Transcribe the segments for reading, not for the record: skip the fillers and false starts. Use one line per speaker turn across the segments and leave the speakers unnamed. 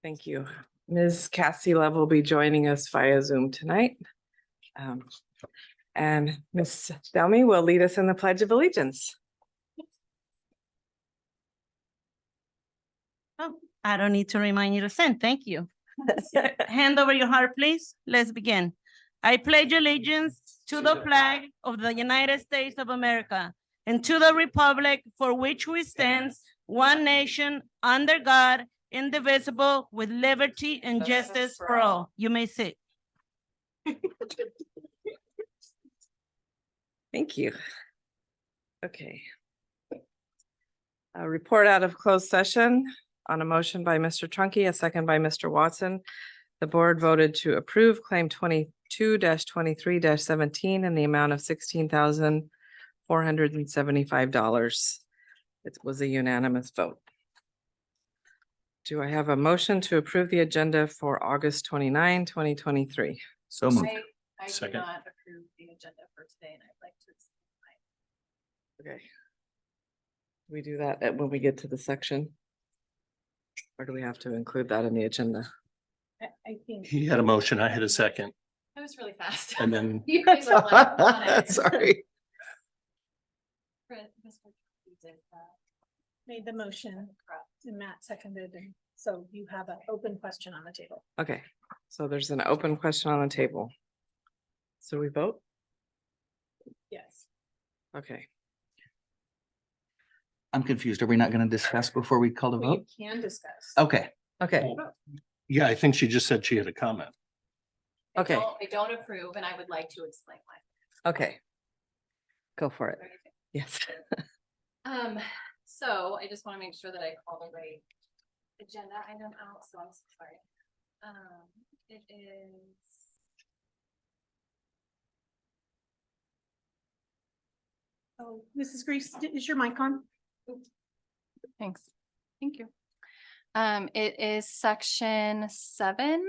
Thank you. Ms. Cassie Love will be joining us via Zoom tonight. And Ms. Delmy will lead us in the Pledge of Allegiance.
Oh, I don't need to remind you to send. Thank you. Hand over your heart, please. Let's begin. I pledge allegiance to the flag of the United States of America and to the republic for which we stand, one nation, under God, indivisible, with liberty and justice for all. You may sit.
Thank you. Okay. A report out of closed session on a motion by Mr. Trunky, a second by Mr. Watson. The board voted to approve claim 22-23-17 in the amount of $16,475. It was a unanimous vote. Do I have a motion to approve the agenda for August 29, 2023?
So moved.
I do
Second.
not approve the agenda for today, and I'd like to explain
Okay. We do that when we get to the section? Or do we have to include that in the agenda?
why. I think
He had a motion, I had a second,
I was really fast.
and then
You guys are like on it.
Sorry.
Mr. Trustee did that.
Made the motion and Matt seconded, and so you have an open question on the table.
Okay, so there's an open question on the table. So we vote?
Yes.
Okay,
I'm confused. Are we not going to discuss before we call the
We
vote?
can discuss.
Okay.
okay,
yeah, I think she just said she had a comment.
Okay.
I don't approve, and I would like to explain why.
okay. Go for it. Yes.
So I just want to make sure that I call the right agenda item out, so I'm so sorry. It is.
Oh, Mrs. Grease, is your mic on?
Thanks. Thank you. It is section 7.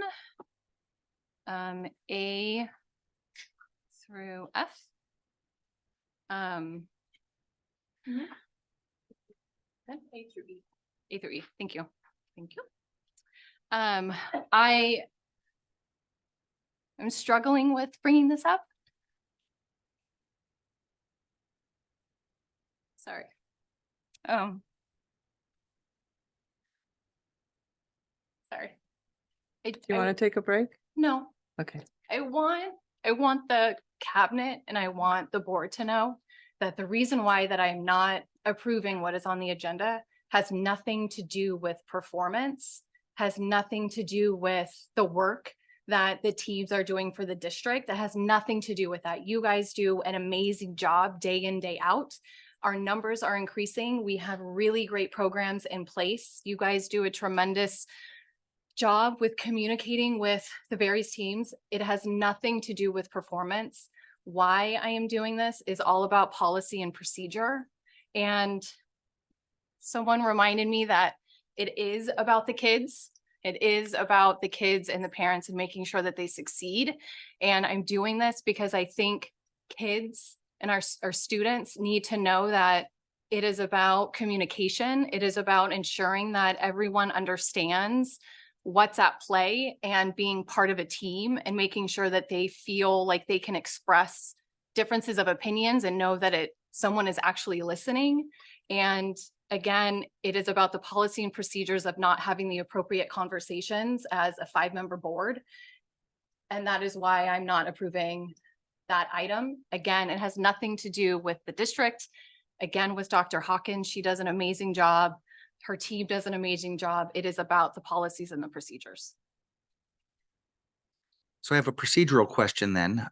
A through F.
Mhm.
A through E. A through E. Thank you. Thank you. I'm struggling with bringing this up. Sorry. Sorry.
Do you want to take a break?
No,
Okay,
I want the cabinet and I want the board to know that the reason why that I'm not approving what is on the agenda has nothing to do with performance, has nothing to do with the work that the teams are doing for the district. That has nothing to do with that. You guys do an amazing job day in, day out. Our numbers are increasing. We have really great programs in place. You guys do a tremendous job with communicating with the various teams. It has nothing to do with performance. Why I am doing this is all about policy and procedure. And someone reminded me that it is about the kids. It is about the kids and the parents and making sure that they succeed. And I'm doing this because I think kids and our students need to know that it is about communication. It is about ensuring that everyone understands what's at play and being part of a team and making sure that they feel like they can express differences of opinions and know that someone is actually listening. And again, it is about the policy and procedures of not having the appropriate conversations as a 5-member board. And that is why I'm not approving that item. Again, it has nothing to do with the district. Again, with Dr. Hawkins, she does an amazing job. Her team does an amazing job. It is about the policies and the procedures.
So I have a procedural question then.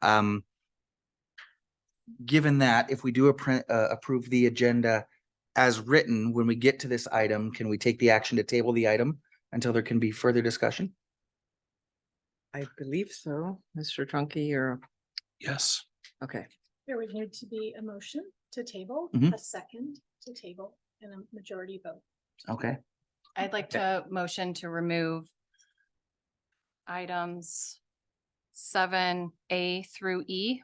Given that if we do approve the agenda as written, when we get to this item, can we take the action to table the item until there can be further discussion?
I believe so, Mr. Trunky, or,
Yes.
okay,
There would need to be a motion to table,
Mhm.
a second to table, and a majority vote.
Okay.
I'd like to motion to remove items 7A through E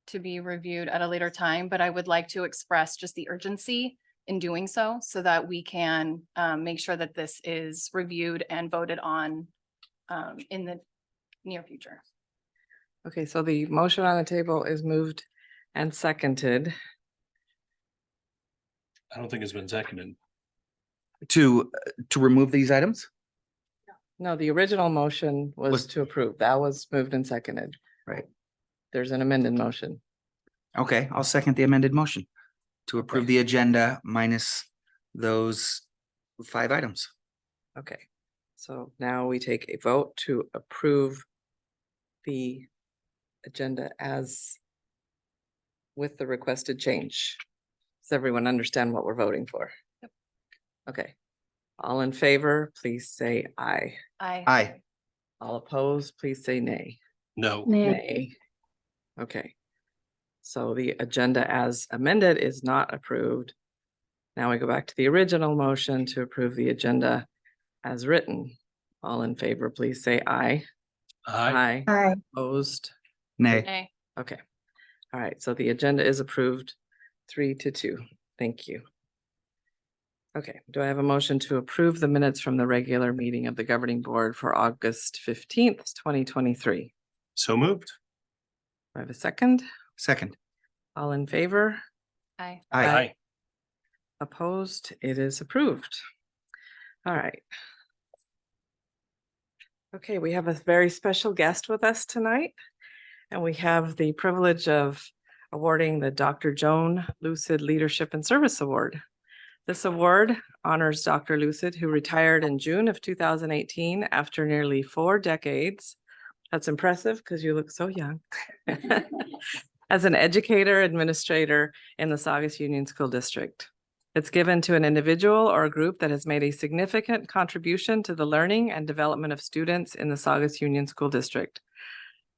to be reviewed at a later time, but I would like to express just the urgency in doing so, so that we can make sure that this is reviewed and voted on in the near future.
Okay, so the motion on the table is moved and seconded.
I don't think it's been seconded.
To remove these items?
No, the original motion was
Was-
to approve. That was moved and seconded.
Right.
There's an amended motion.
Okay, I'll second the amended motion to approve
Okay.
the agenda minus those 5 items.
Okay, so now we take a vote to approve the agenda as with the requested change. Does everyone understand what we're voting for? Okay, all in favor, please say aye.
Aye.
All opposed, please say nay.
No,
Nay. Okay. So the agenda as amended is not approved. Now we go back to the original motion to approve the agenda as written. All in favor, please say aye.
I,
Aye. Opposed?
Nay.
Nay.
Okay. All right, so the agenda is approved 3-2. Thank you. Okay, do I have a motion to approve the minutes from the regular meeting of the governing board for August 15th, 2023?
so moved.
Do I have a second?
Second.
All in favor?
Aye.
Aye.
Opposed? It is approved. All right. Okay, we have a very special guest with us tonight, and we have the privilege of awarding the Dr. Joan Lucid Leadership and Service Award. This award honors Dr. Lucid, who retired in June of 2018 after nearly 4 decades. That's impressive because you look so young. As an educator, administrator in the Saugus Union School District. It's given to an individual or a group that has made a significant contribution to the learning and development of students in the Saugus Union School District.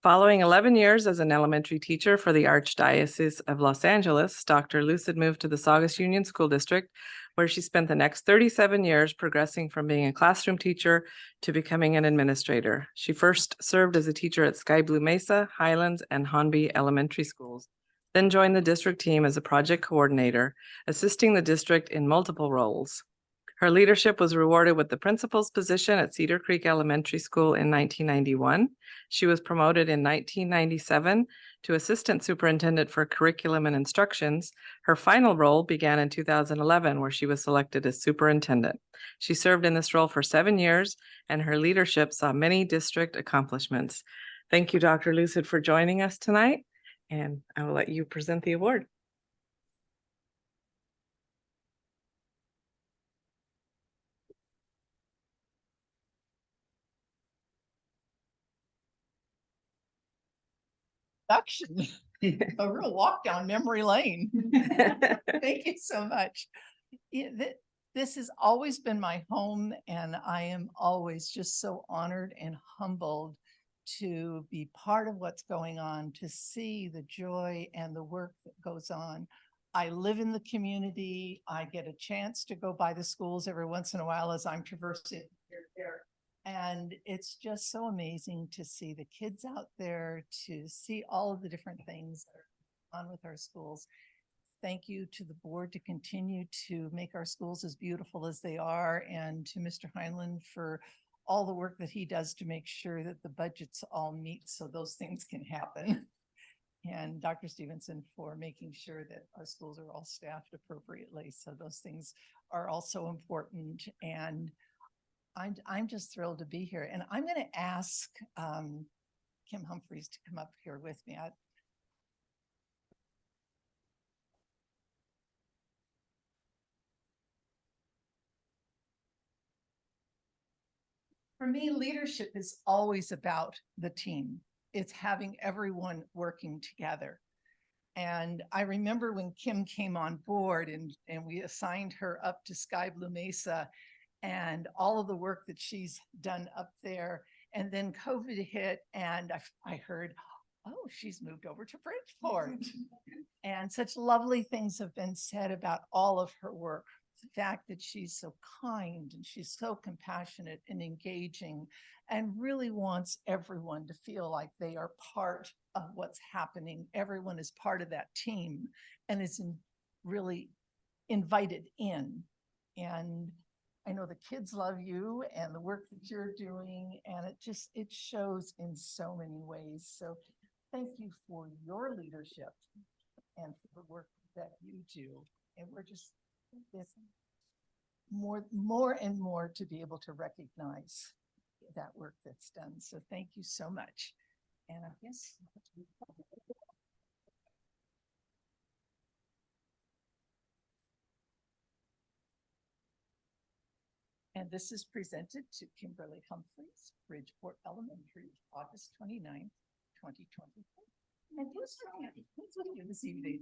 Following 11 years as an elementary teacher for the Archdiocese of Los Angeles, Dr. Lucid moved to the Saugus Union School District, where she spent the next 37 years progressing from being a classroom teacher to becoming an administrator. She first served as a teacher at Sky Blue Mesa, Highlands, and Honby Elementary Schools, then joined the district team as a project coordinator, assisting the district in multiple roles. Her leadership was rewarded with the principal's position at Cedar Creek Elementary School in 1991. She was promoted in 1997 to Assistant Superintendent for Curriculum and Instructions. Her final role began in 2011, where she was selected as superintendent. She served in this role for 7 years, and her leadership saw many district accomplishments. Thank you, Dr. Lucid, for joining us tonight, and I will let you present the award.
Production, a real walk down memory lane. Thank you so much. This has always been my home, and I am always just so honored and humbled to be part of what's going on, to see the joy and the work that goes on. I live in the community. I get a chance to go by the schools every once in a while as I'm traversing here and there. And it's just so amazing to see the kids out there, to see all of the different things that are on with our schools. Thank you to the board to continue to make our schools as beautiful as they are, and to Mr. Heinlein for all the work that he does to make sure that the budgets all meet so those things can happen. And Dr. Stevenson for making sure that our schools are all staffed appropriately. So those things are also important. And I'm just thrilled to be here. And I'm going to ask Kim Humphreys to come up here with me. For me, leadership is always about the team. It's having everyone working together. And I remember when Kim came on board and we assigned her up to Sky Blue Mesa and all of the work that she's done up there. And then COVID hit and I heard, oh, she's moved over to Bridgeport. And such lovely things have been said about all of her work. The fact that she's so kind and she's so compassionate and engaging and really wants everyone to feel like they are part of what's happening. Everyone is part of that team and is really invited in. And I know the kids love you and the work that you're doing, and it shows in so many ways. So thank you for your leadership and for the work that you do. And we're just, it's more and more to be able to recognize that work that's done. So thank you so much. And I guess. And this is presented to Kimberly Humphreys, Bridgeport Elementary, August 29th, 2024. And who's with you this evening?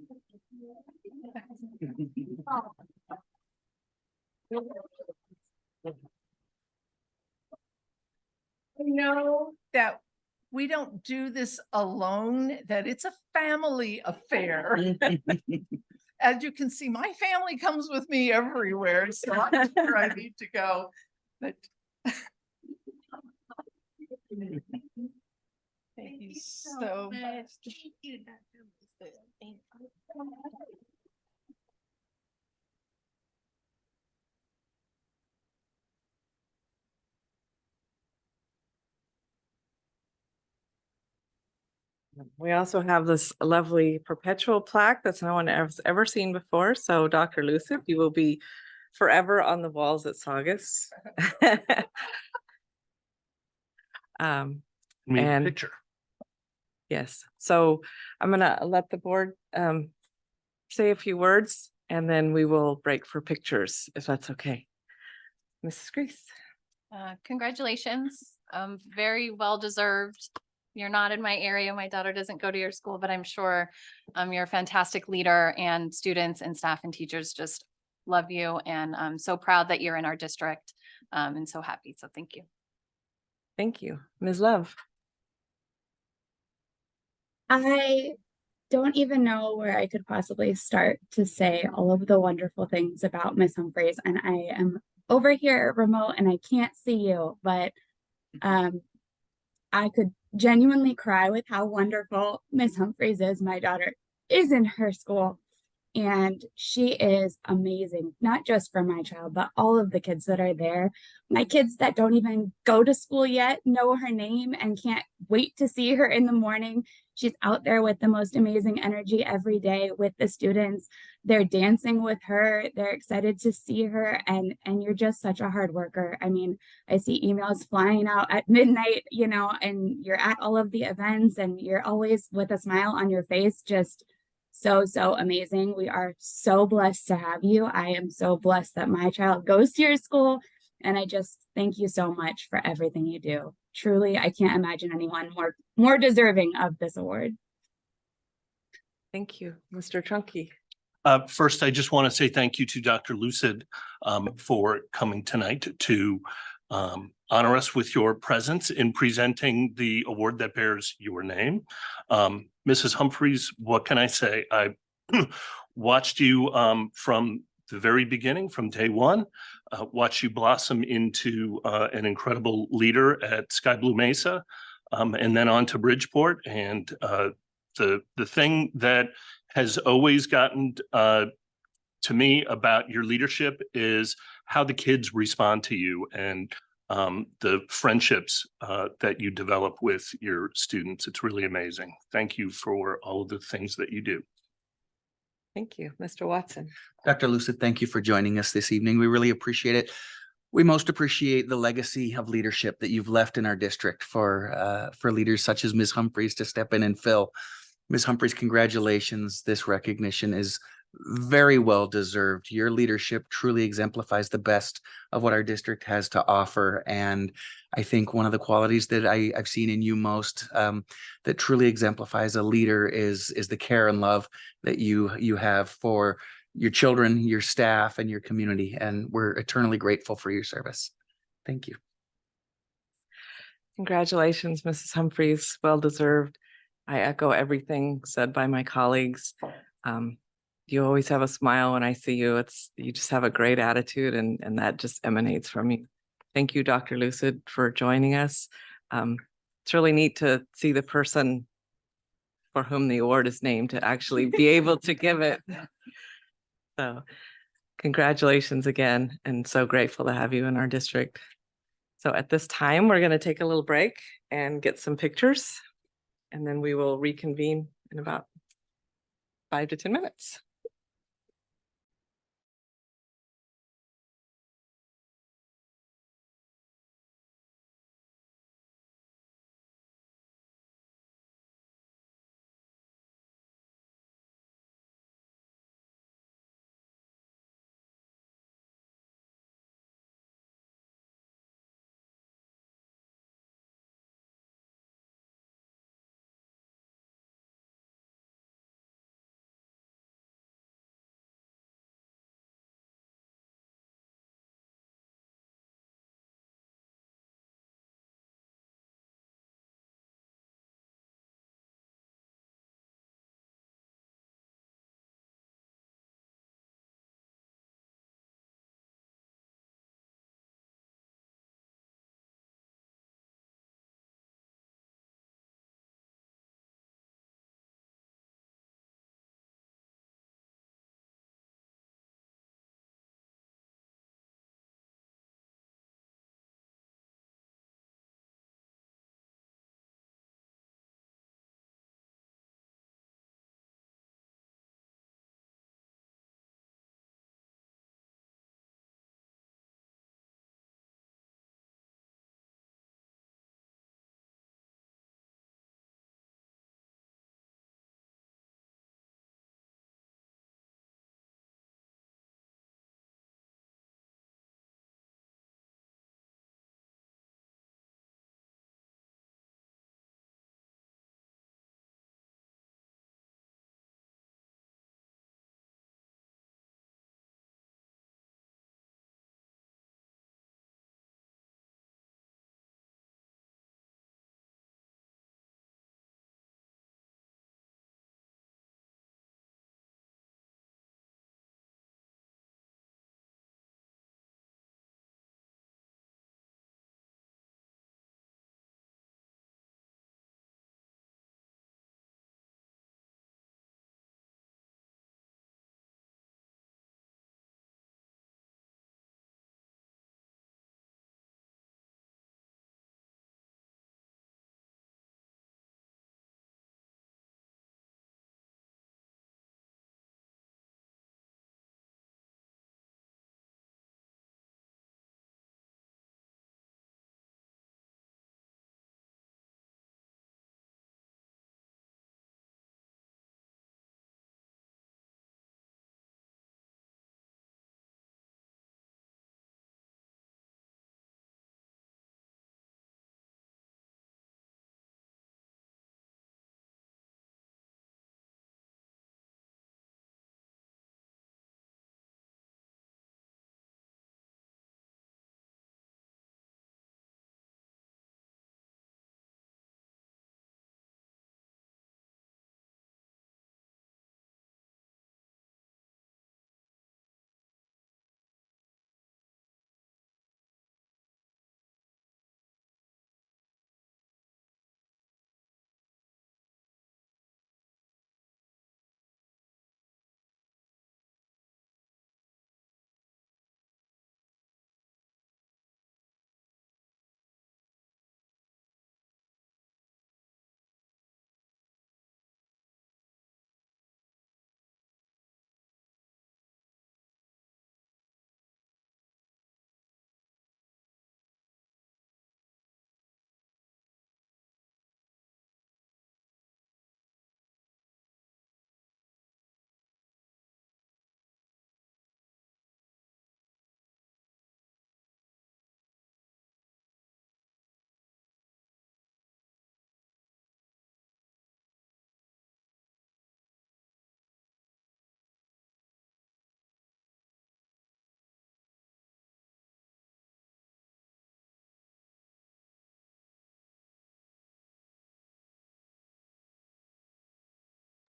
I know that we don't do this alone, that it's a family affair. As you can see, my family comes with me everywhere, so I'm sure I need to go. But thank you so much.
We also have this lovely perpetual plaque that's no one has ever seen before. So Dr. Lucid, you will be forever on the walls at Saugus. And-
Picture.
Yes, so I'm gonna let the board say a few words and then we will break for pictures, if that's okay. Mrs. Grease.
Congratulations. Very well deserved. You're not in my area. My daughter doesn't go to your school, but I'm sure you're a fantastic leader, and students and staff and teachers just love you. And I'm so proud that you're in our district and so happy. So thank you.
Thank you. Ms. Love.
I don't even know where I could possibly start to say all of the wonderful things about Miss Humphreys. And I am over here remote and I can't see you, but I could genuinely cry with how wonderful Miss Humphreys is. My daughter is in her school and she is amazing, not just for my child, but all of the kids that are there. My kids that don't even go to school yet know her name and can't wait to see her in the morning. She's out there with the most amazing energy every day with the students. They're dancing with her. They're excited to see her. And you're just such a hard worker. I mean, I see emails flying out at midnight, you know, and you're at all of the events and you're always with a smile on your face. Just so amazing. We are so blessed to have you. I am so blessed that my child goes to your school. And I just thank you so much for everything you do. Truly, I can't imagine anyone more deserving of this award.
Thank you, Mr. Trunky.
First, I just want to say thank you to Dr. Lucid for coming tonight to honor us with your presence in presenting the award that bears your name. Mrs. Humphreys, what can I say? I watched you from the very beginning, from day one, watched you blossom into an incredible leader at Sky Blue Mesa, and then on to Bridgeport. And the thing that has always gotten to me about your leadership is how the kids respond to you and the friendships that you develop with your students. It's really amazing. Thank you for all of the things that you do.
Thank you, Mr. Watson.
Dr. Lucid, thank you for joining us this evening. We really appreciate it. We most appreciate the legacy of leadership that you've left in our district for leaders such as Ms. Humphreys to step in and fill. Ms. Humphreys, congratulations. This recognition is very well deserved. Your leadership truly exemplifies the best of what our district has to offer. And I think one of the qualities that I've seen in you most that truly exemplifies a leader is the care and love that you have for your children, your staff, and your community. And we're eternally grateful for your service. Thank you.
Congratulations, Mrs. Humphreys. Well deserved. I echo everything said by my colleagues. You always have a smile when I see you. You just have a great attitude and that just emanates from you. Thank you, Dr. Lucid, for joining us. It's really neat to see the person for whom the award is named to actually be able to give it. So Congratulations again, and so grateful to have you in our district. So at this time, we're going to take a little break and get some pictures, and then we will reconvene in about 5 to 10 minutes.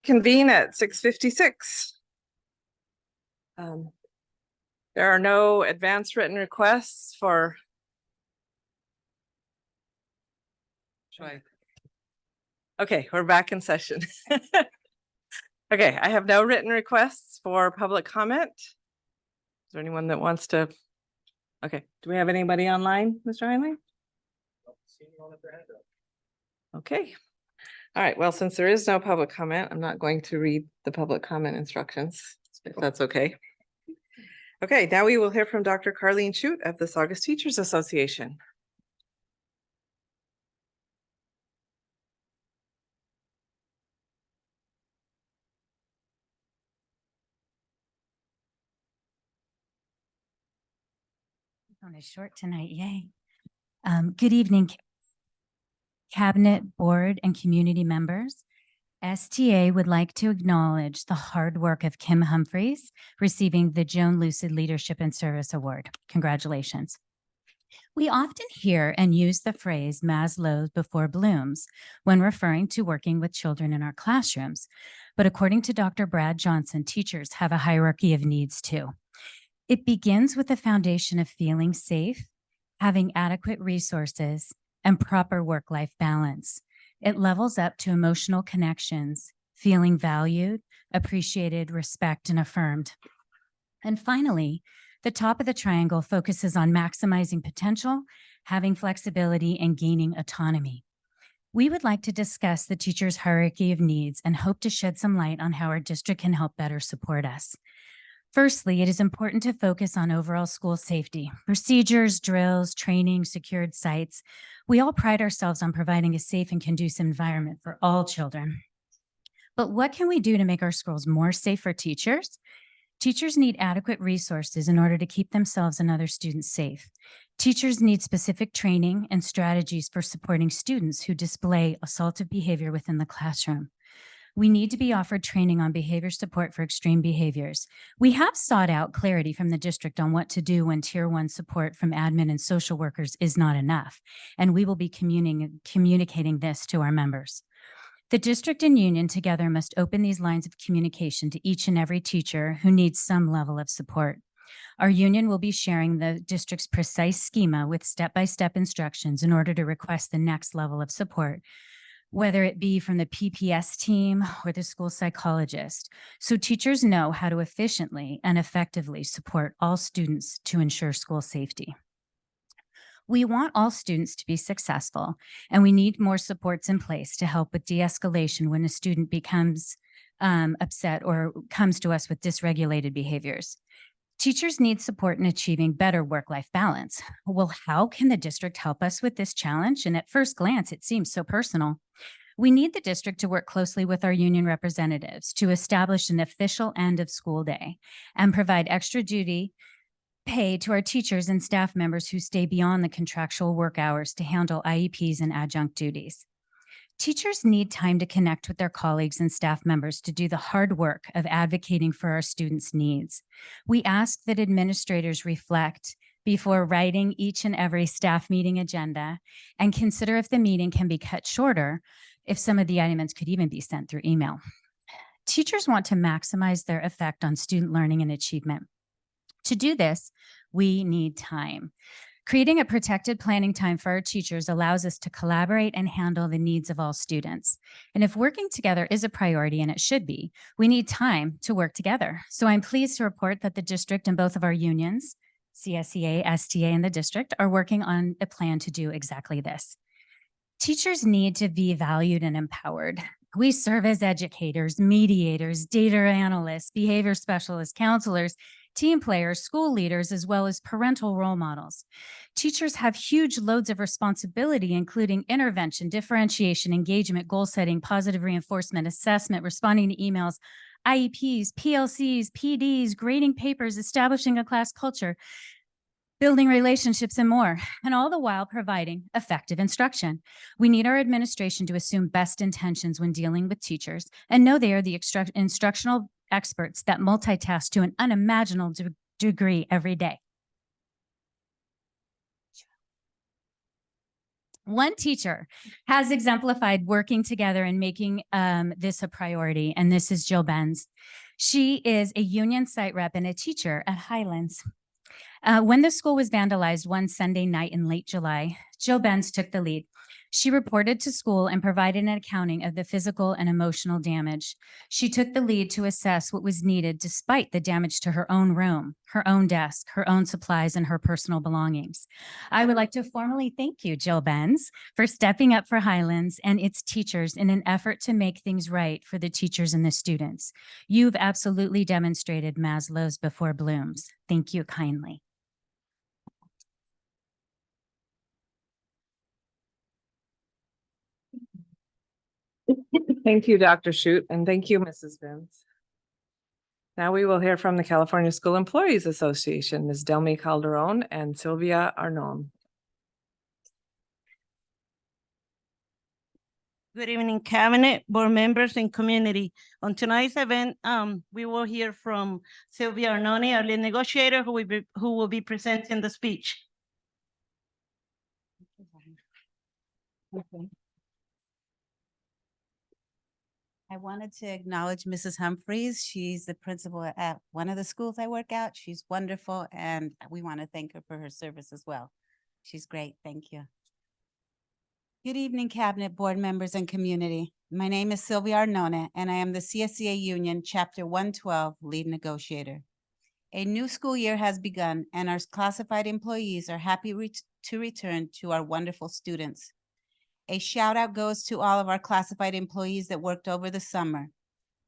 Convene at 6:56. There are no advance written requests for. Okay, we're back in session. Okay, I have no written requests for public comment. there anyone that wants to? Okay, do we have anybody online, Mr. Heinlein? Okay. All right, well, since there is no public comment, I'm not going to read the public comment instructions, if that's okay. Okay, now we will hear from Dr. Carlene Shute of the Saugus Teachers Association.
On is short tonight, yay. Good evening, Cabinet, Board, and community members. STA would like to acknowledge the hard work of Kim Humphreys receiving the Joan Lucid Leadership and Service Award. Congratulations. We often hear and use the phrase Maslow's before Bloom's when referring to working with children in our classrooms. But according to Dr. Brad Johnson, teachers have a hierarchy of needs too. It begins with the foundation of feeling safe, having adequate resources, and proper work-life balance. It levels up to emotional connections, feeling valued, appreciated, respect, and affirmed. And finally, the top of the triangle focuses on maximizing potential, having flexibility, and gaining autonomy. We would like to discuss the teacher's hierarchy of needs and hope to shed some light on how our district can help better support us. Firstly, it is important to focus on overall school safety, procedures, drills, training, secured sites. We all pride ourselves on providing a safe and conducive environment for all children. But what can we do to make our schools more safe for teachers? Teachers need adequate resources in order to keep themselves and other students safe. Teachers need specific training and strategies for supporting students who display assaultive behavior within the classroom. We need to be offered training on behavior support for extreme behaviors. We have sought out clarity from the district on what to do when Tier 1 support from admin and social workers is not enough, and we will be communicating this to our members. The district and union together must open these lines of communication to each and every teacher who needs some level of support. Our union will be sharing the district's precise schema with step-by-step instructions in order to request the next level of support, whether it be from the PPS team or the school psychologist, so teachers know how to efficiently and effectively support all students to ensure school safety. We want all students to be successful, and we need more supports in place to help with de-escalation when a student becomes upset or comes to us with dysregulated behaviors. Teachers need support in achieving better work-life balance. Well, how can the district help us with this challenge? And at first glance, it seems so personal. We need the district to work closely with our union representatives to establish an official end of school day and provide extra duty pay to our teachers and staff members who stay beyond the contractual work hours to handle IEPs and adjunct duties. Teachers need time to connect with their colleagues and staff members to do the hard work of advocating for our students' needs. We ask that administrators reflect before writing each and every staff meeting agenda and consider if the meeting can be cut shorter, if some of the items could even be sent through email. Teachers want to maximize their effect on student learning and achievement. To do this, we need time. Creating a protected planning time for our teachers allows us to collaborate and handle the needs of all students. And if working together is a priority, and it should be, we need time to work together. So I'm pleased to report that the district and both of our unions, CSEA, STA, and the district, are working on a plan to do exactly this. Teachers need to be valued and empowered. We serve as educators, mediators, data analysts, behavior specialists, counselors, team players, school leaders, as well as parental role models. Teachers have huge loads of responsibility, including intervention, differentiation, engagement, goal setting, positive reinforcement, assessment, responding to emails, IEPs, PLCs, PDs, grading papers, establishing a class culture, building relationships, and more, and all the while providing effective instruction. We need our administration to assume best intentions when dealing with teachers and know they are the instructional experts that multitask to an unimaginable degree every day. One teacher has exemplified working together and making this a priority, and this is Jill Benz. She is a union site rep and a teacher at Highlands. When the school was vandalized one Sunday night in late July, Jill Benz took the lead. She reported to school and provided an accounting of the physical and emotional damage. She took the lead to assess what was needed despite the damage to her own room, her own desk, her own supplies, and her personal belongings. I would like to formally thank you, Jill Benz, for stepping up for Highlands and its teachers in an effort to make things right for the teachers and the students. You've absolutely demonstrated Maslow's before Bloom's. Thank you kindly.
Thank you, Dr. Shute, and thank you, Mrs. Benz. Now we will hear from the California School Employees Association, Ms. Delmy Calderon and Sylvia Arnon.
Good evening, Cabinet, board members, and community. On tonight's event, we will hear from Sylvia Arnone, our lead negotiator, who will be presenting the speech.
I wanted to acknowledge Mrs. Humphreys. She's the principal at one of the schools I work at. She's wonderful, and we want to thank her for her service as well. She's great. Thank you. Good evening, Cabinet, board members, and community. My name is Sylvia Arnone, and I am the CSEA Union Chapter 112 lead negotiator. A new school year has begun, and our classified employees are happy to return to our wonderful students. A shout out goes to all of our classified employees that worked over the summer.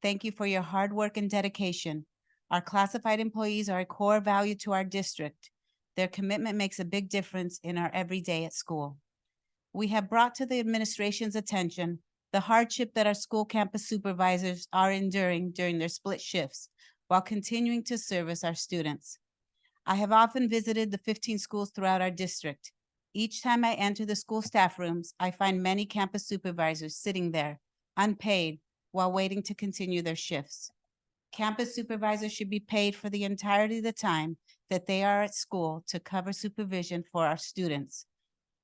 Thank you for your hard work and dedication. Our classified employees are a core value to our district. Their commitment makes a big difference in our everyday at school. We have brought to the administration's attention the hardship that our school campus supervisors are enduring during their split shifts while continuing to service our students. I have often visited the 15 schools throughout our district. Each time I enter the school staff rooms, I find many campus supervisors sitting there, unpaid, while waiting to continue their shifts. Campus supervisors should be paid for the entirety of the time that they are at school to cover supervision for our students.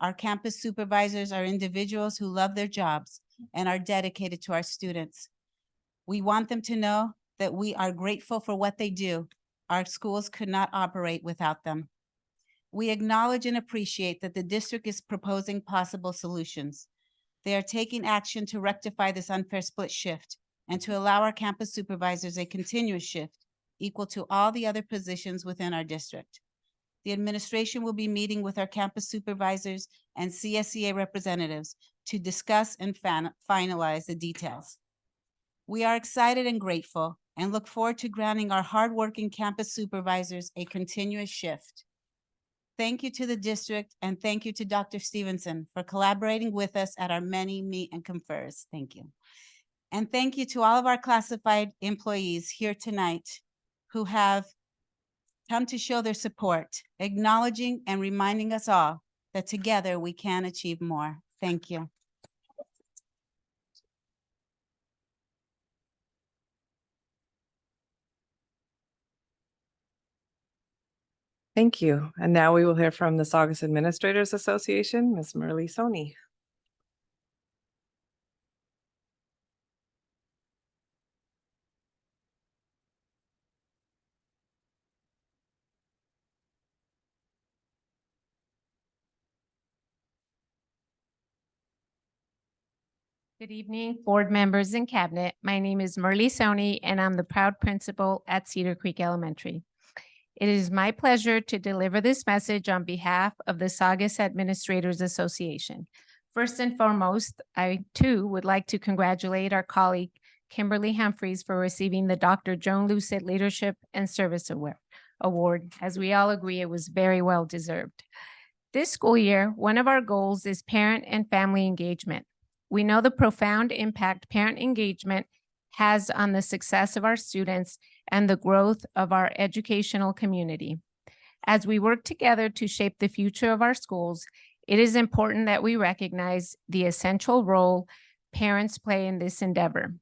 Our campus supervisors are individuals who love their jobs and are dedicated to our students. We want them to know that we are grateful for what they do. Our schools could not operate without them. We acknowledge and appreciate that the district is proposing possible solutions. They are taking action to rectify this unfair split shift and to allow our campus supervisors a continuous shift equal to all the other positions within our district. The administration will be meeting with our campus supervisors and CSEA representatives to discuss and finalize the details. We are excited and grateful and look forward to granting our hardworking campus supervisors a continuous shift. Thank you to the district and thank you to Dr. Stevenson for collaborating with us at our many meet and confers. Thank you. And thank you to all of our classified employees here tonight who have come to show their support, acknowledging and reminding us all that together we can achieve more. Thank you.
Thank you. And now we will hear from the Saugus Administrators Association, Ms. Merle Soni.
Good evening, board members and cabinet. My name is Merle Soni, and I'm the proud principal at Cedar Creek Elementary. It is my pleasure to deliver this message on behalf of the Saugus Administrators Association. First and foremost, I too would like to congratulate our colleague, Kimberly Humphreys, for receiving the Dr. Joan Lucid Leadership and Service Award. As we all agree, it was very well deserved. This school year, one of our goals is parent and family engagement. We know the profound impact parent engagement has on the success of our students and the growth of our educational community. As we work together to shape the future of our schools, it is important that we recognize the essential role parents play in this endeavor.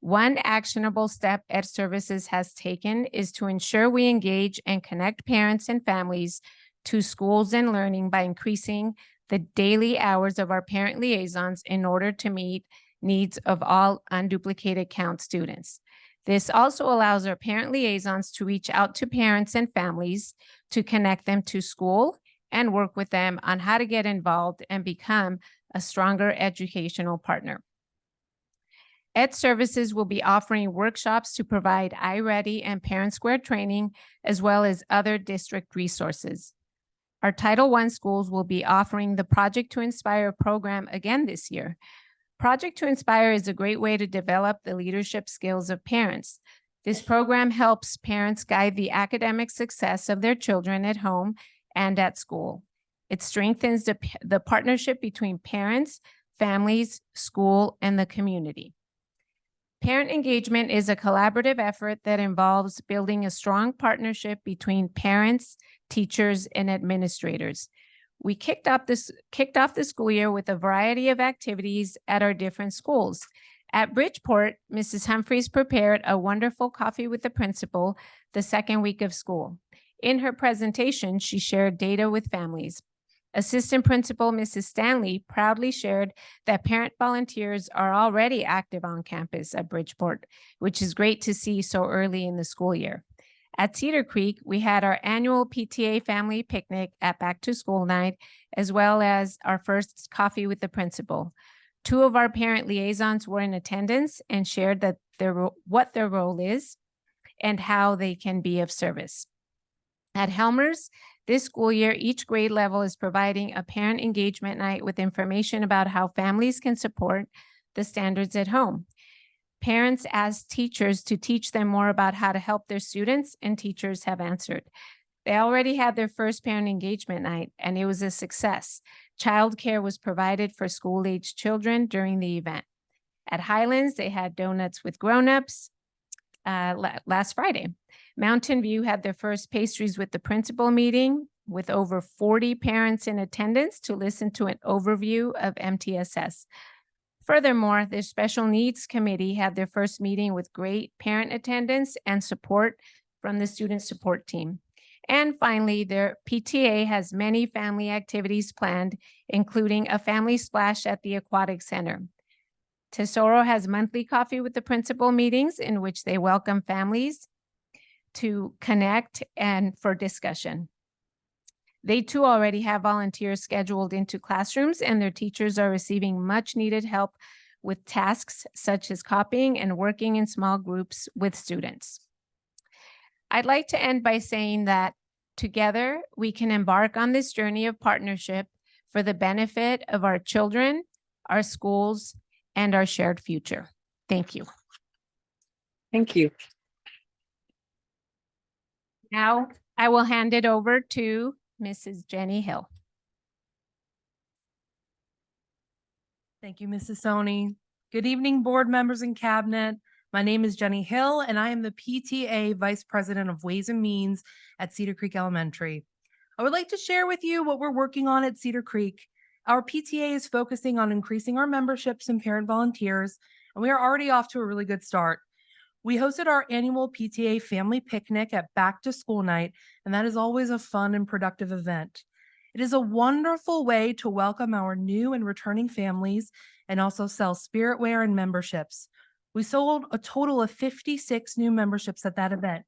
One actionable step Ed Services has taken is to ensure we engage and connect parents and families to schools and learning by increasing the daily hours of our parent liaisons in order to meet needs of all unduplicated count students. This also allows our parent liaisons to reach out to parents and families to connect them to school and work with them on how to get involved and become a stronger educational partner. Ed Services will be offering workshops to provide iReady and Parent Square training, as well as other district resources. Our Title I schools will be offering the Project to Inspire program again this year. Project to Inspire is a great way to develop the leadership skills of parents. This program helps parents guide the academic success of their children at home and at school. It strengthens the partnership between parents, families, school, and the community. Parent engagement is a collaborative effort that involves building a strong partnership between parents, teachers, and administrators. We kicked off the school year with a variety of activities at our different schools. At Bridgeport, Mrs. Humphreys prepared a wonderful coffee with the principal the second week of school. In her presentation, she shared data with families. Assistant Principal Mrs. Stanley proudly shared that parent volunteers are already active on campus at Bridgeport, which is great to see so early in the school year. At Cedar Creek, we had our annual PTA family picnic at Back to School night, as well as our first coffee with the principal. 2 of our parent liaisons were in attendance and shared that what their role is and how they can be of service. At Helmers, this school year, each grade level is providing a parent engagement night with information about how families can support the standards at home. Parents asked teachers to teach them more about how to help their students, and teachers have answered. They already had their first parent engagement night, and it was a success. Childcare was provided for school-aged children during the event. At Highlands, they had donuts with grown-ups last Friday. Mountain View had their first pastries with the principal meeting with over 40 parents in attendance to listen to an overview of MTSS. Furthermore, their special needs committee had their first meeting with great parent attendance and support from the student support team. And finally, their PTA has many family activities planned, including a family splash at the Aquatic Center. Tesoro has monthly coffee with the principal meetings in which they welcome families to connect and for discussion. They too already have volunteers scheduled into classrooms, and their teachers are receiving much needed help with tasks such as copying and working in small groups with students. I'd like to end by saying that together we can embark on this journey of partnership for the benefit of our children, our schools, and our shared future. Thank you.
Thank you.
Now I will hand it over to Mrs. Jenny Hill.
Thank you, Mrs. Soni. Good evening, board members and cabinet. My name is Jenny Hill, and I am the PTA Vice President of Ways and Means at Cedar Creek Elementary. I would like to share with you what we're working on at Cedar Creek. Our PTA is focusing on increasing our memberships and parent volunteers, and we are already off to a really good start. We hosted our annual PTA family picnic at Back to School night, and that is always a fun and productive event. It is a wonderful way to welcome our new and returning families and also sell spiritware and memberships. We sold a total of 56 new memberships at that event.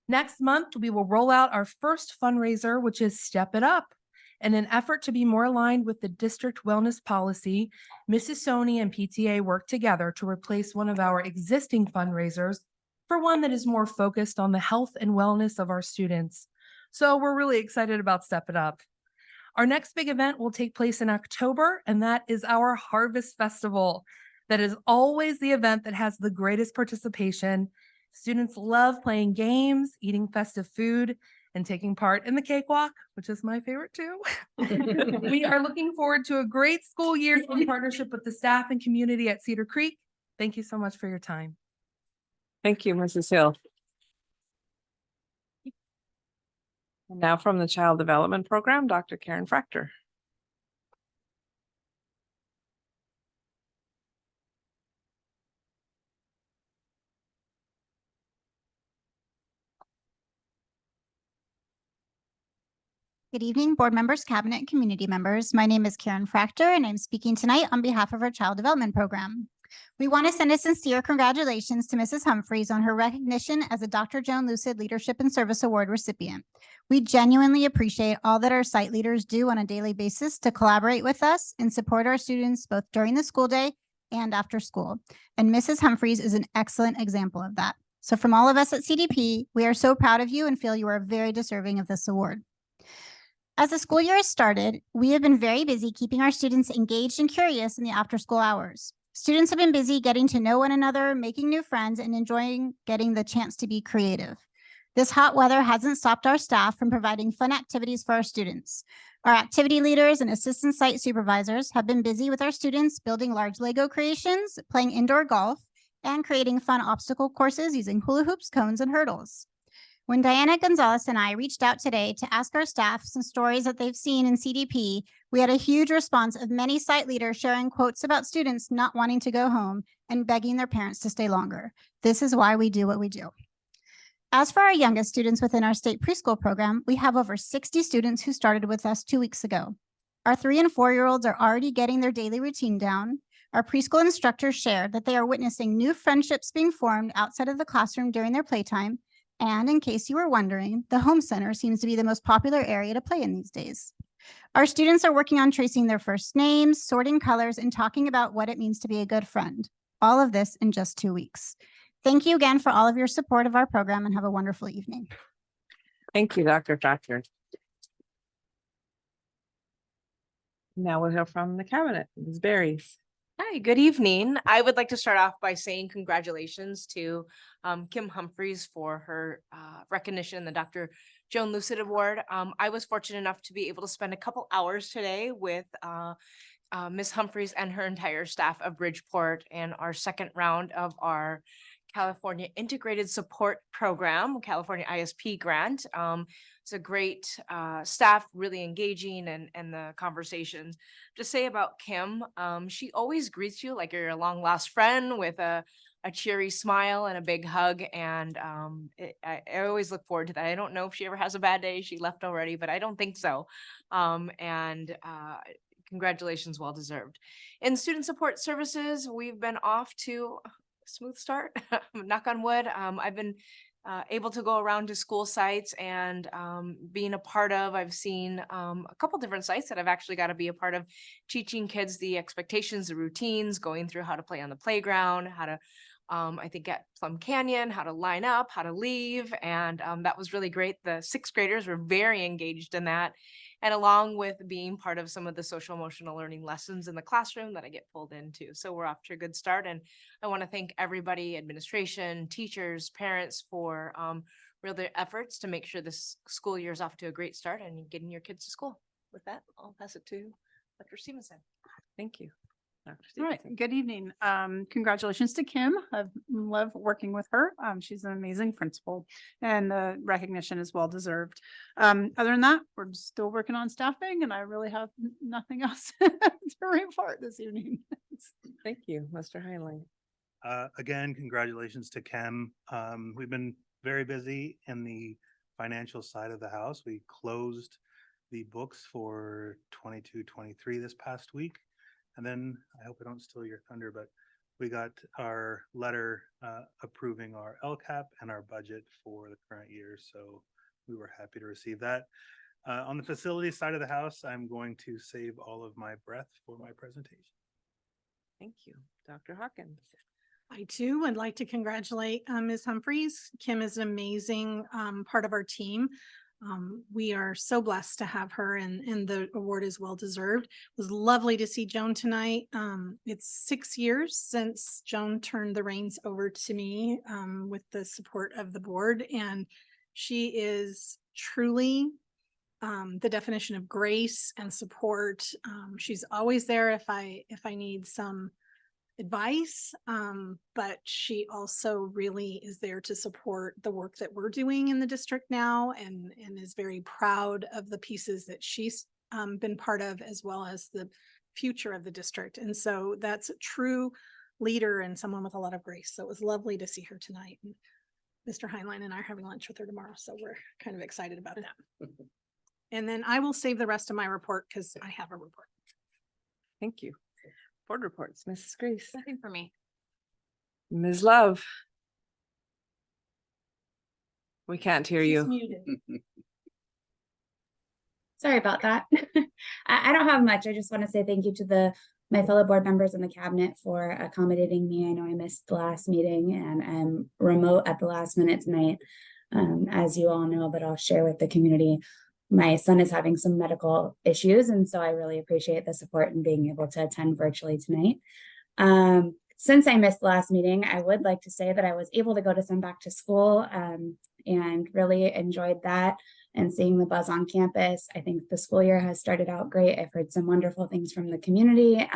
Next month, we will roll out our first fundraiser, which is Step It Up. In an effort to be more aligned with the district wellness policy, Mrs. Soni and PTA worked together to replace one of our existing fundraisers for one that is more focused on the health and wellness of our students. So we're really excited about Step It Up. Our next big event will take place in October, and that is our Harvest Festival. That is always the event that has the greatest participation. Students love playing games, eating festive food, and taking part in the cakewalk, which is my favorite too. We are looking forward to a great school year in partnership with the staff and community at Cedar Creek. Thank you so much for your time.
Thank you, Mrs. Hill. And now from the Child Development Program, Dr. Karen Frachter.
Good evening, board members, cabinet, and community members. My name is Karen Frachter, and I'm speaking tonight on behalf of our Child Development Program. We want to send a sincere congratulations to Mrs. Humphreys on her recognition as a Dr. Joan Lucid Leadership and Service Award recipient. We genuinely appreciate all that our site leaders do on a daily basis to collaborate with us and support our students both during the school day and after school. And Mrs. Humphreys is an excellent example of that. So from all of us at CDP, we are so proud of you and feel you are very deserving of this award. As the school year has started, we have been very busy keeping our students engaged and curious in the after-school hours. Students have been busy getting to know one another, making new friends, and enjoying getting the chance to be creative. This hot weather hasn't stopped our staff from providing fun activities for our students. Our activity leaders and assistant site supervisors have been busy with our students building large Lego creations, playing indoor golf, and creating fun obstacle courses using hula hoops, cones, and hurdles. When Diana Gonzalez and I reached out today to ask our staff some stories that they've seen in CDP, we had a huge response of many site leaders sharing quotes about students not wanting to go home and begging their parents to stay longer. This is why we do what we do. As for our youngest students within our state preschool program, we have over 60 students who started with us 2 weeks ago. Our 3- and 4-year-olds are already getting their daily routine down. Our preschool instructors shared that they are witnessing new friendships being formed outside of the classroom during their playtime. And in case you were wondering, the home center seems to be the most popular area to play in these days. Our students are working on tracing their first names, sorting colors, and talking about what it means to be a good friend. All of this in just 2 weeks. Thank you again for all of your support of our program and have a wonderful evening.
Thank you, Dr. Thacker. Now we'll hear from the cabinet, Ms. Berry.
Hi, good evening. I would like to start off by saying congratulations to Kim Humphreys for her recognition, the Dr. Joan Lucid Award. I was fortunate enough to be able to spend a couple hours today with Ms. Humphreys and her entire staff of Bridgeport and our second round of our California Integrated Support Program, California ISP grant. It's a great staff, really engaging and the conversations. To say about Kim, she always greets you like you're a long lost friend with a cheery smile and a big hug. And I always look forward to that. I don't know if she ever has a bad day. She left already, but I don't think so. Congratulations, well deserved. In student support services, we've been off to a smooth start, knock on wood. I've been able to go around to school sites and being a part of, I've seen a couple different sites that I've actually got to be a part of, teaching kids the expectations, the routines, going through how to play on the playground, how to, I think at Plum Canyon, how to line up, how to leave. And that was really great. The 6th graders were very engaged in that. And along with being part of some of the social emotional learning lessons in the classroom that I get pulled into. So we're off to a good start. And I want to thank everybody, administration, teachers, parents for real their efforts to make sure this school year is off to a great start and getting your kids to school. With that, I'll pass it to Dr. Stevenson.
Thank you. Dr.
All right,
Stevenson.
good evening. Congratulations to Kim. I love working with her. She's an amazing principal and the recognition is well deserved. Other than that, we're still working on staffing and I really have nothing else to report this evening.
Thank you, Mr. Heinlein.
Again, congratulations to Kim. We've been very busy in the financial side of the house. We closed the books for 22-23 this past week. And then I hope I don't steal your thunder, but we got our letter approving our LCAP and our budget for the current year. So we were happy to receive that. On the facility side of the house, I'm going to save all of my breath for my presentation.
Thank you, Dr. Hawkins.
I too would like to congratulate Ms. Humphreys. Kim is an amazing part of our team. We are so blessed to have her and the award is well deserved. It was lovely to see Joan tonight. It's 6 years since Joan turned the reins over to me with the support of the board, and she is truly the definition of grace and support. She's always there if I need some advice, but she also really is there to support the work that we're doing in the district now and is very proud of the pieces that she's been part of as well as the future of the district. And so that's a true leader and someone with a lot of grace. So it was lovely to see her tonight. And Mr. Heinlein and I are having lunch with her tomorrow, so we're kind of excited about that. And then I will save the rest of my report because I have a report.
Thank you. Board reports, Mrs. Grace.
Nothing for me.
Ms. Love. We can't hear
She's
you.
muted.
Sorry about that. I don't have much. I just want to say thank you to my fellow board members in the cabinet for accommodating me. I know I missed the last meeting and I'm remote at the last minute tonight, as you all know, but I'll share with the community. My son is having some medical issues, and so I really appreciate the support and being able to attend virtually tonight. Since I missed the last meeting, I would like to say that I was able to go to some back to school and really enjoyed that and seeing the buzz on campus. I think the school year has started out great. I've heard some wonderful things from the community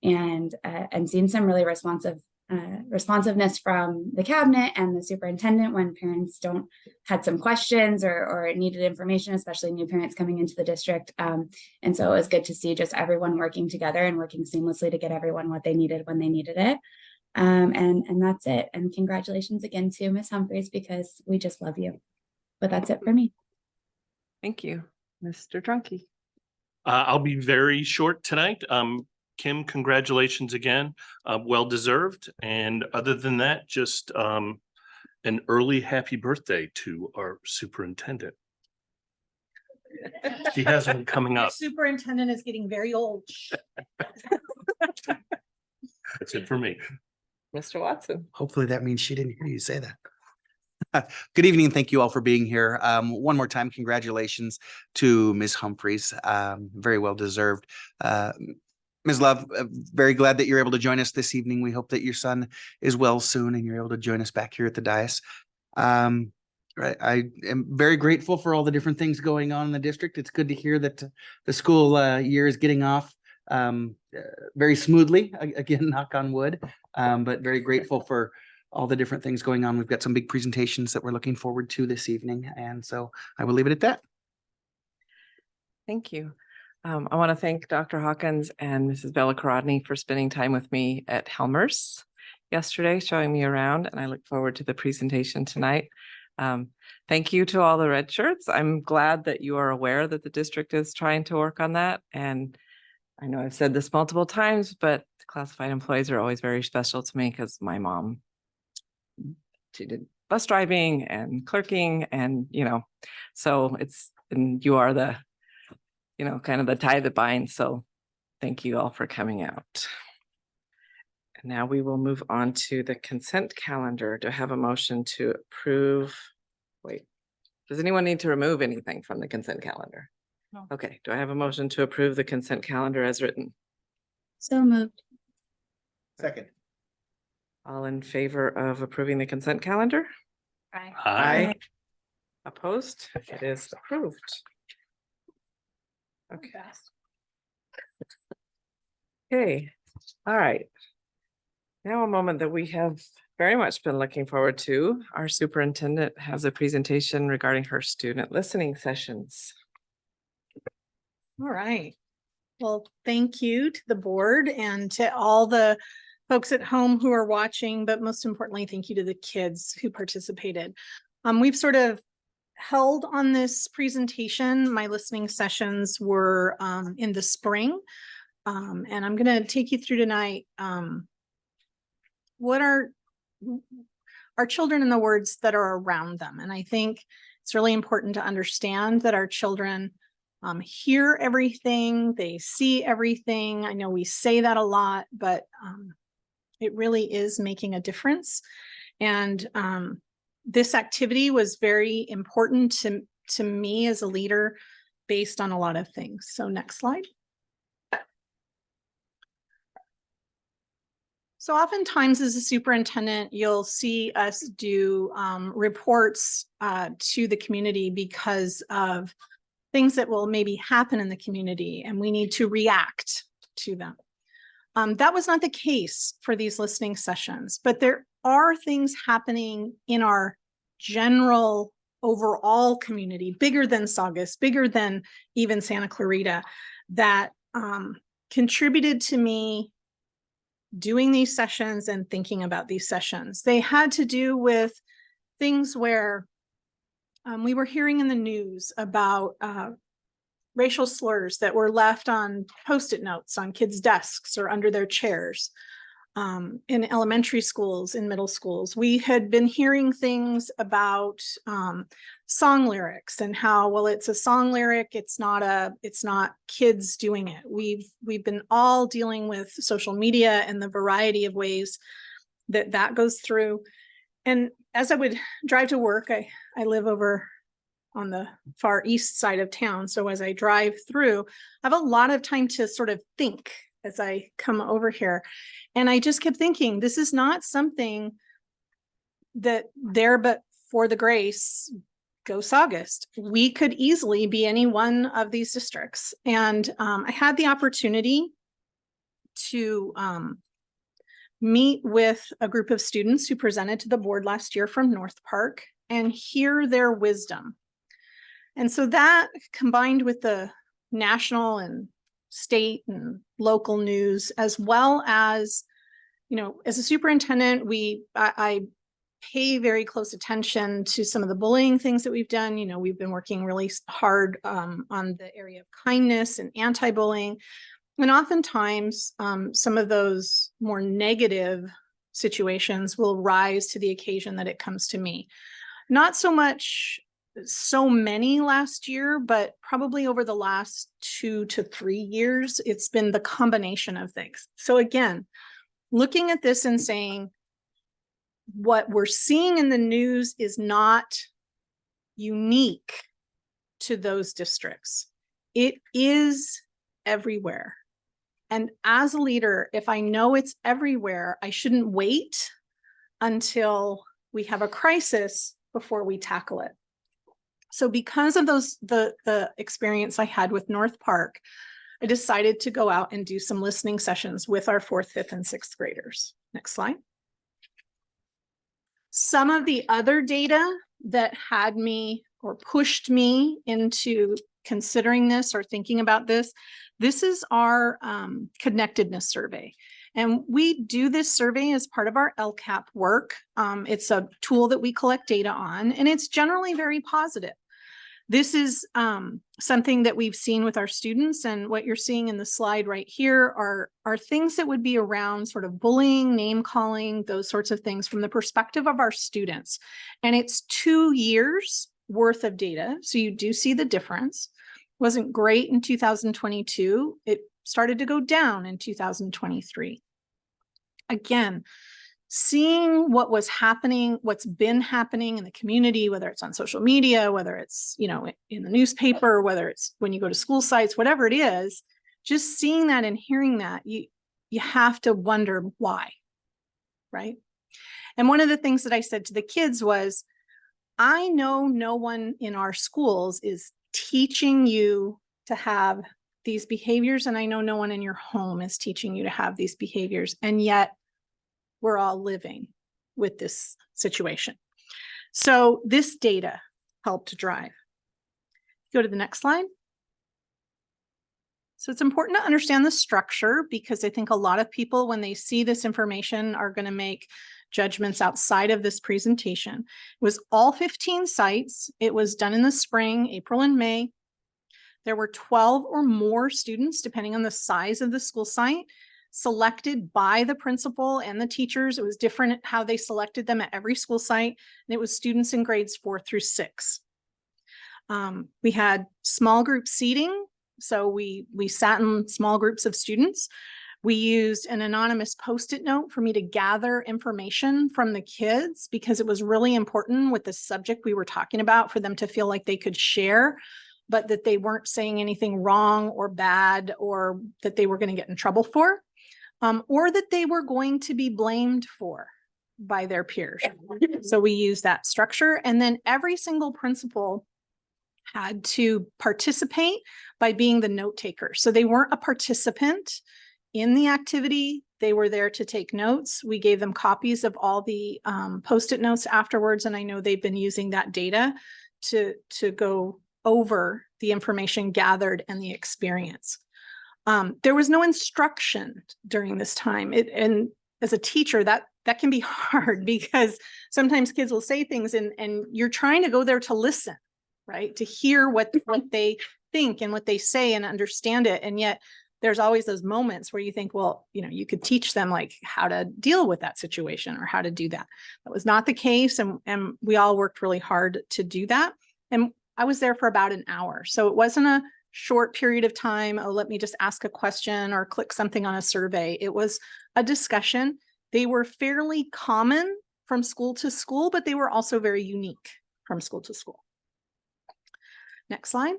and seen some really responsiveness from the cabinet and the superintendent when parents had some questions or needed information, especially new parents coming into the district. And so it was good to see just everyone working together and working seamlessly to get everyone what they needed when they needed it. And that's it. And congratulations again to Ms. Humphreys, because we just love you. But that's it for me.
Thank you, Mr. Drunky.
I'll be very short tonight. Kim, congratulations again. Well deserved. And other than that, just an early happy birthday to our superintendent. She has one coming
Our
up.
superintendent is getting very old.
That's it for me.
Mr. Watson.
Hopefully that means she didn't hear you say that. Good evening. Thank you all for being here. One more time, congratulations to Ms. Humphreys. Very well deserved. Ms. Love, very glad that you're able to join us this evening. We hope that your son is well soon and you're able to join us back here at the dais. I am very grateful for all the different things going on in the district. It's good to hear that the school year is getting off very smoothly. Again, knock on wood, but very grateful for all the different things going on. We've got some big presentations that we're looking forward to this evening. And so I will leave it at that.
Thank you. I want to thank Dr. Hawkins and Mrs. Bella Karodny for spending time with me at Helmer's yesterday, showing me around, and I look forward to the presentation tonight. Thank you to all the red shirts. I'm glad that you are aware that the district is trying to work on that. And I know I've said this multiple times, but classified employees are always very special to me because my mom, she did bus driving and clerking and, so and you are the, kind of the tie that binds. So thank you all for coming out. And now we will move on to the consent calendar. Do I have a motion to approve? Wait, does anyone need to remove anything from the consent calendar?
No.
Okay, do I have a motion to approve the consent calendar as written?
So moved.
Second.
All in favor of approving the consent calendar?
Aye.
Opposed? It is approved. Okay. Okay, all right. Now a moment that we have very much been looking forward to. Our superintendent has a presentation regarding her student listening sessions.
All right. Well, thank you to the board and to all the folks at home who are watching, but most importantly, thank you to the kids who participated. We've sort of held on this presentation. My listening sessions were in the spring, and I'm going to take you through tonight what are our children and the words that are around them. And I think it's really important to understand that our children hear everything, they see everything. I know we say that a lot, but it really is making a difference. And this activity was very important to me as a leader based on a lot of things. So next slide. So oftentimes as a superintendent, you'll see us do reports to the community because of things that will maybe happen in the community and we need to react to them. That was not the case for these listening sessions, but there are things happening in our general overall community, bigger than Saugus, bigger than even Santa Clarita, that contributed to me doing these sessions and thinking about these sessions. They had to do with things where we were hearing in the news about racial slurs that were left on Post-it notes on kids' desks or under their chairs. in elementary schools, in middle schools. We had been hearing things about song lyrics and how, well, it's a song lyric, it's not kids doing it. We've been all dealing with social media and the variety of ways that goes through. And as I would drive to work, I live over on the far east side of town. So as I drive through, I have a lot of time to sort of think as I come over here. And I just kept thinking, this is not something that there, but for the grace, go Saugus. We could easily be any one of these districts. And I had the opportunity to meet with a group of students who presented to the board last year from North Park and hear their wisdom. And so that, combined with the national and state and local news, as well as, you know, as a superintendent, I pay very close attention to some of the bullying things that we've done. You know, we've been working really hard on the area of kindness and anti-bullying. And oftentimes, some of those more negative situations will rise to the occasion that it comes to me. Not so many last year, but probably over the last 2 to 3 years, it's been the combination of things. So again, looking at this and saying, what we're seeing in the news is not unique to those districts. It is everywhere. And as a leader, if I know it's everywhere, I shouldn't wait until we have a crisis before we tackle it. So because of the experience I had with North Park, I decided to go out and do some listening sessions with our 4th, 5th, and 6th graders. Next slide. Some of the other data that had me or pushed me into considering this or thinking about this, this is our connectedness survey. And we do this survey as part of our LCAP work. It's a tool that we collect data on, and it's generally very positive. This is something that we've seen with our students, and what you're seeing in the slide right here are things that would be around sort of bullying, name calling, those sorts of things from the perspective of our students. And it's 2 years worth of data. So you do see the difference. Wasn't great in 2022. It started to go down in 2023. Again, seeing what was happening, what's been happening in the community, whether it's on social media, whether it's, you know, in the newspaper, whether it's when you go to school sites, whatever it is, just seeing that and hearing that, you have to wonder why, right? And one of the things that I said to the kids was, I know no one in our schools is teaching you to have these behaviors, and I know no one in your home is teaching you to have these behaviors, and yet we're all living with this situation. So this data helped to drive. Go to the next slide. So it's important to understand the structure, because I think a lot of people, when they see this information, are going to make judgments outside of this presentation. It was all 15 sites. It was done in the spring, April and May. There were 12 or more students, depending on the size of the school site, selected by the principal and the teachers. It was different how they selected them at every school site. And it was students in grades 4 through 6. We had small group seating. So we sat in small groups of students. We used an anonymous Post-it note for me to gather information from the kids, because it was really important with the subject we were talking about for them to feel like they could share, but that they weren't saying anything wrong or bad, or that they were going to get in trouble for, or that they were going to be blamed for by their peers. So we used that structure. And then every single principal had to participate by being the note taker. So they weren't a participant in the activity. They were there to take notes. We gave them copies of all the Post-it notes afterwards. And I know they've been using that data to go over the information gathered and the experience. There was no instruction during this time. And as a teacher, that can be hard, because sometimes kids will say things and you're trying to go there to listen, right? To hear what they think and what they say and understand it. And yet there's always those moments where you think, well, you could teach them like how to deal with that situation or how to do that. That was not the case. And we all worked really hard to do that. And I was there for about an hour. So it wasn't a short period of time. Oh, let me just ask a question or click something on a survey. It was a discussion. They were fairly common from school to school, but they were also very unique from school to school. Next slide.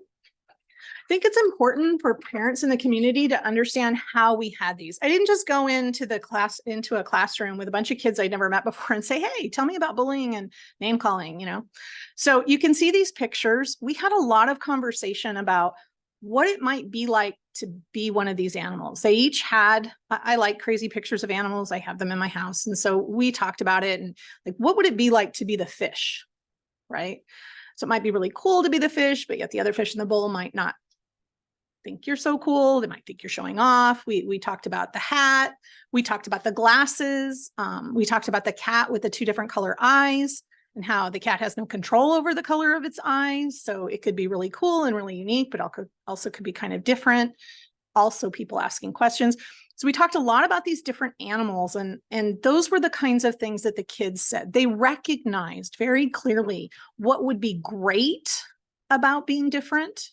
I think it's important for parents in the community to understand how we had these. I didn't just go into a classroom with a bunch of kids I'd never met before and say, hey, tell me about bullying and name calling, So you can see these pictures. We had a lot of conversation about what it might be like to be one of these animals. They each had, I like crazy pictures of animals. I have them in my house. And so we talked about it and like, what would it be like to be the fish, right? So it might be really cool to be the fish, but yet the other fish in the bowl might not think you're so cool. They might think you're showing off. We talked about the hat. We talked about the glasses. We talked about the cat with the 2 different color eyes and how the cat has no control over the color of its eyes. So it could be really cool and really unique, but also could be kind of different. Also people asking questions. So we talked a lot about these different animals and those were the kinds of things that the kids said. They recognized very clearly what would be great about being different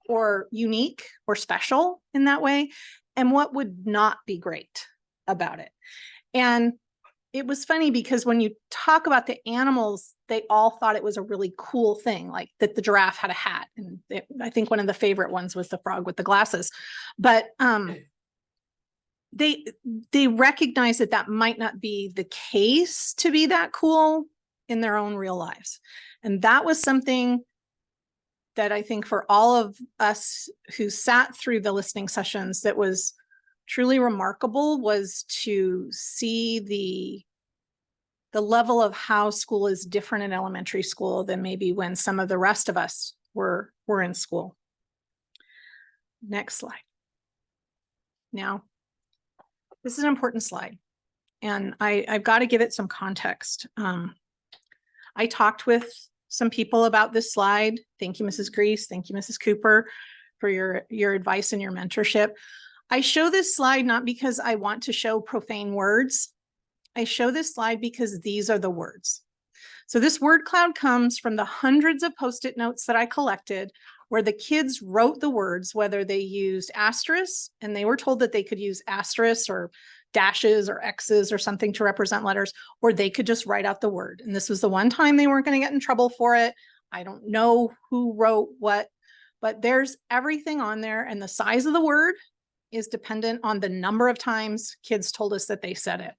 or unique or special in that way, and what would not be great about it. And it was funny because when you talk about the animals, they all thought it was a really cool thing, like that the giraffe had a hat. And I think one of the favorite ones was the frog with the glasses. But they recognize that that might not be the case to be that cool in their own real lives. And that was something that I think for all of us who sat through the listening sessions that was truly remarkable, was to see the level of how school is different in elementary school than maybe when some of the rest of us were in school. Next slide. Now, this is an important slide, and I've got to give it some context. I talked with some people about this slide. Thank you, Mrs. Grease. Thank you, Mrs. Cooper, for your advice and your mentorship. I show this slide not because I want to show profane words. I show this slide because these are the words. So this word cloud comes from the hundreds of Post-it notes that I collected where the kids wrote the words, whether they used asterisks, and they were told that they could use asterisks or dashes or X's or something to represent letters, or they could just write out the word. And this was the one time they weren't going to get in trouble for it. I don't know who wrote what, but there's everything on there. And the size of the word is dependent on the number of times kids told us that they said it.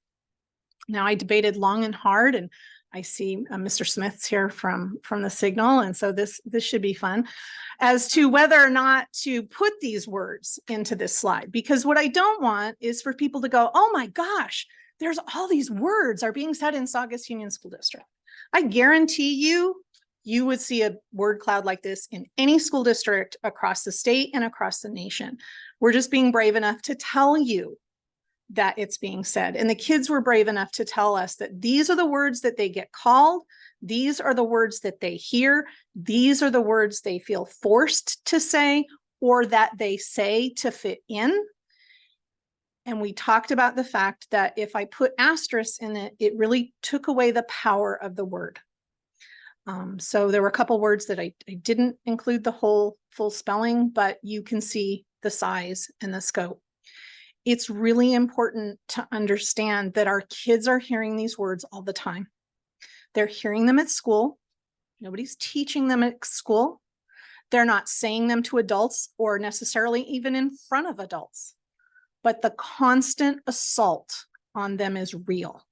Now, I debated long and hard, and I see Mr. Smith's here from the Signal. And so this should be fun as to whether or not to put these words into this slide, because what I don't want is for people to go, oh my gosh, there's all these words are being said in Saugus Union School District. I guarantee you would see a word cloud like this in any school district across the state and across the nation. We're just being brave enough to tell you that it's being said. And the kids were brave enough to tell us that these are the words that they get called. These are the words that they hear. These are the words they feel forced to say or that they say to fit in. And we talked about the fact that if I put asterisks in it, it really took away the power of the word. So there were a couple words that I didn't include the whole full spelling, but you can see the size and the scope. It's really important to understand that our kids are hearing these words all the time. They're hearing them at school. Nobody's teaching them at school. They're not saying them to adults or necessarily even in front of adults, but the constant assault on them is real.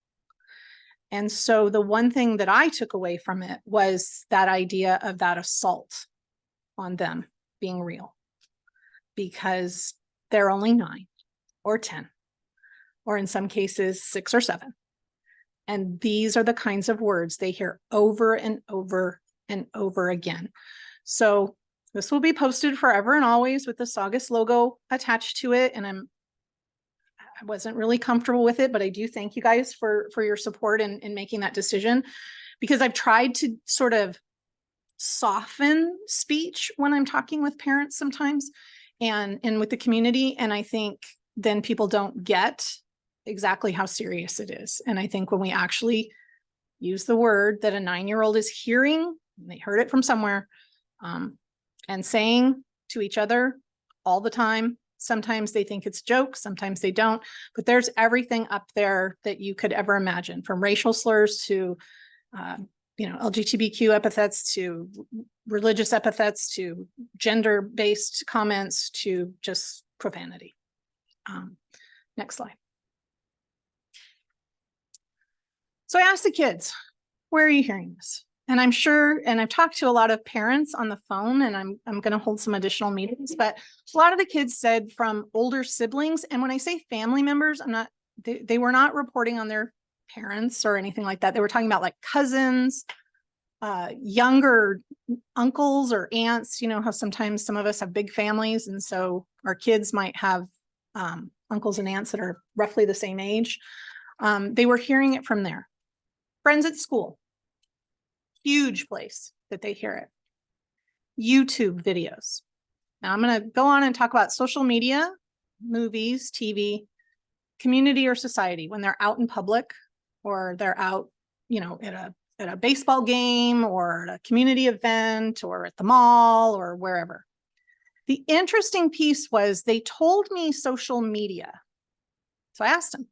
And so the one thing that I took away from it was that idea of that assault on them being real, because they're only 9 or 10, or in some cases 6 or 7. And these are the kinds of words they hear over and over and over again. So this will be posted forever and always with the Saugus logo attached to it. And I wasn't really comfortable with it, but I do thank you guys for your support in making that decision, because I've tried to sort of soften speech when I'm talking with parents sometimes. and with the community. And I think then people don't get exactly how serious it is. And I think when we actually use the word that a 9-year-old is hearing, they heard it from somewhere, and saying to each other all the time, sometimes they think it's jokes, sometimes they don't, but there's everything up there that you could ever imagine, from racial slurs to, LGBTQ epithets to religious epithets to gender-based comments to just profanity. Next slide. So I asked the kids, where are you hearing this? And I'm sure, and I've talked to a lot of parents on the phone, and I'm going to hold some additional meetings, but a lot of the kids said from older siblings. And when I say family members, they were not reporting on their parents or anything like that. They were talking about like cousins, younger uncles or aunts. You know how sometimes some of us have big families, and so our kids might have uncles and aunts that are roughly the same age. They were hearing it from there. Friends at school, huge place that they hear it. YouTube videos. Now I'm going to go on and talk about social media, movies, TV, community or society when they're out in public, or they're out, at a baseball game or at a community event or at the mall or wherever. The interesting piece was they told me social media. So I asked them,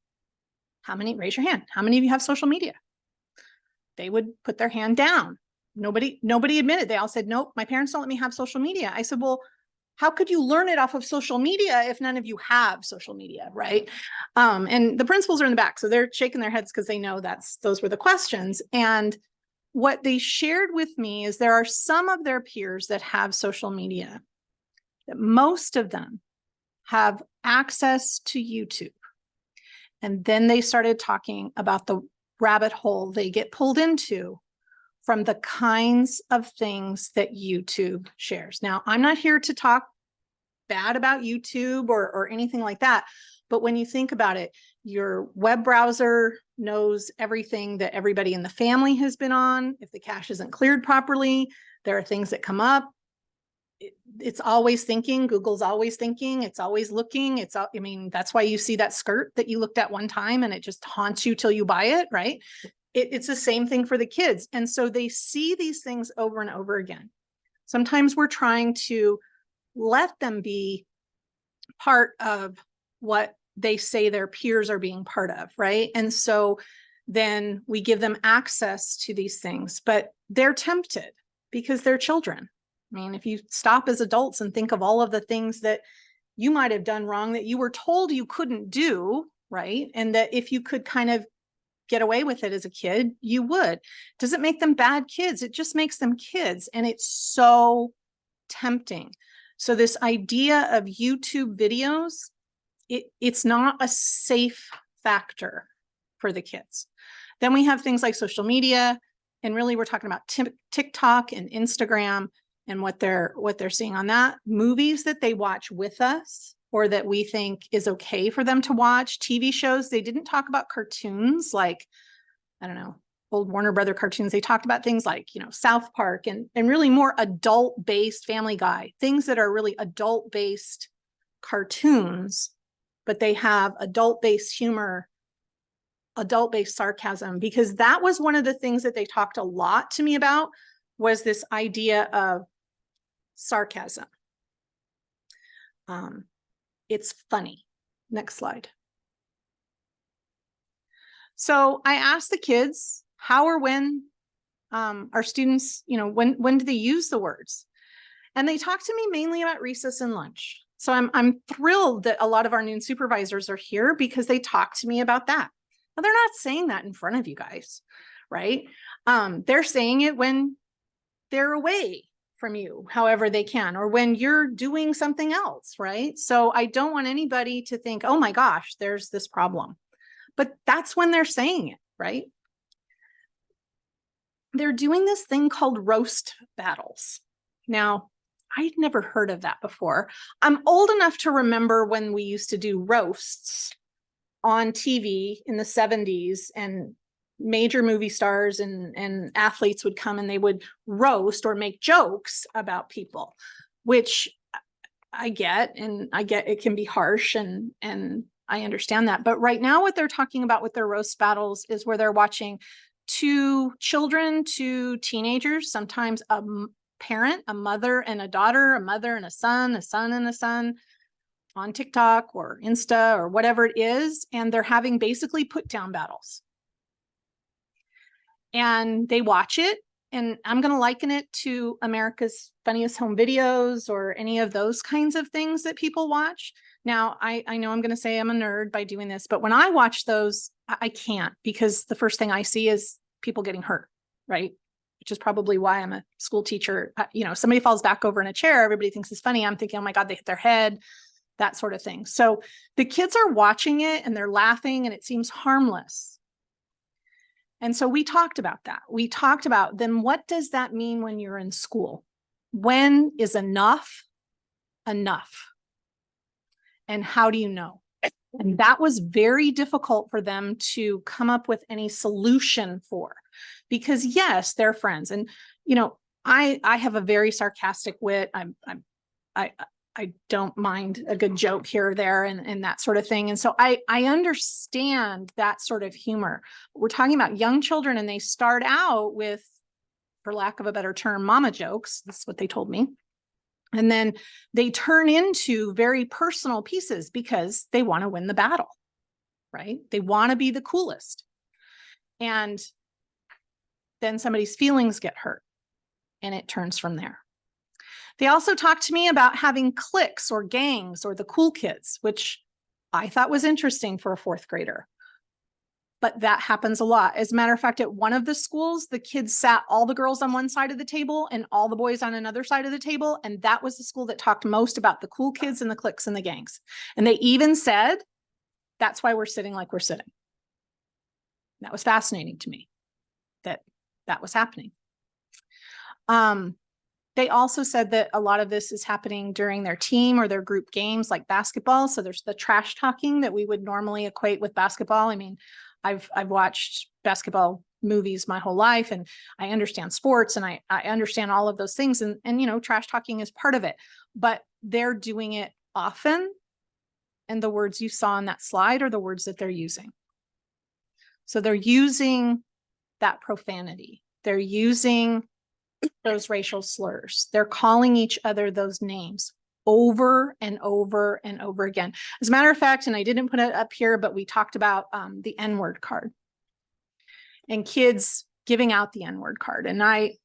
raise your hand. How many of you have social media? They would put their hand down. Nobody admitted. They all said, nope, my parents don't let me have social media. I said, well, how could you learn it off of social media if none of you have social media, right? And the principals are in the back, so they're shaking their heads because they know those were the questions. And what they shared with me is there are some of their peers that have social media, that most of them have access to YouTube. And then they started talking about the rabbit hole they get pulled into from the kinds of things that YouTube shares. Now, I'm not here to talk bad about YouTube or anything like that, but when you think about it, your web browser knows everything that everybody in the family has been on. If the cache isn't cleared properly, there are things that come up. It's always thinking. Google's always thinking. It's always looking. That's why you see that skirt that you looked at one time and it just haunts you till you buy it, right? It's the same thing for the kids. And so they see these things over and over again. Sometimes we're trying to let them be part of what they say their peers are being part of, right? And so then we give them access to these things, but they're tempted because they're children. I mean, if you stop as adults and think of all of the things that you might have done wrong that you were told you couldn't do, right? And that if you could kind of get away with it as a kid, you would. Does it make them bad kids? It just makes them kids. And it's so tempting. So this idea of YouTube videos, it's not a safe factor for the kids. Then we have things like social media, and really we're talking about TikTok and Instagram and what they're seeing on that. Movies that they watch with us or that we think is okay for them to watch. TV shows, they didn't talk about cartoons like, I don't know, old Warner Brother cartoons. They talked about things like, South Park and really more adult-based Family Guy, things that are really adult-based cartoons, but they have adult-based humor, adult-based sarcasm, because that was one of the things that they talked a lot to me about, was this idea of sarcasm. It's funny. Next slide. So I asked the kids, how or when our students, when do they use the words? And they talked to me mainly about recess and lunch. So I'm thrilled that a lot of our noon supervisors are here because they talk to me about that. Now, they're not saying that in front of you guys, right? They're saying it when they're away from you, however they can, or when you're doing something else, right? So I don't want anybody to think, oh my gosh, there's this problem. But that's when they're saying it, right? They're doing this thing called roast battles. Now, I'd never heard of that before. I'm old enough to remember when we used to do roasts on TV in the 70s, and major movie stars and athletes would come and they would roast or make jokes about people, which I get it can be harsh and I understand that. But right now what they're talking about with their roast battles is where they're watching two children, two teenagers, sometimes a parent, a mother and a daughter, a mother and a son and a son on TikTok or Insta or whatever it is. And they're having basically put down battles. And they watch it. And I'm going to liken it to America's Funniest Home Videos or any of those kinds of things that people watch. Now, I know I'm going to say I'm a nerd by doing this, but when I watch those, I can't, because the first thing I see is people getting hurt, right? Which is probably why I'm a school teacher. You know, somebody falls back over in a chair, everybody thinks it's funny. I'm thinking, oh my God, they hit their head, that sort of thing. So the kids are watching it and they're laughing and it seems harmless. And so we talked about that. We talked about, then what does that mean when you're in school? When is enough enough? And how do you know? And that was very difficult for them to come up with any solution for, because yes, they're friends. And, you know, I have a very sarcastic wit. I don't mind a good joke here or there and that sort of thing. And so I understand that sort of humor. We're talking about young children and they start out with, for lack of a better term, mama jokes. That's what they told me. And then they turn into very personal pieces because they want to win the battle, right? They want to be the coolest. And then somebody's feelings get hurt and it turns from there. They also talked to me about having cliques or gangs or the cool kids, which I thought was interesting for a fourth grader. But that happens a lot. As a matter of fact, at one of the schools, the kids sat all the girls on one side of the table and all the boys on another side of the table. And that was the school that talked most about the cool kids and the cliques and the gangs. And they even said, that's why we're sitting like we're sitting. That was fascinating to me that that was happening. They also said that a lot of this is happening during their team or their group games like basketball. So there's the trash talking that we would normally equate with basketball. I mean, I've watched basketball movies my whole life and I understand sports and I understand all of those things. And, you know, trash talking is part of it, but they're doing it often. And the words you saw on that slide are the words that they're using. So they're using that profanity. They're using those racial slurs. They're calling each other those names over and over and over again. As a matter of fact, and I didn't put it up here, but we talked about the N-word card and kids giving out the N-word card. And I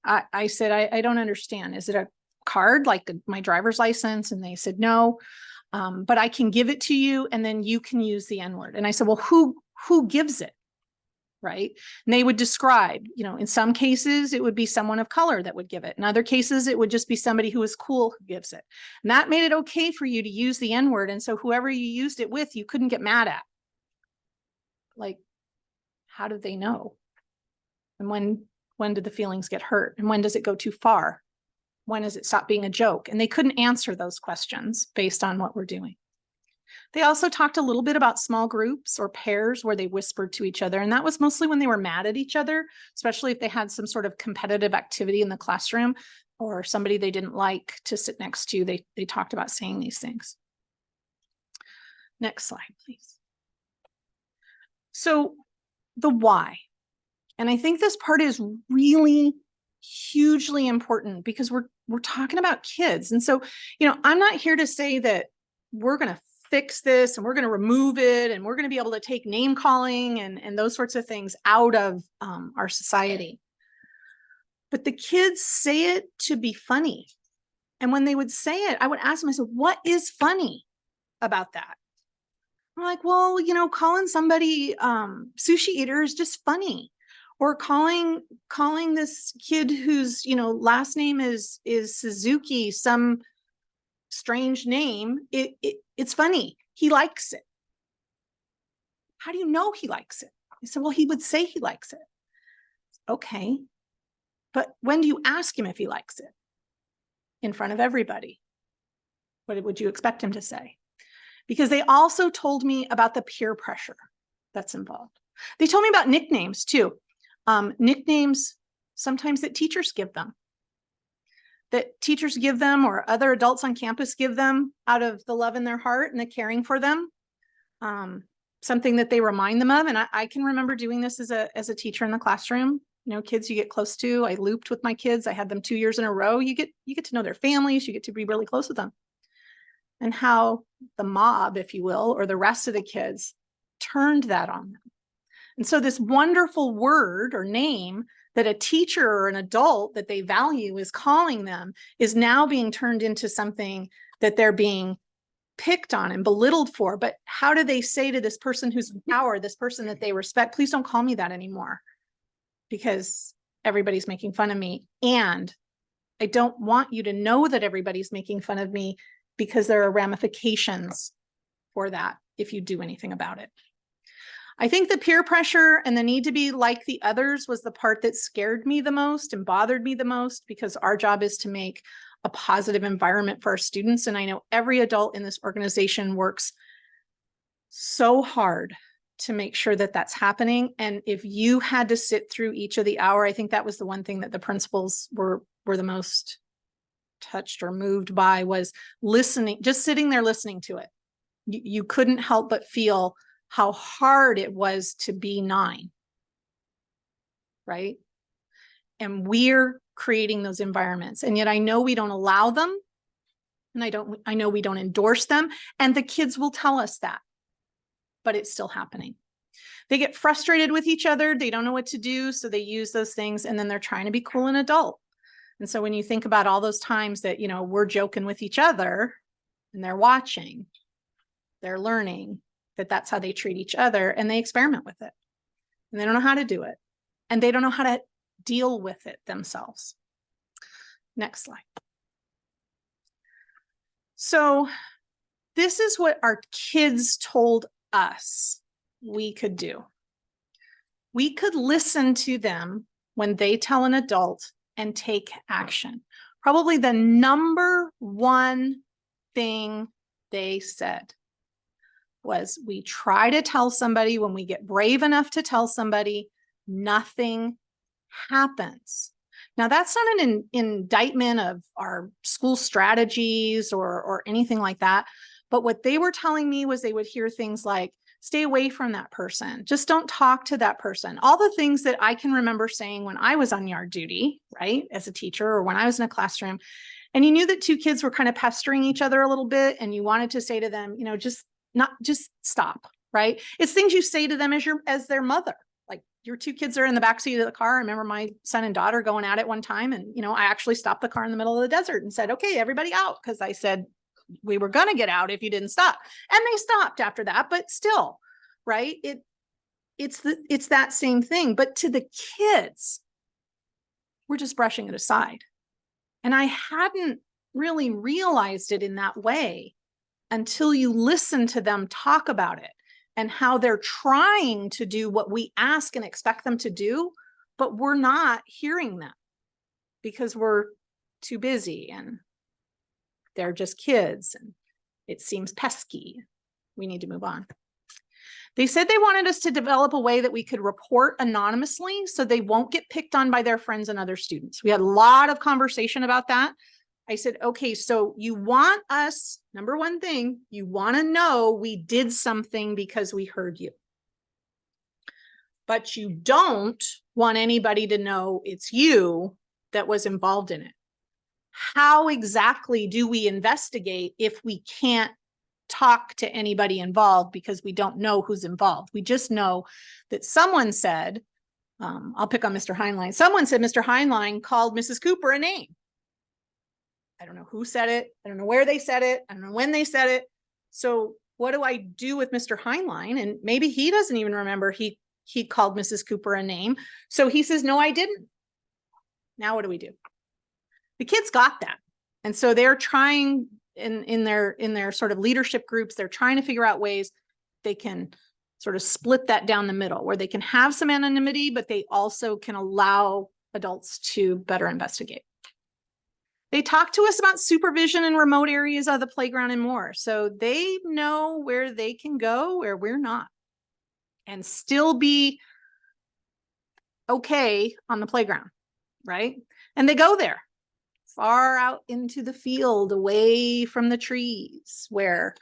said, I don't understand. Is it a card like my driver's license? And they said, no, but I can give it to you and then you can use the N-word. And I said, well, who gives it? Right. And they would describe, you know, in some cases, it would be someone of color that would give it. In other cases, it would just be somebody who is cool who gives it. And that made it okay for you to use the N-word. And so whoever you used it with, you couldn't get mad at. Like, how did they know? And when did the feelings get hurt? And when does it go too far? When does it stop being a joke? And they couldn't answer those questions based on what we're doing. They also talked a little bit about small groups or pairs where they whispered to each other. And that was mostly when they were mad at each other, especially if they had some sort of competitive activity in the classroom or somebody they didn't like to sit next to. They talked about saying these things. Next slide, please. So the why. And I think this part is really hugely important because we're talking about kids. And so, you know, I'm not here to say that we're going to fix this and we're going to remove it and we're going to be able to take name calling and those sorts of things out of our society. But the kids say it to be funny. And when they would say it, I would ask them, I said, what is funny about that? I'm like, well, you know, calling somebody sushi eater is just funny. Or calling this kid whose, you know, last name is Suzuki, some strange name, it's funny. He likes it. How do you know he likes it? I said, well, he would say he likes it. Okay. But when do you ask him if he likes it? In front of everybody. What would you expect him to say? Because they also told me about the peer pressure that's involved. They told me about nicknames too. Nicknames sometimes that teachers give them. that teachers give them or other adults on campus give them out of the love in their heart and the caring for them. Something that they remind them of. And I can remember doing this as a teacher in the classroom. You know, kids you get close to. I looped with my kids. I had them 2 years in a row. You get to know their families. You get to be really close with them. And how the mob, if you will, or the rest of the kids turned that on them. And so this wonderful word or name that a teacher or an adult that they value is calling them is now being turned into something that they're being picked on and belittled for. But how do they say to this person who's in power, this person that they respect, please don't call me that anymore, because everybody's making fun of me. And I don't want you to know that everybody's making fun of me, because there are ramifications for that if you do anything about it. I think the peer pressure and the need to be like the others was the part that scared me the most and bothered me the most, because our job is to make a positive environment for our students. And I know every adult in this organization works so hard to make sure that that's happening. And if you had to sit through each of the hour, I think that was the one thing that the principals were the most touched or moved by, was listening, just sitting there listening to it. You couldn't help but feel how hard it was to be 9, right? And we're creating those environments. And yet I know we don't allow them. And I know we don't endorse them. And the kids will tell us that, but it's still happening. They get frustrated with each other. They don't know what to do. So they use those things, and then they're trying to be cool and adult. And so when you think about all those times that, you know, we're joking with each other and they're watching, they're learning that that's how they treat each other, and they experiment with it, and they don't know how to do it, and they don't know how to deal with it themselves. Next slide. So this is what our kids told us we could do. We could listen to them when they tell an adult and take action. Probably the number one thing they said was, we try to tell somebody, when we get brave enough to tell somebody, nothing happens. Now, that's not an indictment of our school strategies or anything like that. But what they were telling me was they would hear things like, stay away from that person. Just don't talk to that person. All the things that I can remember saying when I was on yard duty, right, as a teacher, or when I was in a classroom, and you knew that 2 kids were kind of pestering each other a little bit, and you wanted to say to them, you know, just stop, right? It's things you say to them as their mother. Like, your 2 kids are in the backseat of the car. I remember my son and daughter going at it one time, and, you know, I actually stopped the car in the middle of the desert and said, okay, everybody out. Because I said, we were going to get out if you didn't stop. And they stopped after that, but still, right? It's that same thing. But to the kids, we're just brushing it aside. And I hadn't really realized it in that way until you listen to them talk about it, and how they're trying to do what we ask and expect them to do, but we're not hearing them because we're too busy, and they're just kids, and it seems pesky. We need to move on. They said they wanted us to develop a way that we could report anonymously so they won't get picked on by their friends and other students. We had a lot of conversation about that. I said, okay, so you want us, number one thing, you want to know we did something because we heard you. But you don't want anybody to know it's you that was involved in it. How exactly do we investigate if we can't talk to anybody involved because we don't know who's involved? We just know that someone said, I'll pick on Mr. Heinlein. Someone said Mr. Heinlein called Mrs. Cooper a name. I don't know who said it. I don't know where they said it. I don't know when they said it. So what do I do with Mr. Heinlein? And maybe he doesn't even remember he called Mrs. Cooper a name. So he says, no, I didn't. Now what do we do? The kids got that. And so they're trying in their sort of leadership groups, they're trying to figure out ways they can sort of split that down the middle, where they can have some anonymity, but they also can allow adults to better investigate. They talk to us about supervision in remote areas of the playground and more. So they know where they can go, where we're not, and still be okay on the playground, right? And they go there. far out into the field, away from the trees, where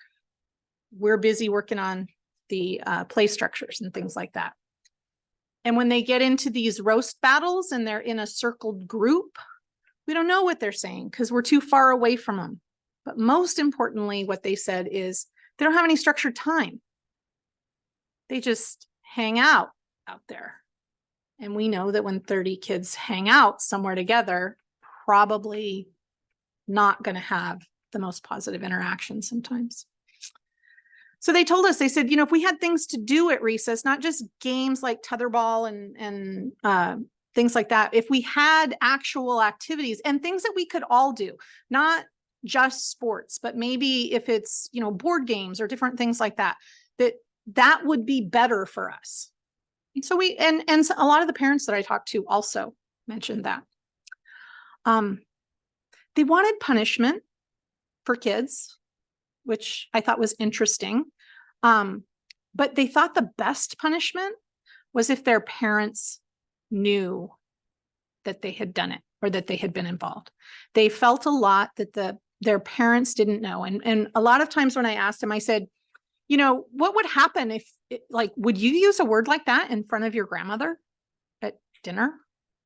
we're busy working on the play structures and things like that. And when they get into these roast battles and they're in a circled group, we don't know what they're saying because we're too far away from them. But most importantly, what they said is they don't have any structured time. They just hang out there. And we know that when 30 kids hang out somewhere together, probably not going to have the most positive interaction sometimes. So they told us, they said, if we had things to do at recess, not just games like tetherball and things like that, if we had actual activities and things that we could all do, not just sports, but maybe if it's, board games or different things like that, that would be better for us. So and a lot of the parents that I talked to also mentioned that. They wanted punishment for kids, which I thought was interesting. But they thought the best punishment was if their parents knew that they had done it or that they had been involved. They felt a lot that their parents didn't know. And a lot of times when I asked them, I said, what would happen if, would you use a word like that in front of your grandmother at dinner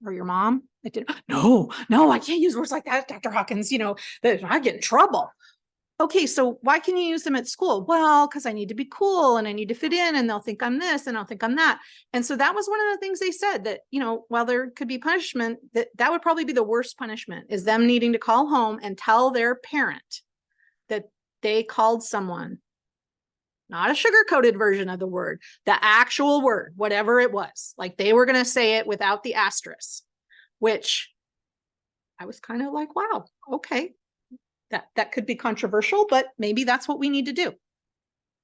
or your mom at dinner? No, I can't use words like that, Dr. Hawkins, I get in trouble. Okay, so why can you use them at school? Well, because I need to be cool and I need to fit in and they'll think I'm this and I'll think I'm that. And so that was one of the things they said that, while there could be punishment, that would probably be the worst punishment is them needing to call home and tell their parent that they called someone, not a sugar-coated version of the word, the actual word, whatever it was. Like they were going to say it without the asterisk, which I was kind of like, wow, okay. That could be controversial, but maybe that's what we need to do.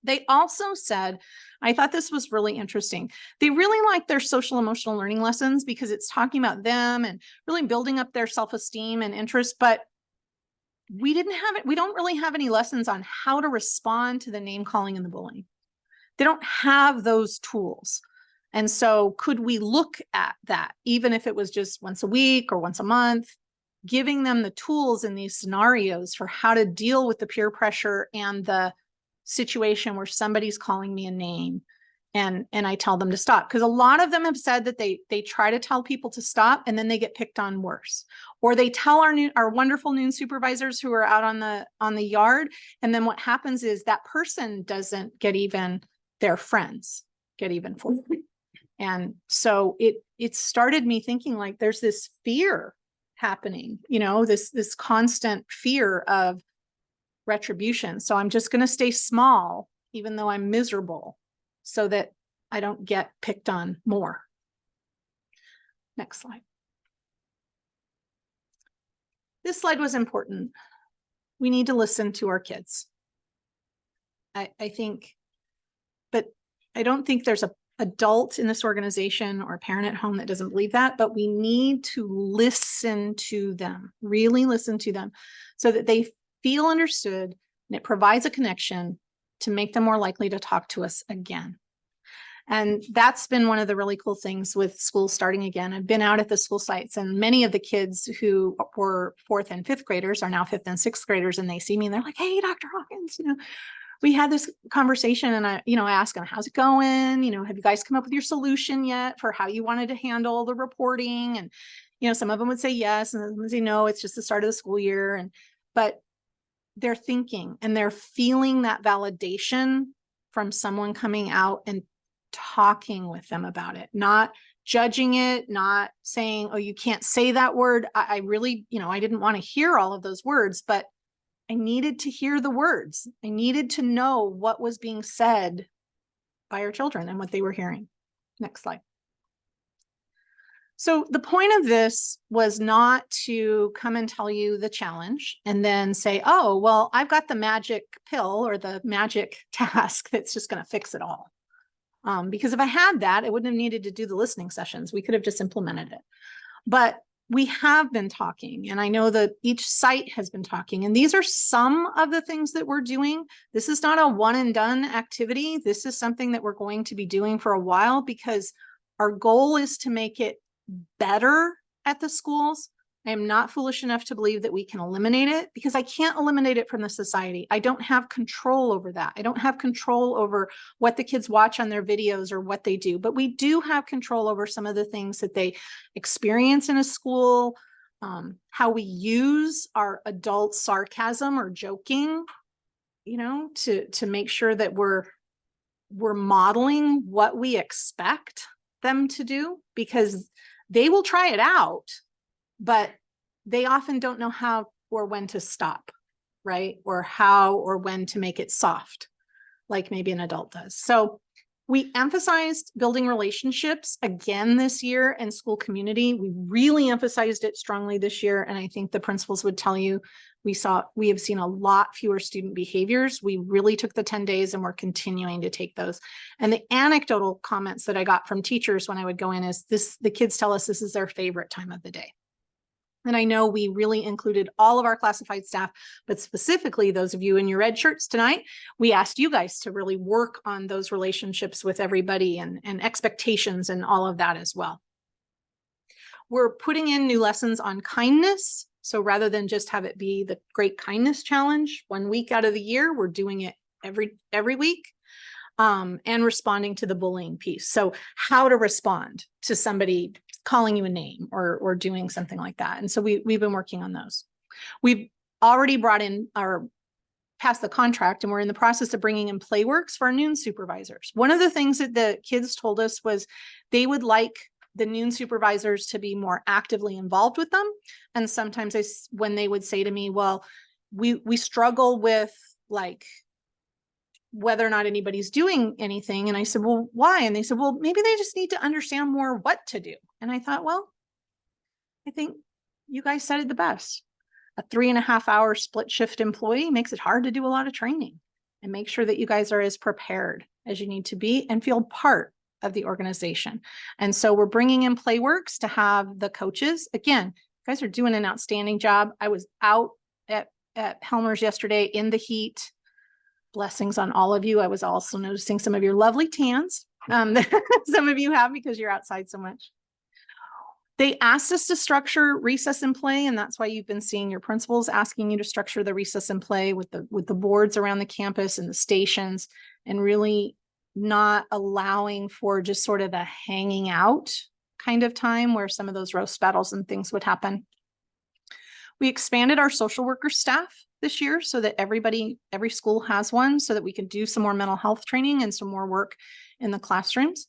They also said, I thought this was really interesting. They really like their social emotional learning lessons because it's talking about them and really building up their self-esteem and interest, but we didn't have it. We don't really have any lessons on how to respond to the name calling and the bullying. They don't have those tools. And so could we look at that, even if it was just once a week or once a month, giving them the tools in these scenarios for how to deal with the peer pressure and the situation where somebody's calling me a name and I tell them to stop. Because a lot of them have said that they try to tell people to stop and then they get picked on worse. Or they tell our wonderful noon supervisors who are out on the yard. And then what happens is that person doesn't get even their friends get even for it. And so it started me thinking like there's this fear happening, this constant fear of retribution. So I'm just going to stay small, even though I'm miserable, so that I don't get picked on more. Next slide. This slide was important. We need to listen to our kids. I think, but I don't think there's a adult in this organization or a parent at home that doesn't believe that, but we need to listen to them, really listen to them so that they feel understood and it provides a connection to make them more likely to talk to us again. And that's been one of the really cool things with school starting again. I've been out at the school sites and many of the kids who were 4th and 5th graders are now 5th and 6th graders and they see me and they're like, hey, Dr. Hawkins, we had this conversation and I asked them, how's it going? Have you guys come up with your solution yet for how you wanted to handle the reporting? And, some of them would say yes. And some would say, no, it's just the start of the school year. But they're thinking and they're feeling that validation from someone coming out and talking with them about it, not judging it, not saying, oh, you can't say that word. I really, I didn't want to hear all of those words, but I needed to hear the words. I needed to know what was being said by our children and what they were hearing. Next slide. So the point of this was not to come and tell you the challenge and then say, oh, well, I've got the magic pill or the magic task that's just going to fix it all. Because if I had that, I wouldn't have needed to do the listening sessions. We could have just implemented it. But we have been talking, and I know that each site has been talking, and these are some of the things that we're doing. This is not a one and done activity. This is something that we're going to be doing for a while because our goal is to make it better at the schools I am not foolish enough to believe that we can eliminate it because I can't eliminate it from the society. I don't have control over that. I don't have control over what the kids watch on their videos or what they do, but we do have control over some of the things that they experience in a school, how we use our adult sarcasm or joking, to make sure that we're modeling what we expect them to do, because they will try it out, but they often don't know how or when to stop, right? Or how or when to make it soft, like maybe an adult does. So we emphasized building relationships again this year in school community. We really emphasized it strongly this year. And I think the principals would tell you, we have seen a lot fewer student behaviors. We really took the 10 days and we're continuing to take those. And the anecdotal comments that I got from teachers when I would go in is the kids tell us this is their favorite time of the day. And I know we really included all of our classified staff, but specifically those of you in your red shirts tonight, we asked you guys to really work on those relationships with everybody and expectations and all of that as well. We're putting in new lessons on kindness. So rather than just have it be the Great Kindness Challenge 1 week out of the year, we're doing it every week. And responding to the bullying piece. So how to respond to somebody calling you a name or doing something like that. And so we've been working on those. We've already brought in passed the contract, and we're in the process of bringing in Playworks for our noon supervisors. One of the things that the kids told us was they would like the noon supervisors to be more actively involved with them. And sometimes when they would say to me, well, we struggle with like whether or not anybody's doing anything. And I said, well, why? And they said, well, maybe they just need to understand more what to do. And I thought, well, I think you guys said it the best. A 3.5 hour split shift employee makes it hard to do a lot of training, and make sure that you guys are as prepared as you need to be and feel part of the organization. And so we're bringing in Playworks to have the coaches. Again, you guys are doing an outstanding job. I was out at Helmer's yesterday in the heat. Blessings on all of you. I was also noticing some of your lovely tans. Some of you have because you're outside so much. They asked us to structure recess and play, and that's why you've been seeing your principals asking you to structure the recess and play with the boards around the campus and the stations, and really not allowing for just sort of a hanging out kind of time where some of those roast battles and things would happen. We expanded our social worker staff this year so that every school has one, so that we can do some more mental health training and some more work in the classrooms.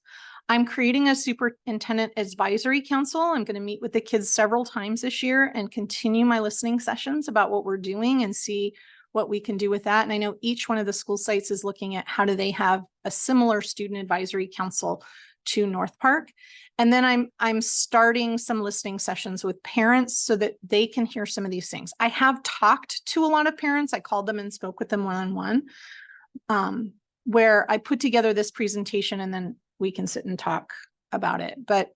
I'm creating a superintendent advisory council. I'm going to meet with the kids several times this year and continue my listening sessions about what we're doing and see what we can do with that. And I know each one of the school sites is looking at how do they have a similar student advisory council to North Park. And then I'm starting some listening sessions with parents so that they can hear some of these things. I have talked to a lot of parents. I called them and spoke with them one-on-one, where I put together this presentation and then we can sit and talk about it. But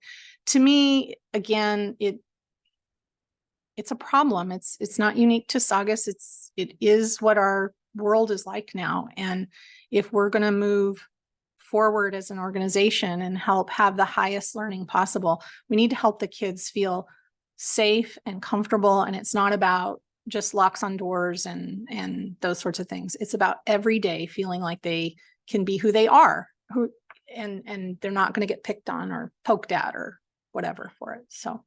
to me, again, it's a problem. It's not unique to Saugus. It is what our world is like now. And if we're going to move forward as an organization and help have the highest learning possible, we need to help the kids feel safe and comfortable. And it's not about just locks on doors and those sorts of things. It's about every day feeling like they can be who they are, and they're not going to get picked on or poked at or whatever for it. So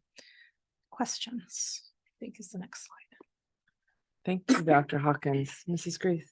questions, I think, is the next slide.
Thank you, Dr. Hawkins. Mrs. Grief.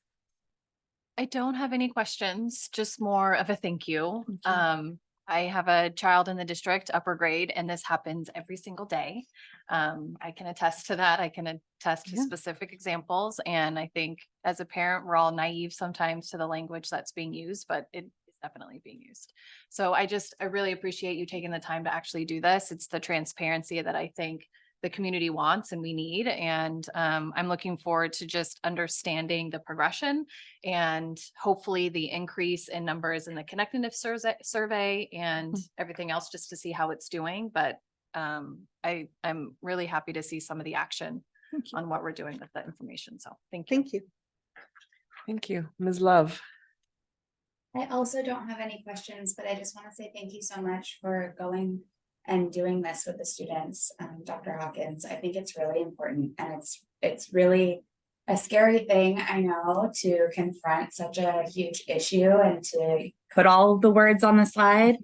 I don't have any questions, just more of a thank you.
Thank you.
I have a child in the district, upper grade, and this happens every single day. I can attest to that. I can attest to specific examples. And I think as a parent, we're all naive sometimes to the language that's being used, but it is definitely being used. So I really appreciate you taking the time to actually do this. It's the transparency that I think the community wants and we need. And I'm looking forward to just understanding the progression and hopefully the increase in numbers in the connectedness survey and everything else, just to see how it's doing. But I'm really happy to see some of the action on what we're doing with the information. So thank you.
Thank you.
Thank you. Ms. Love.
I also don't have any questions, but I just want to say thank you so much for going and doing this with the students, Dr. Hawkins, I think it's really important, and it's really a scary thing, I know, to confront such a huge issue and to put all the words on the slide.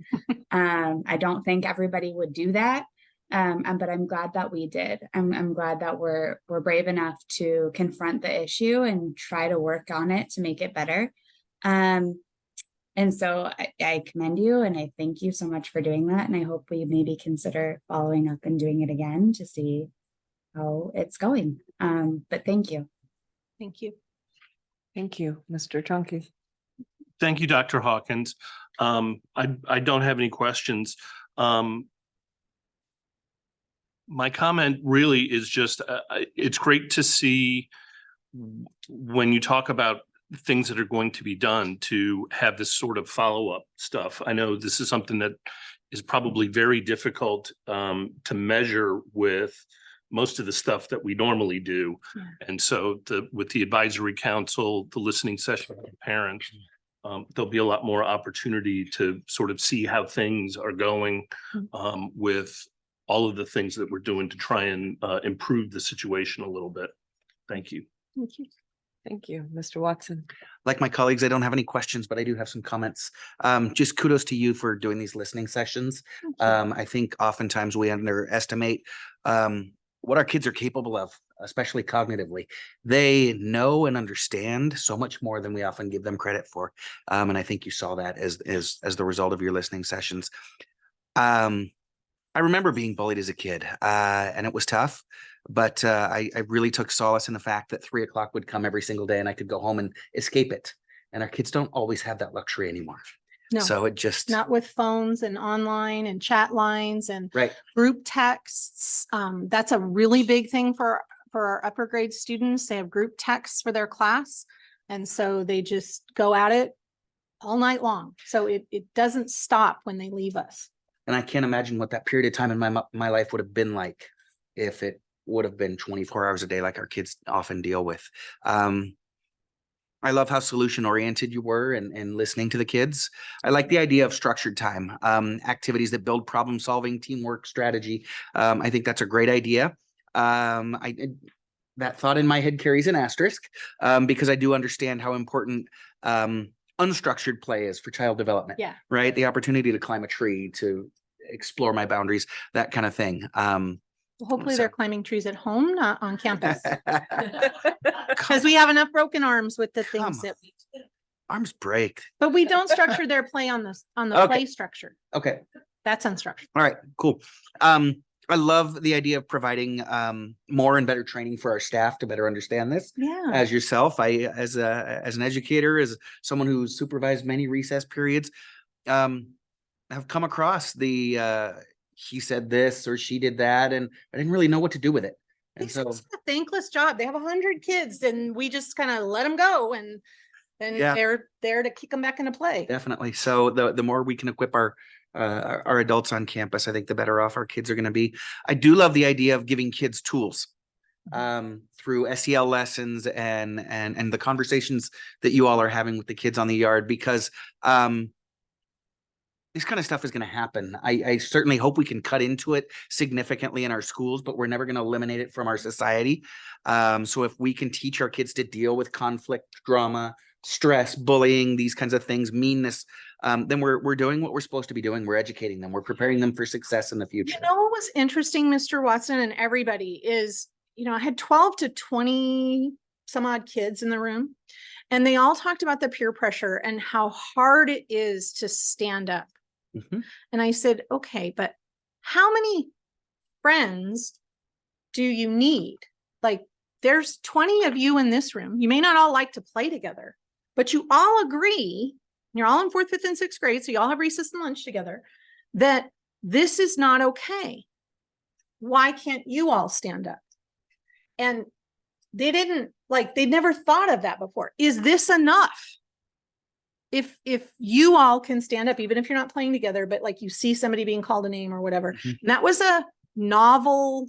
I don't think everybody would do that. But I'm glad that we did. I'm glad that we're brave enough to confront the issue and try to work on it to make it better. And so I commend you, and I thank you so much for doing that. And I hope we maybe consider following up and doing it again to see how it's going. But thank you.
Thank you.
Thank you, Mr. Chunky.
Thank you, Dr. Hawkins. I don't have any questions. My comment really is just, it's great to see when you talk about things that are going to be done to have this sort of follow-up stuff. I know this is something that is probably very difficult to measure with most of the stuff that we normally do.
Yeah.
And so with the advisory council, the listening session with parents, there'll be a lot more opportunity to sort of see how things are going with all of the things that we're doing to try and improve the situation a little bit. Thank you.
Thank you.
Thank you, Mr. Watson.
Like my colleagues, I don't have any questions, but I do have some comments. Just kudos to you for doing these listening sessions. I think oftentimes we underestimate what our kids are capable of, especially cognitively. They know and understand so much more than we often give them credit for. And I think you saw that as the result of your listening sessions. I remember being bullied as a kid, and it was tough, but I really took solace in the fact that 3 o'clock would come every single day and I could go home and escape it. And our kids don't always have that luxury anymore.
No,
So it just
not with phones and online and chat lines and
right.
group texts. That's a really big thing for our upper grade students. They have group texts for their class. And so they just go at it all night long. So it doesn't stop when they leave us.
And I can't imagine what that period of time in my life would have been like if it would have been 24 hours a day like our kids often deal with. I love how solution oriented you were and listening to the kids. I like the idea of structured time, activities that build problem solving, teamwork, strategy. I think that's a great idea. That thought in my head carries an asterisk because I do understand how important unstructured play is for child development.
Yeah.
Right. The opportunity to climb a tree, to explore my boundaries, that kind of thing.
Hopefully
so-
they're climbing trees at home, not on campus. Because we have enough broken arms with the things that
Arms break.
but we don't structure their play on the
Okay.
play structure.
Okay.
That's unstructured.
All right, cool. I love the idea of providing more and better training for our staff to better understand this.
Yeah.
As yourself, as an educator, as someone who's supervised many recess periods, have come across the he said this or she did that, and I didn't really know what to do with it. And
It's
so
a thankless job. They have 100 kids and we just kind of let them go and
Yeah.
they're there to kick them back into play.
definitely. So the more we can equip our adults on campus, I think the better off our kids are going to be. I do love the idea of giving kids tools through SEL lessons and the conversations that you all are having with the kids on the yard, because this kind of stuff is going to happen. I certainly hope we can cut into it significantly in our schools, but we're never going to eliminate it from our society. So if we can teach our kids to deal with conflict, drama, stress, bullying, these kinds of things, meanness, then we're doing what we're supposed to be doing. We're educating them. We're preparing them for success in the future.
You know what was interesting, Mr. Watson, and everybody is, I had 12 to 20 some odd kids in the room, and they all talked about the peer pressure and how hard it is to stand up.
Mhm.
And I said, okay, but how many friends do you need? Like, there's 20 of you in this room. You may not all like to play together, but you all agree, you're all in 4th, 5th, and 6th grade, so you all have recess and lunch together, that this is not okay. Why can't you all stand up? And they didn't, they'd never thought of that before. Is this enough? If you all can stand up, even if you're not playing together, but you see somebody being called a name or whatever,
Mhm.
and that was a novel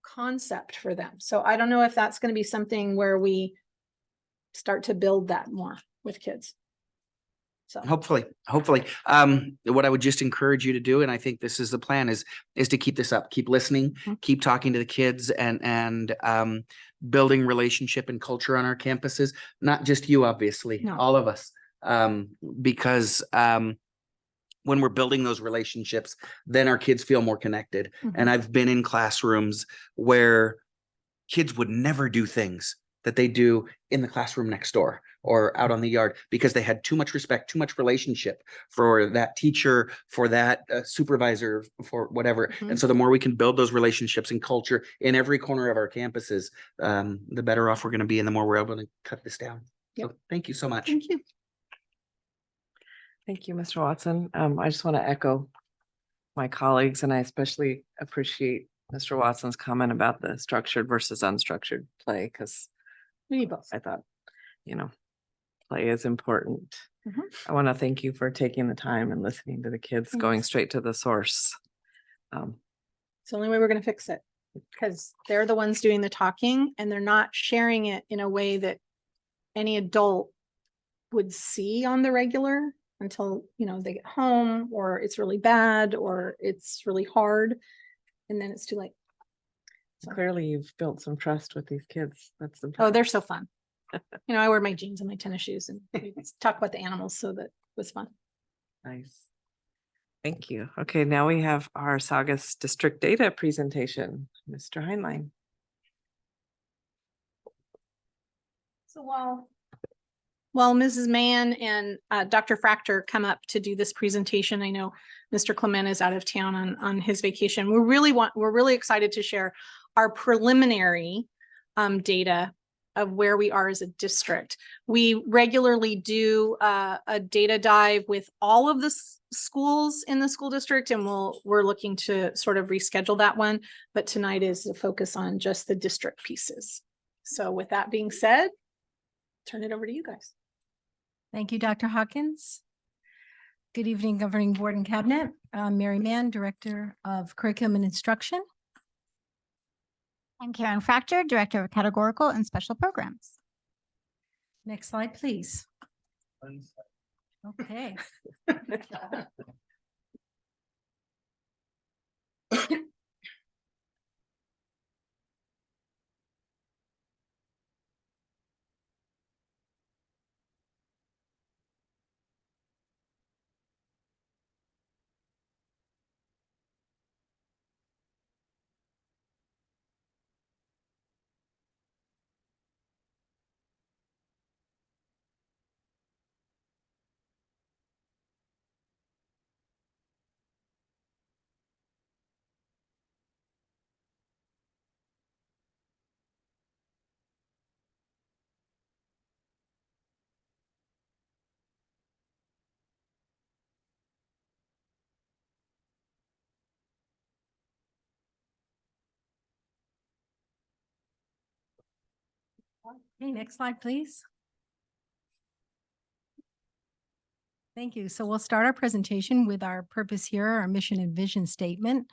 concept for them. So I don't know if that's going to be something where we start to build that more with kids. So
Hopefully. What I would just encourage you to do, and I think this is the plan, is to keep this up, keep listening, keep talking to the kids and building relationship and culture on our campuses. Not just you, obviously,
No.
all of us. Because when we're building those relationships, then our kids feel more connected. And I've been in classrooms where kids would never do things that they do in the classroom next door or out on the yard because they had too much respect, too much relationship for that teacher, for that supervisor, for whatever. And so the more we can build those relationships and culture in every corner of our campuses, the better off we're going to be and the more we're able to cut this down. So thank you so much.
thank you.
Thank you, Mr. Watson. I just want to echo my colleagues, and I especially appreciate Mr. Watson's comment about the structured versus unstructured play, because
We need both.
I thought, play is important. I want to thank you for taking the time and listening to the kids, going straight to the source.
It's the only way we're going to fix it, because they're the ones doing the talking and they're not sharing it in a way that any adult would see on the regular until, they get home or it's really bad or it's really hard. And then it's too late.
Clearly, you've built some trust with these kids. That's the
Oh, they're so fun. I wear my jeans and my tennis shoes and we talk about the animals. So that was fun.
Nice. Thank you. Okay, now we have our Saugus district data presentation. Mr. Heinlein.
So while Mrs. Mann and Dr. Fractor come up to do this presentation, I know Mr. Clement is out of town on his vacation. We're really excited to share our preliminary data of where we are as a district. We regularly do a data dive with all of the schools in the school district, and we're looking to sort of reschedule that one. But tonight is the focus on just the district pieces. So with that being said, turn it over to you guys.
Thank you, Dr. Hawkins. Good evening, Governing Board and Cabinet. I'm Mary Mann, Director of Curriculum and Instruction.
I'm Karen Fractor, Director of Categorical and Special Programs.
Next slide, please. Okay. Okay, next slide, please. Thank you. So we'll start our presentation with our purpose here, our mission and vision statement,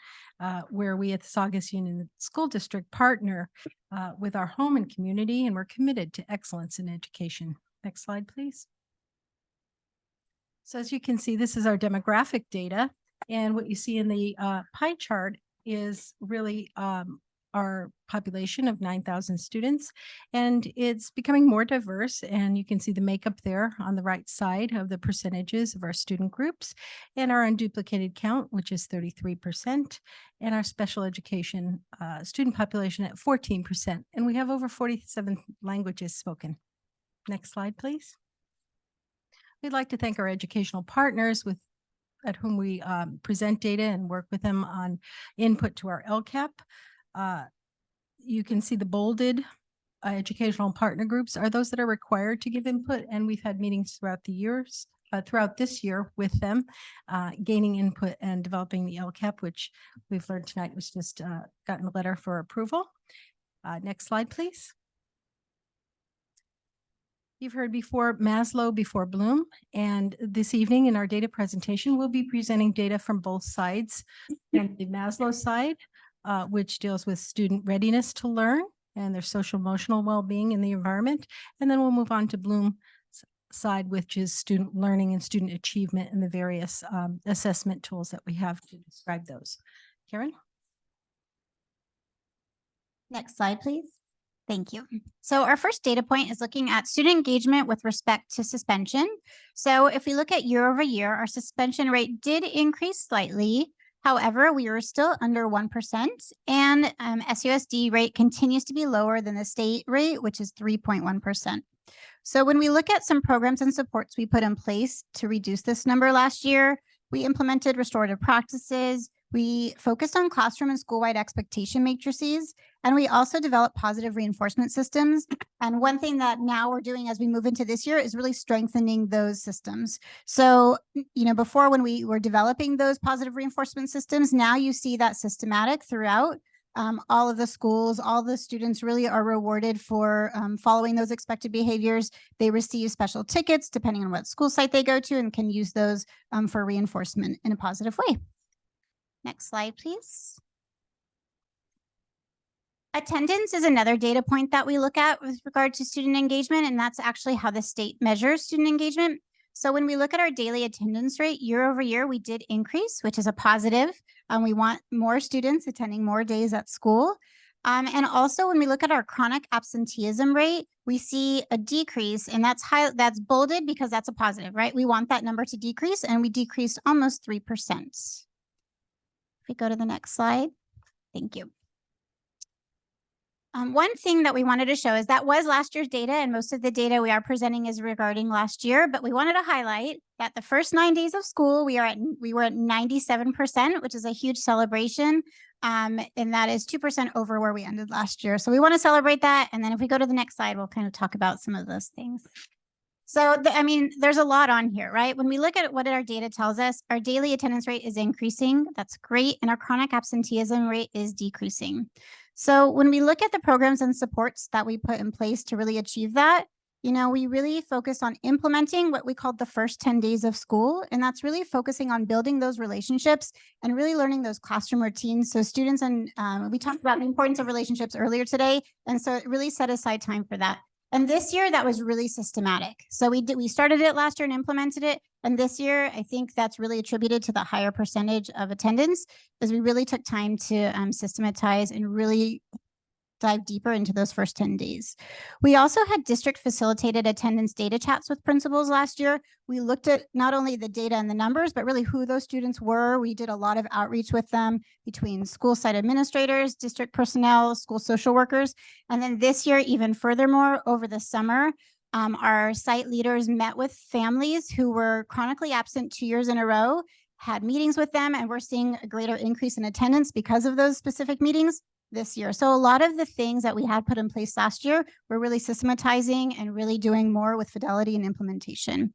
where we at the Saugus Union School District partner with our home and community, and we're committed to excellence in education. Next slide, please. So as you can see, this is our demographic data. And what you see in the pie chart is really our population of 9,000 students, and it's becoming more diverse. And you can see the makeup there on the right side of the percentages of our student groups and our unduplicated count, which is 33%, and our special education student population at 14%. And we have over 47 languages spoken. Next slide, please. We'd like to thank our educational partners at whom we present data and work with them on input to our LCAP. You can see the bolded educational partner groups are those that are required to give input, and we've had meetings throughout this year with them, gaining input and developing the LCAP, which we've learned tonight was just gotten a letter for approval. Next slide, please. You've heard before Maslow before Bloom, and this evening in our data presentation, we'll be presenting data from both sides. On the Maslow side, which deals with student readiness to learn and their social emotional well-being in the environment. And then we'll move on to Bloom's
side, which is student learning and student achievement and the various assessment tools that we have to describe those. Karen?
Next slide, please. Thank you. So our first data point is looking at student engagement with respect to suspension. So if we look at year over year, our suspension rate did increase slightly. However, we are still under 1%, and SUSD rate continues to be lower than the state rate, which is 3.1%. So when we look at some programs and supports we put in place to reduce this number last year, we implemented restorative practices. We focused on classroom and school-wide expectation matrices, and we also developed positive reinforcement systems. And one thing that now we're doing as we move into this year is really strengthening those systems. So, before when we were developing those positive reinforcement systems, now you see that systematic throughout. All of the schools, all the students really are rewarded for following those expected behaviors. They receive special tickets depending on what school site they go to and can use those for reinforcement in a positive way. Next slide, please. Attendance is another data point that we look at with regard to student engagement, and that's actually how the state measures student engagement. So when we look at our daily attendance rate year over year, we did increase, which is a positive. We want more students attending more days at school. And also when we look at our chronic absenteeism rate, we see a decrease, and that's bolded because that's a positive, right? We want that number to decrease, and we decreased almost 3%. If we go to the next slide, thank you. One thing that we wanted to show is that was last year's data, and most of the data we are presenting is regarding last year, but we wanted to highlight that the first 9 days of school, we were at 97%, which is a huge celebration. And that is 2% over where we ended last year. So we want to celebrate that. And then if we go to the next slide, we'll kind of talk about some of those things. So, there's a lot on here, right? When we look at what our data tells us, our daily attendance rate is increasing. That's great. And our chronic absenteeism rate is decreasing. So when we look at the programs and supports that we put in place to really achieve that, we really focus on implementing what we called the first 10 days of school. And that's really focusing on building those relationships and really learning those classroom routines. So students, and we talked about the importance of relationships earlier today. And so it really set aside time for that. And this year that was really systematic. So we started it last year and implemented it. And this year, I think that's really attributed to the higher percentage of attendance, as we really took time to systematize and really dive deeper into those first 10 days. We also had district facilitated attendance data chats with principals last year. We looked at not only the data and the numbers, but really who those students were. We did a lot of outreach with them between school site administrators, district personnel, school social workers. And then this year, even furthermore, over the summer, our site leaders met with families who were chronically absent 2 years in a row, had meetings with them, and we're seeing a greater increase in attendance because of those specific meetings this year. So a lot of the things that we had put in place last year, we're really systematizing and really doing more with fidelity and implementation.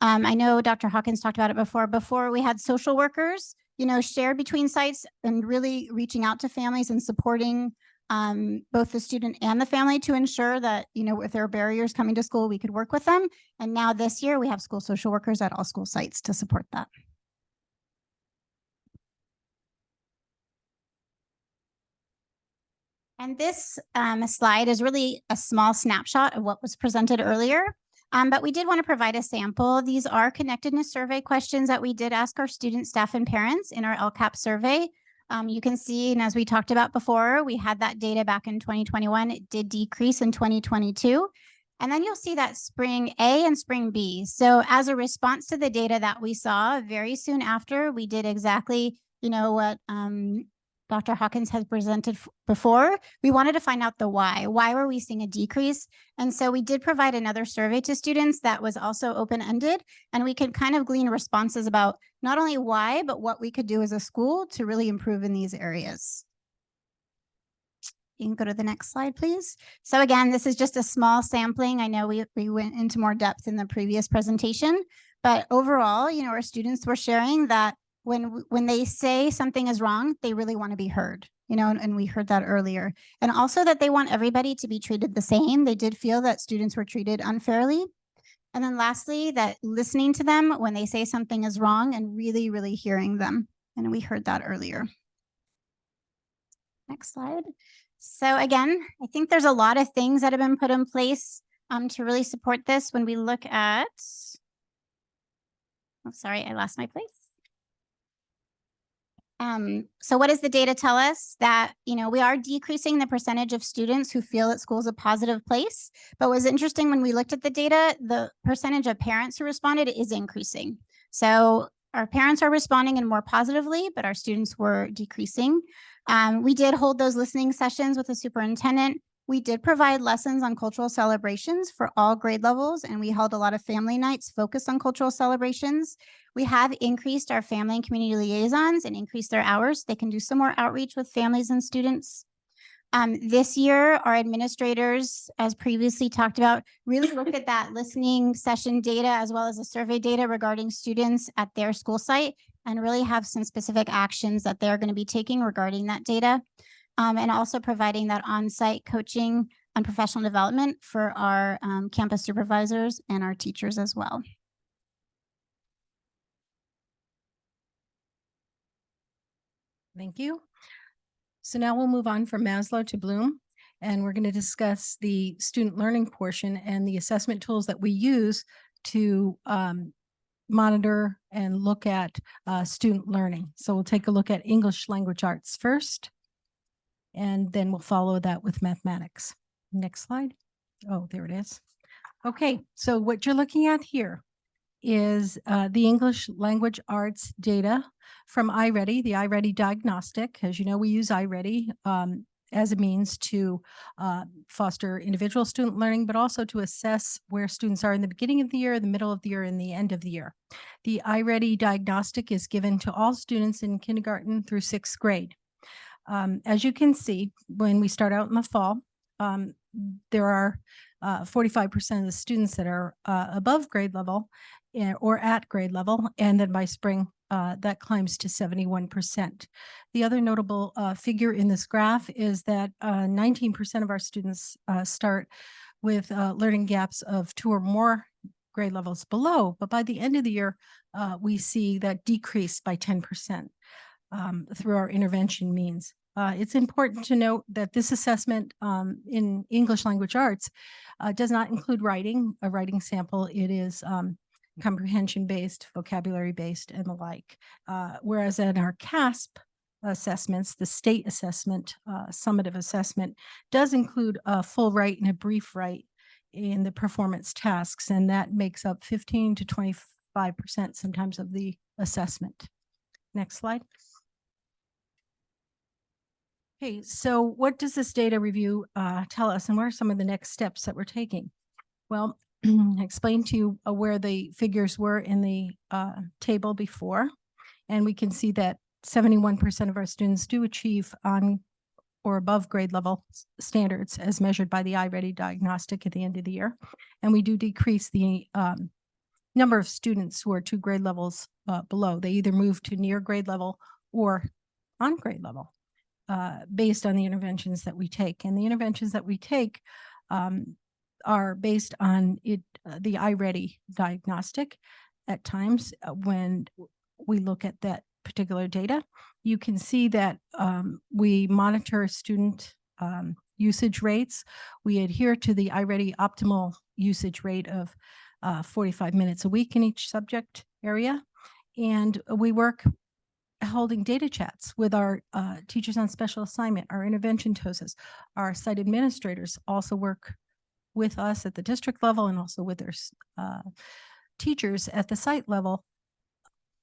I know Dr. Hawkins talked about it before. Before we had social workers, shared between sites and really reaching out to families and supporting both the student and the family to ensure that, if there are barriers coming to school, we could work with them. And now this year we have school social workers at all school sites to support that. And this slide is really a small snapshot of what was presented earlier, but we did want to provide a sample. These are connectedness survey questions that we did ask our students, staff, and parents in our LCAP survey. You can see, and as we talked about before, we had that data back in 2021. It did decrease in 2022. And then you'll see that spring A and spring B. So as a response to the data that we saw very soon after, we did exactly, what Dr. Hawkins has presented before. We wanted to find out the why. Why were we seeing a decrease? And so we did provide another survey to students that was also open-ended, and we could kind of glean responses about not only why, but what we could do as a school to really improve in these areas. You can go to the next slide, please. So again, this is just a small sampling. I know we went into more depth in the previous presentation, but overall, our students were sharing that when they say something is wrong, they really want to be heard, and we heard that earlier. And also that they want everybody to be treated the same. They did feel that students were treated unfairly. And then lastly, that listening to them when they say something is wrong and really, really hearing them. And we heard that earlier. Next slide. So again, I think there's a lot of things that have been put in place to really support this when we look at, oh, sorry, I lost my place. So what does the data tell us? That, we are decreasing the percentage of students who feel that school is a positive place. But what's interesting when we looked at the data, the percentage of parents who responded is increasing. So our parents are responding in more positively, but our students were decreasing. We did hold those listening sessions with the superintendent. We did provide lessons on cultural celebrations for all grade levels, and we held a lot of family nights focused on cultural celebrations. We have increased our family and community liaisons and increased their hours. They can do some more outreach with families and students. This year, our administrators, as previously talked about, really looked at that listening session data as well as the survey data regarding students at their school site and really have some specific actions that they're going to be taking regarding that data. And also providing that on-site coaching and professional development for our campus supervisors and our teachers as well.
Thank you. So now we'll move on from Maslow to Bloom, and we're going to discuss the student learning portion and the assessment tools that we use to monitor and look at student learning. So we'll take a look at English language arts first, and then we'll follow that with mathematics. Next slide. Oh, there it is. Okay, so what you're looking at here is the English language arts data from iReady, the iReady diagnostic. As you know, we use iReady as a means to foster individual student learning, but also to assess where students are in the beginning of the year, the middle of the year, and the end of the year. The iReady diagnostic is given to all students in kindergarten through 6th grade. As you can see, when we start out in the fall, there are 45% of the students that are above grade level or at grade level, and then by spring, that climbs to 71%. The other notable figure in this graph is that 19% of our students start with learning gaps of 2 or more grade levels below, but by the end of the year, we see that decrease by 10%. Through our intervention means. It's important to note that this assessment in English language arts does not include writing, a writing sample. It is comprehension-based, vocabulary-based, and the like. Whereas in our CASP assessments, the state assessment, summative assessment, does include a full write and a brief write in the performance tasks, and that makes up 15 to 25% sometimes of the assessment. Next slide. Okay, so what does this data review tell us, and what are some of the next steps that we're taking? Well, I explained to you where the figures were in the table before, and we can see that 71% of our students do achieve on or above grade level standards as measured by the iReady diagnostic at the end of the year. And we do decrease the number of students who are 2 grade levels below. They either move to near grade level or on grade level. Based on the interventions that we take. And the interventions that we take are based on the iReady diagnostic. At times when we look at that particular data, you can see that we monitor student usage rates. We adhere to the iReady optimal usage rate of 45 minutes a week in each subject area. And we work holding data chats with our teachers on special assignment, our intervention TOSAs. Our site administrators also work with us at the district level and also with their teachers at the site level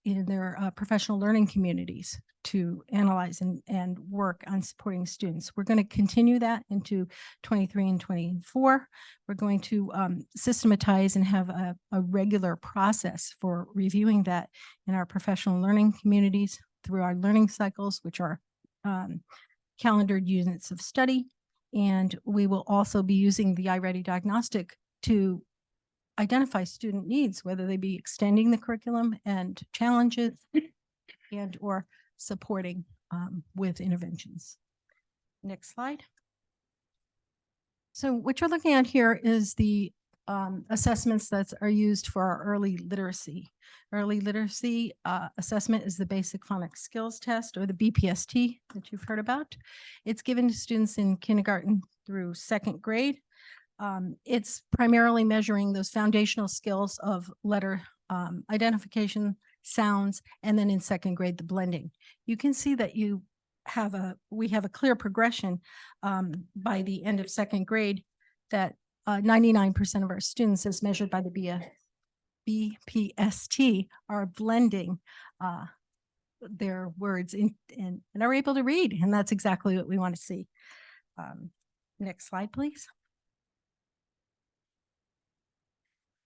in their professional learning communities to analyze and work on supporting students. We're going to continue that into 23 and 24. We're going to systematize and have a regular process for reviewing that in our professional learning communities through our learning cycles, which are calendared units of study. And we will also be using the iReady diagnostic to identify student needs, whether they be extending the curriculum and challenges and or supporting with interventions. Next slide. So what you're looking at here is the assessments that are used for our early literacy. Early literacy assessment is the basic phonics skills test, or the BPST that you've heard about. It's given to students in kindergarten through 2nd grade. It's primarily measuring those foundational skills of letter identification, sounds, and then in second grade, the blending. You can see that we have a clear progression by the end of second grade that 99% of our students, as measured by the BPST, are blending their words and are able to read. And that's exactly what we want to see. Next slide, please.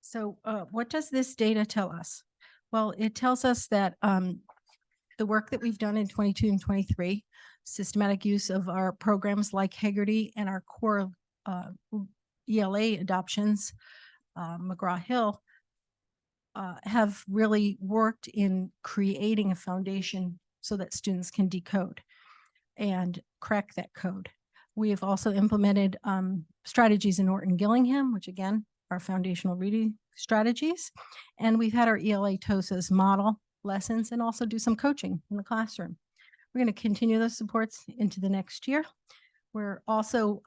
So what does this data tell us? Well, it tells us that the work that we've done in 22 and 23, systematic use of our programs like Haggerty and our core ELA adoptions, McGraw-Hill, have really worked in creating a foundation so that students can decode and crack that code. We have also implemented strategies in Norton-Gillingham, which again are foundational reading strategies. And we've had our ELA TOSAs model lessons and also do some coaching in the classroom. We're going to continue those supports into the next year. We're also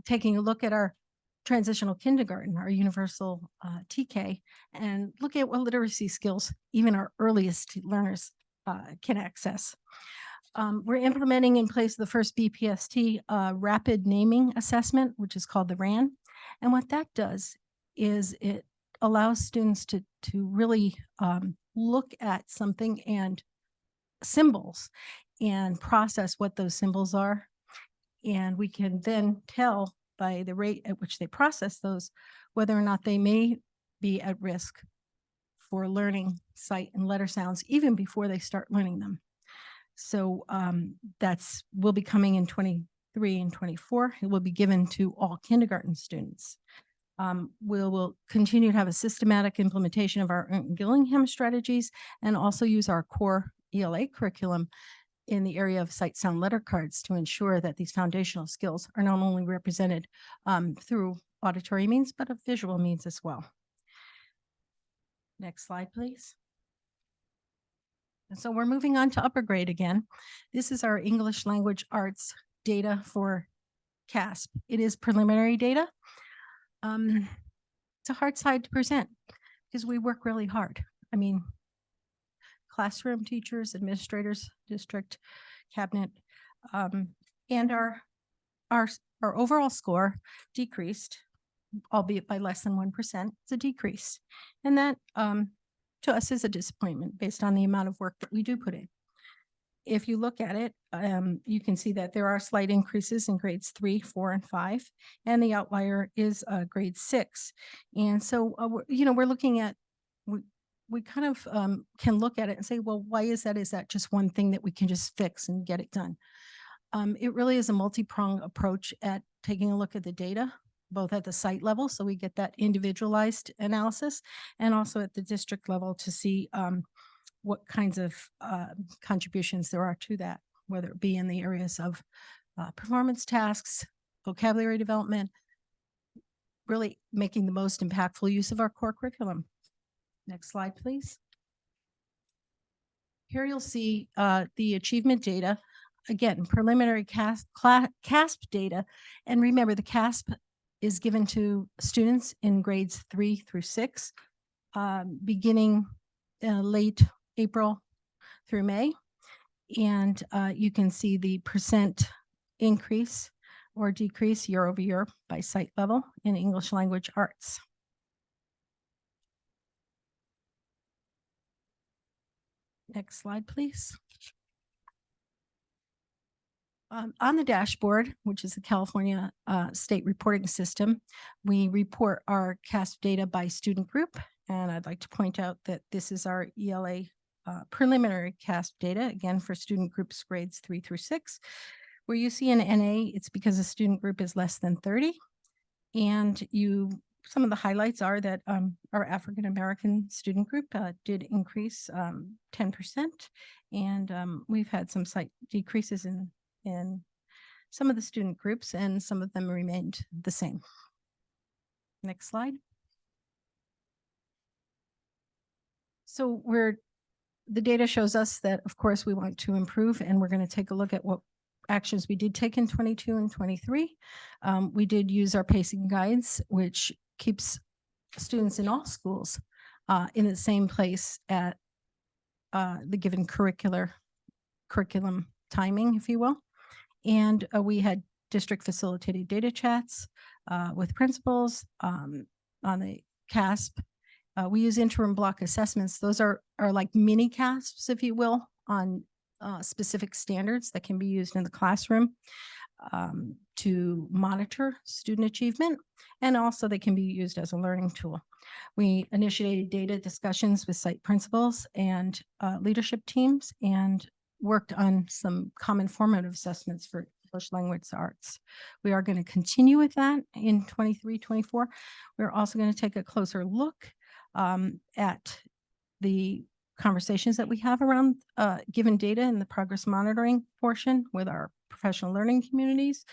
taking a look at our transitional kindergarten, our universal TK, and looking at what literacy skills even our earliest learners can access. We're implementing in place the first BPST rapid naming assessment, which is called the RAN. And what that does is it allows students to really look at something and symbols and process what those symbols are. And we can then tell by the rate at which they process those, whether or not they may be at risk for learning sight and letter sounds even before they start learning them. So will be coming in 23 and 24. It will be given to all kindergarten students. We'll continue to have a systematic implementation of our Gillingham strategies and also use our core ELA curriculum in the area of sight, sound, letter cards to ensure that these foundational skills are not only represented through auditory means, but of visual means as well. Next slide, please. And so we're moving on to upper grade again. This is our English language arts data for CASP. It is preliminary data. It's a hard side to present because we work really hard. I mean, classroom teachers, administrators, district, cabinet, and our overall score decreased, albeit by less than 1%. It's a decrease. And that to us is a disappointment based on the amount of work that we do put in. If you look at it, you can see that there are slight increases in grades 3, 4, and 5, and the outlier is grade 6. And so, we're looking at, we kind of can look at it and say, well, why is that? Is that just one thing that we can just fix and get it done? It really is a multi-pronged approach at taking a look at the data, both at the site level, so we get that individualized analysis, and also at the district level to see what kinds of contributions there are to that, whether it be in the areas of performance tasks, vocabulary development, really making the most impactful use of our core curriculum. Next slide, please. Here you'll see the achievement data. Again, preliminary CASP data. And remember, the CASP is given to students in grades 3 through 6, beginning late April through May. And you can see the percent increase or decrease year over year by site level in English language arts. Next slide, please. On the dashboard, which is the California State Reporting System, we report our CASP data by student group. And I'd like to point out that this is our ELA preliminary CASP data, again, for student groups grades 3 through 6. Where you see an NA, it's because the student group is less than 30. And some of the highlights are that our African-American student group did increase 10%. And we've had some slight decreases in some of the student groups, and some of them remained the same. Next slide. So the data shows us that, of course, we want to improve, and we're going to take a look at what actions we did take in 22 and 23. We did use our pacing guides, which keeps students in all schools in the same place at the given curriculum timing, if you will. And we had district facilitated data chats with principals on the CASP. We use interim block assessments. Those are like mini CASPs, if you will, on specific standards that can be used in the classroom to monitor student achievement. And also they can be used as a learning tool. We initiated data discussions with site principals and leadership teams and worked on some common formative assessments for English language arts. We are going to continue with that in 23, 24. We're also going to take a closer look at the conversations that we have around given data in the progress monitoring portion with our professional learning communities.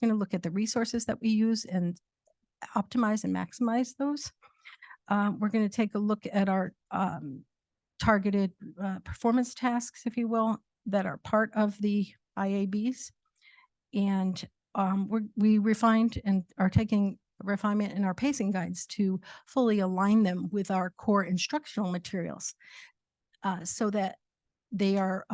We're going to look at the resources that we use and optimize and maximize those. We're going to take a look at our targeted performance tasks, if you will, that are part of the IABs. And we refined and are taking refinement in our pacing guides to fully align them with our core instructional materials so that they are,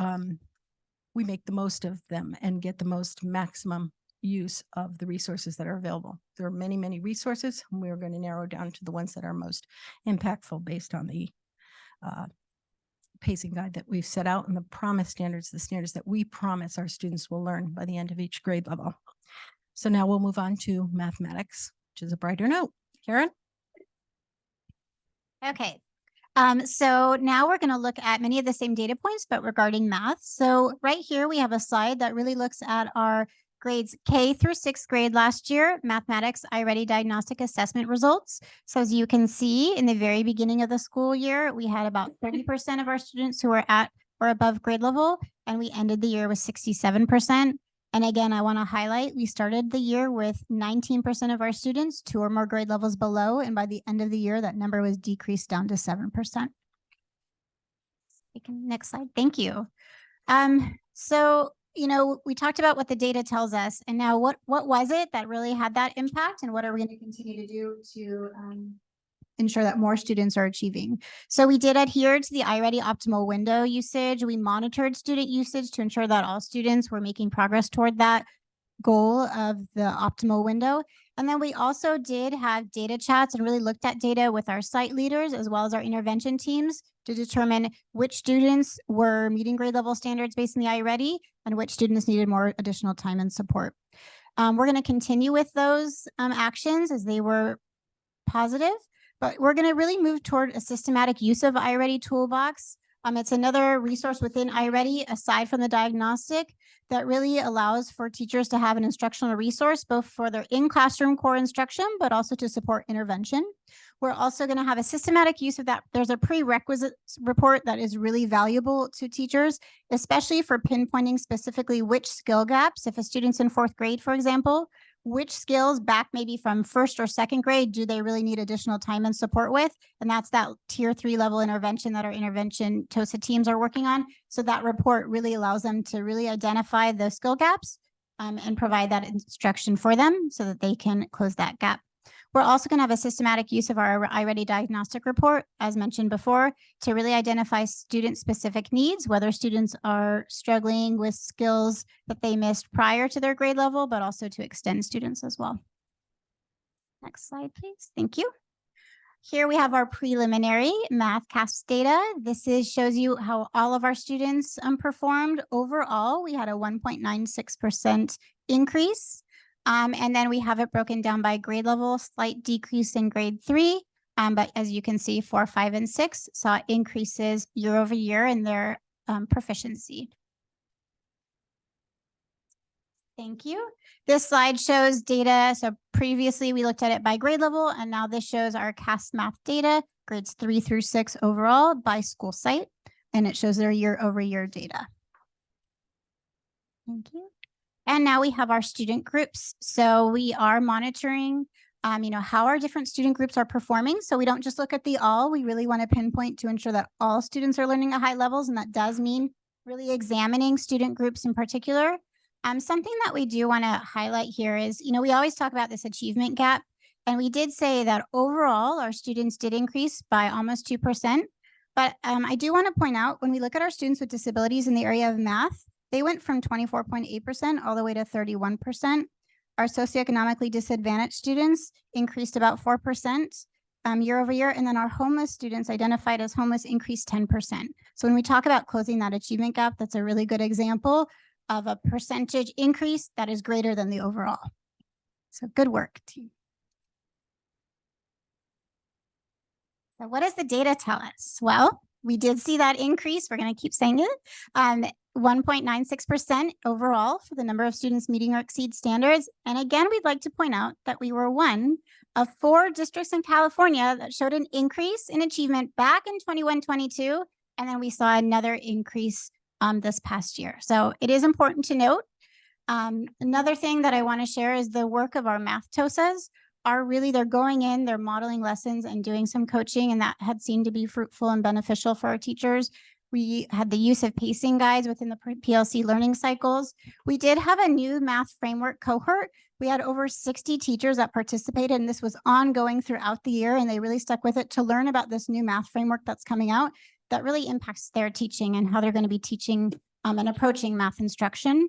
we make the most of them and get the most maximum use of the resources that are available. There are many, many resources, and we are going to narrow down to the ones that are most impactful based on the pacing guide that we've set out and the promise standards, the standards that we promise our students will learn by the end of each grade level. So now we'll move on to mathematics, which is a brighter note. Karen?
Okay. So now we're going to look at many of the same data points, but regarding math. So right here, we have a slide that really looks at our grades K through 6th grade last year, mathematics iReady diagnostic assessment results. So as you can see, in the very beginning of the school year, we had about 30% of our students who were at or above grade level, and we ended the year with 67%. And again, I want to highlight, we started the year with 19% of our students 2 or more grade levels below, and by the end of the year, that number was decreased down to 7%. Next slide, thank you. So, you know, we talked about what the data tells us, and now what was it that really had that impact, and what are we going to continue to do to ensure that more students are achieving? So we did adhere to the iReady optimal window usage. We monitored student usage to ensure that all students were making progress toward that goal of the optimal window. And then we also did have data chats and really looked at data with our site leaders as well as our intervention teams to determine which students were meeting grade level standards based on the iReady and which students needed more additional time and support. We're going to continue with those actions as they were positive. But we're going to really move toward a systematic use of iReady Toolbox. It's another resource within iReady, aside from the diagnostic, that really allows for teachers to have an instructional resource, both for their in-classroom core instruction, but also to support intervention. We're also going to have a systematic use of that. There's a prerequisites report that is really valuable to teachers, especially for pinpointing specifically which skill gaps. If a student's in 4th grade, for example, which skills back maybe from 1st or 2nd grade do they really need additional time and support with? And that's that tier 3 level intervention that our intervention TOSA teams are working on. So that report really allows them to really identify the skill gaps and provide that instruction for them so that they can close that gap. We're also going to have a systematic use of our iReady diagnostic report, as mentioned before, to really identify student-specific needs, whether students are struggling with skills that they missed prior to their grade level, but also to extend students as well. Next slide, please. Thank you. Here we have our preliminary math CASP data. This shows you how all of our students performed. Overall, we had a 1.96% increase. And then we have it broken down by grade level, slight decrease in grade 3. But as you can see, 4, 5, and 6 saw increases year over year in their proficiency. Thank you. This slide shows data. So previously we looked at it by grade level, and now this shows our CASP math data, grades 3 through 6 overall by school site, and it shows their year over year data. Thank you. And now we have our student groups. So we are monitoring, how our different student groups are performing. So we don't just look at the all, we really want to pinpoint to ensure that all students are learning at high levels. And that does mean really examining student groups in particular. Something that we do want to highlight here is, we always talk about this achievement gap. And we did say that overall, our students did increase by almost 2%. But I do want to point out, when we look at our students with disabilities in the area of math, they went from 24.8% all the way to 31%. Our socioeconomically disadvantaged students increased about 4% year over year. And then our homeless students identified as homeless increased 10%. So when we talk about closing that achievement gap, that's a really good example of a percentage increase that is greater than the overall. So good work, team. So what does the data tell us? Well, we did see that increase. We're going to keep saying it. 1.96% overall for the number of students meeting or exceed standards. And again, we'd like to point out that we were one of 4 districts in California that showed an increase in achievement back in 21-22. And then we saw another increase this past year. So it is important to note. Another thing that I want to share is the work of our math TOSAs they're going in, they're modeling lessons and doing some coaching, and that had seemed to be fruitful and beneficial for our teachers. We had the use of pacing guides within the PLC learning cycles. We did have a new math framework cohort. We had over 60 teachers that participated, and this was ongoing throughout the year, and they really stuck with it to learn about this new math framework that's coming out that really impacts their teaching and how they're going to be teaching and approaching math instruction.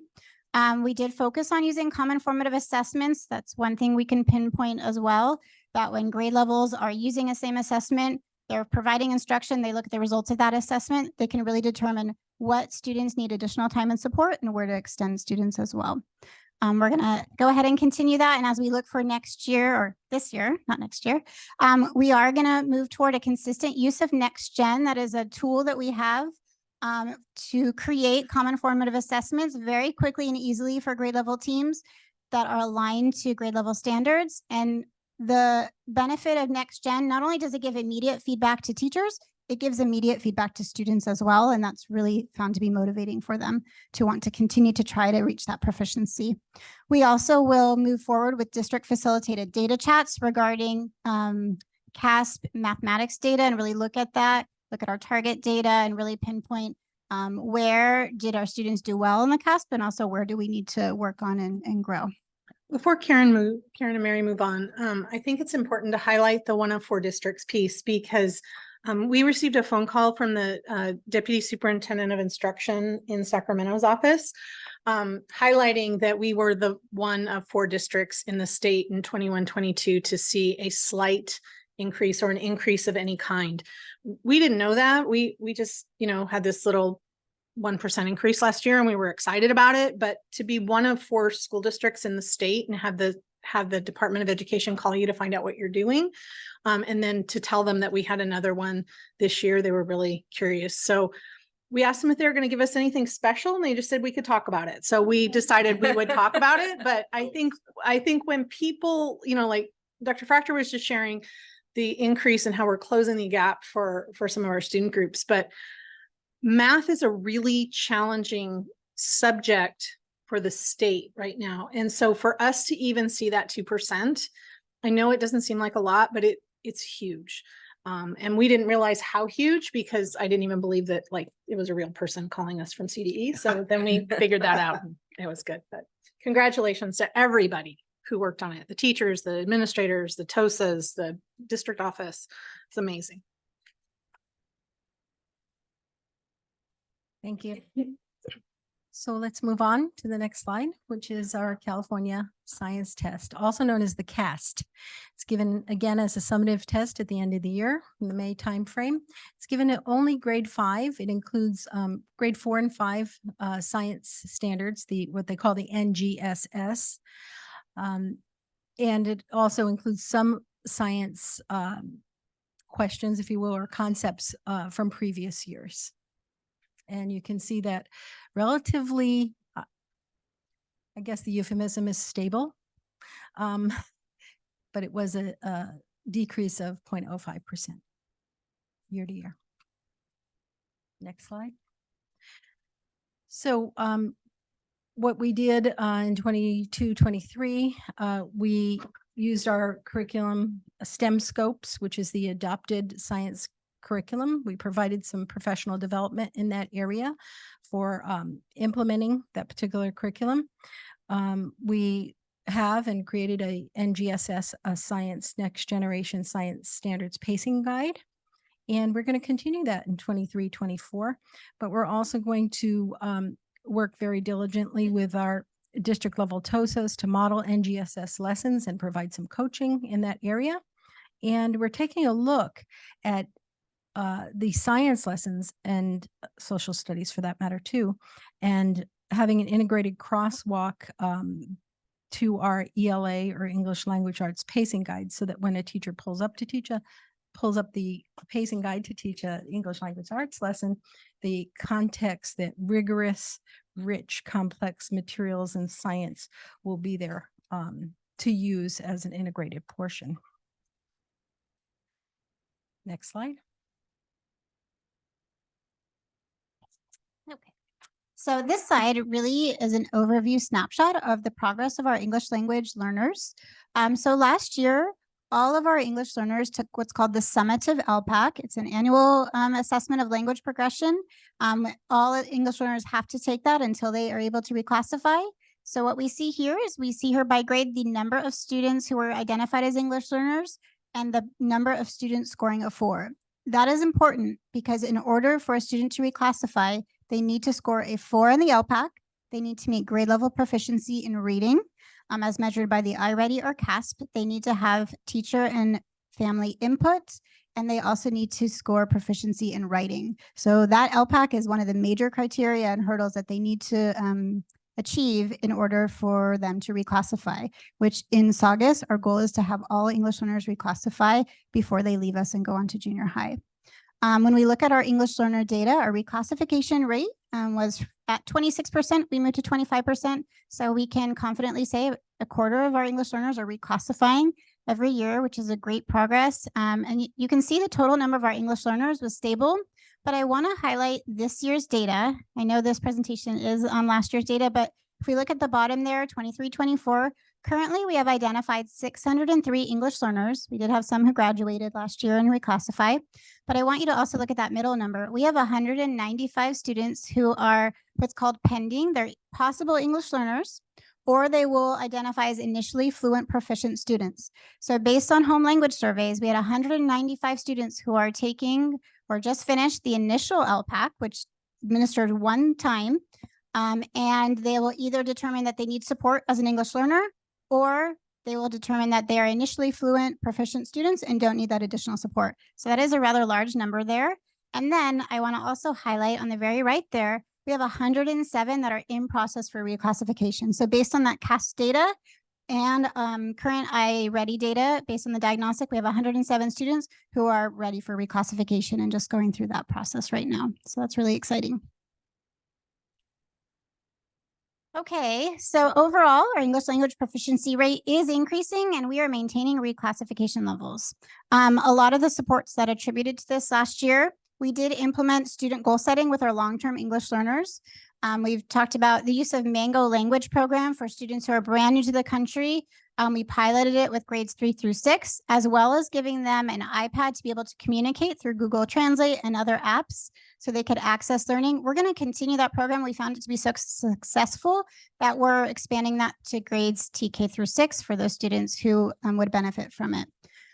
We did focus on using common formative assessments. That's one thing we can pinpoint as well, that when grade levels are using a same assessment, they're providing instruction, they look at the results of that assessment, they can really determine what students need additional time and support and where to extend students as well. We're going to go ahead and continue that. And as we look for next year, or this year, not next year, we are going to move toward a consistent use of NextGen. That is a tool that we have to create common formative assessments very quickly and easily for grade level teams that are aligned to grade level standards. And the benefit of NextGen, not only does it give immediate feedback to teachers, it gives immediate feedback to students as well. And that's really found to be motivating for them to want to continue to try to reach that proficiency. We also will move forward with district facilitated data chats regarding CASP mathematics data and really look at that, look at our target data and really pinpoint where did our students do well in the CASP and also where do we need to work on and grow.
Before Karen and Mary move on, I think it's important to highlight the 1 of 4 districts piece because we received a phone call from the Deputy Superintendent of Instruction in Sacramento's office, highlighting that we were the 1 of 4 districts in the state in 21-22 to see a slight increase or an increase of any kind. We didn't know that. We just, had this little 1% increase last year and we were excited about it. But to be 1 of 4 school districts in the state and have the Department of Education call you to find out what you're doing. And then to tell them that we had another one this year, they were really curious. So we asked them if they were going to give us anything special and they just said we could talk about it. So we decided we would talk about it. But I think when people, like Dr. Fractor was just sharing the increase in how we're closing the gap for some of our student groups, but math is a really challenging subject for the state right now. And so for us to even see that 2%, I know it doesn't seem like a lot, but it's huge. And we didn't realize how huge because I didn't even believe that it was a real person calling us from CDE. So then we figured that out and it was good. But congratulations to everybody who worked on it. The teachers, the administrators, the TOSAs, the district office. It's amazing.
Thank you. So let's move on to the next slide, which is our California Science Test, also known as the CAST. It's given again as a summative test at the end of the year in the May timeframe. It's given at only grade 5. It includes grade 4 and 5 science standards, what they call the NGSS. And it also includes some science questions, if you will, or concepts from previous years. And you can see that relatively, I guess the euphemism is stable, but it was a decrease of 0.05% year to year. Next slide. So what we did in 22-23, we used our curriculum STEM scopes, which is the adopted science curriculum. We provided some professional development in that area for implementing that particular curriculum. We have and created a NGSS, a science, next generation science standards pacing guide. And we're going to continue that in 23-24, but we're also going to work very diligently with our district level TOSAs to model NGSS lessons and provide some coaching in that area. And we're taking a look at the science lessons and social studies for that matter too, and having an integrated crosswalk to our ELA or English Language Arts pacing guide, so that when a teacher pulls up the pacing guide to teach a English Language Arts lesson, the context, that rigorous, rich, complex materials and science will be there to use as an integrated portion. Next slide.
Okay. So this slide really is an overview snapshot of the progress of our English language learners. So last year, all of our English learners took what's called the summative LPAC. It's an annual assessment of language progression. All English learners have to take that until they are able to reclassify. So what we see here is we see here by grade the number of students who were identified as English learners and the number of students scoring a 4. That is important because in order for a student to reclassify, they need to score a 4 in the LPAC. They need to meet grade level proficiency in reading, as measured by the iReady or CASP. They need to have teacher and family input, and they also need to score proficiency in writing. So that LPAC is one of the major criteria and hurdles that they need to achieve in order for them to reclassify, which in Saugus, our goal is to have all English learners reclassify before they leave us and go on to junior high. When we look at our English learner data, our reclassification rate was at 26%. We moved to 25%. So we can confidently say a quarter of our English learners are reclassifying every year, which is a great progress. And you can see the total number of our English learners was stable, but I want to highlight this year's data. I know this presentation is on last year's data, but if we look at the bottom there, 23-24, currently we have identified 603 English learners. We did have some who graduated last year and reclassify, but I want you to also look at that middle number. We have 195 students who are what's called pending. They're possible English learners, or they will identify as initially fluent proficient students. So based on home language surveys, we had 195 students who are taking or just finished the initial LPAC, which administered one time, and they will either determine that they need support as an English learner, or they will determine that they are initially fluent proficient students and don't need that additional support. So that is a rather large number there. And then I want to also highlight on the very right there, we have 107 that are in process for reclassification. So based on that CAS data and current iReady data, based on the diagnostic, we have 107 students who are ready for reclassification and just going through that process right now. So that's really exciting. Okay, so overall, our English language proficiency rate is increasing and we are maintaining reclassification levels. A lot of the supports that attributed to this last year, we did implement student goal setting with our long-term English learners. We've talked about the use of Mango language program for students who are brand new to the country. We piloted it with grades 3 through 6, as well as giving them an iPad to be able to communicate through Google Translate and other apps so they could access learning. We're going to continue that program. We found it to be so successful that we're expanding that to grades TK through 6 for those students who would benefit from it.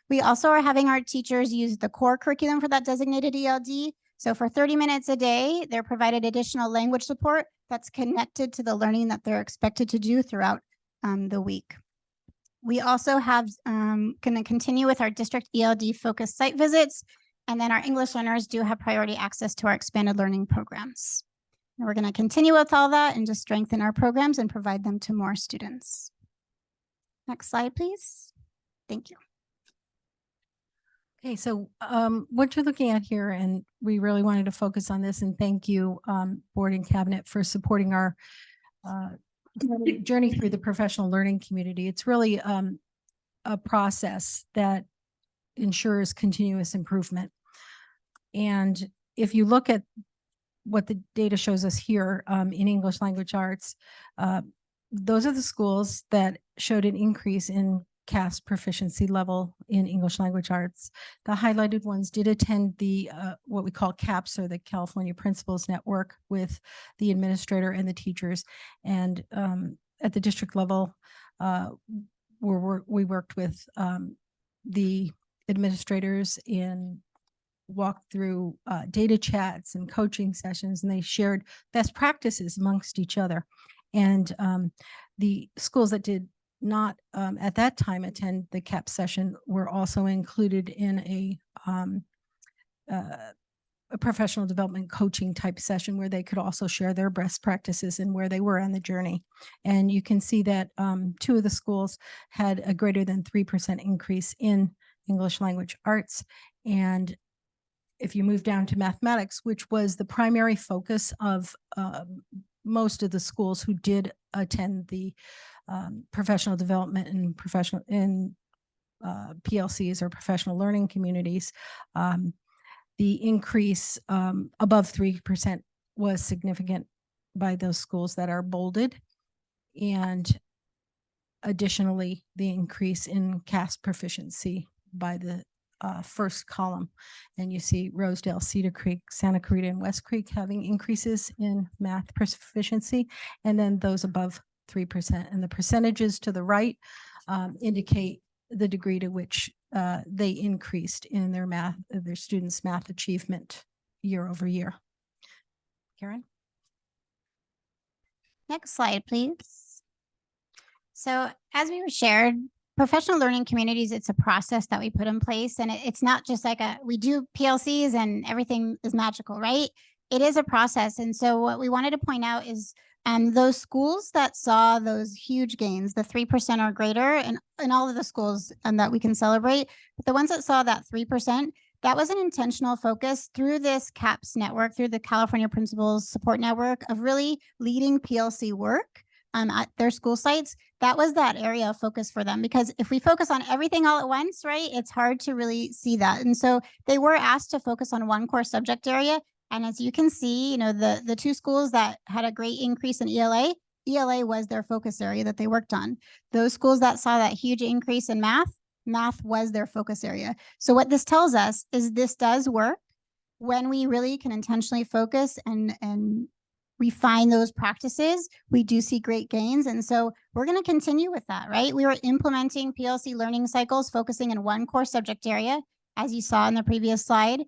We also are having our teachers use the core curriculum for that designated ELD. So for 30 minutes a day, they're provided additional language support that's connected to the learning that they're expected to do throughout the week. We also have going to continue with our district ELD focused site visits. And then our English learners do have priority access to our expanded learning programs. And we're going to continue with all that and just strengthen our programs and provide them to more students. Next slide, please. Thank you.
Okay, so what you're looking at here, and we really wanted to focus on this, and thank you, Board and Cabinet, for supporting our journey through the professional learning community. It's really a process that ensures continuous improvement. And if you look at what the data shows us here in English language arts, those are the schools that showed an increase in CAS proficiency level in English language arts. The highlighted ones did attend the what we call CAPS, or the California Principals Network, with the administrator and the teachers. And at the district level, we worked with the administrators in walk through data chats and coaching sessions, and they shared best practices amongst each other. And the schools that did not at that time attend the CAP session were also included in a professional development coaching type session where they could also share their best practices and where they were on the journey. And you can see that 2 of the schools had a greater than 3% increase in English language arts. And if you move down to mathematics, which was the primary focus of most of the schools who did attend the professional development and professional in PLCs, or professional learning communities, the increase above 3% was significant by those schools that are bolded. And additionally, the increase in CAS proficiency by the first column. And you see Rosedale, Cedar Creek, Santa Clarita, and West Creek having increases in math proficiency, and then those above 3%. And the percentages to the right indicate the degree to which they increased in their students' math achievement year over year. Karen?
Next slide, please. So as we were shared, professional learning communities, it's a process that we put in place, and it's not just like we do PLCs and everything is magical, right? It is a process. And so what we wanted to point out is those schools that saw those huge gains, the 3% or greater, and in all of the schools that we can celebrate, but the ones that saw that 3%, that was an intentional focus through this CAPS network, through the California Principals Support Network, of really leading PLC work at their school sites. That was that area of focus for them, because if we focus on everything all at once, right, it's hard to really see that. And so they were asked to focus on one core subject area. And as you can see, the 2 schools that had a great increase in ELA was their focus area that they worked on. Those schools that saw that huge increase in math was their focus area. So what this tells us is this does work when we really can intentionally focus and refine those practices. We do see great gains. And so we're going to continue with that, right? We were implementing PLC learning cycles, focusing in one core subject area, as you saw in the previous slide.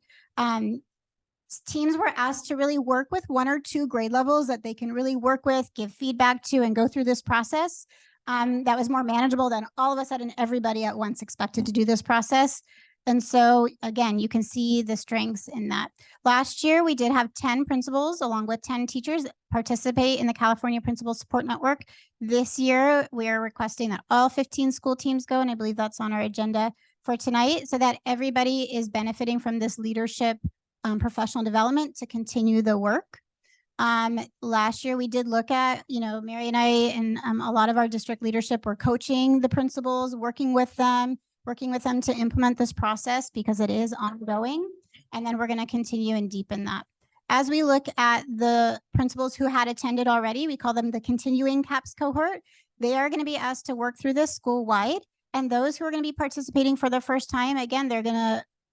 Teams were asked to really work with 1 or 2 grade levels that they can really work with, give feedback to, and go through this process. That was more manageable than all of a sudden everybody at once expected to do this process. And so again, you can see the strengths in that. Last year, we did have 10 principals along with 10 teachers participate in the California Principal Support Network. This year, we are requesting that all 15 school teams go, and I believe that's on our agenda for tonight, so that everybody is benefiting from this leadership professional development to continue the work. Last year we did look at, Mary and I and a lot of our district leadership were coaching the principals, working with them to implement this process, because it is ongoing. And then we're going to continue and deepen that. As we look at the principals who had attended already, we call them the continuing CAPS cohort. They are going to be asked to work through this school-wide. And those who are going to be participating for the first time, again,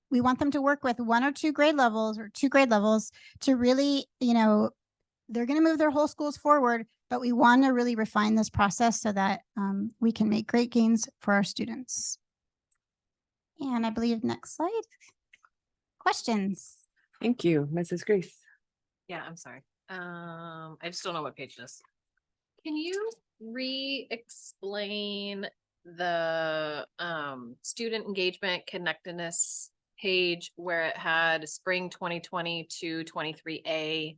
we want them to work with 1 or 2 grade levels, or 2 grade levels, to really, they're going to move their whole schools forward, but we want to really refine this process so that we can make great gains for our students. And I believe next slide. Questions?
Thank you, Mrs. Grace.
Yeah, I'm sorry. I just don't know what page this. Can you re-explain the student engagement connectedness page where it had spring 2020 to 23A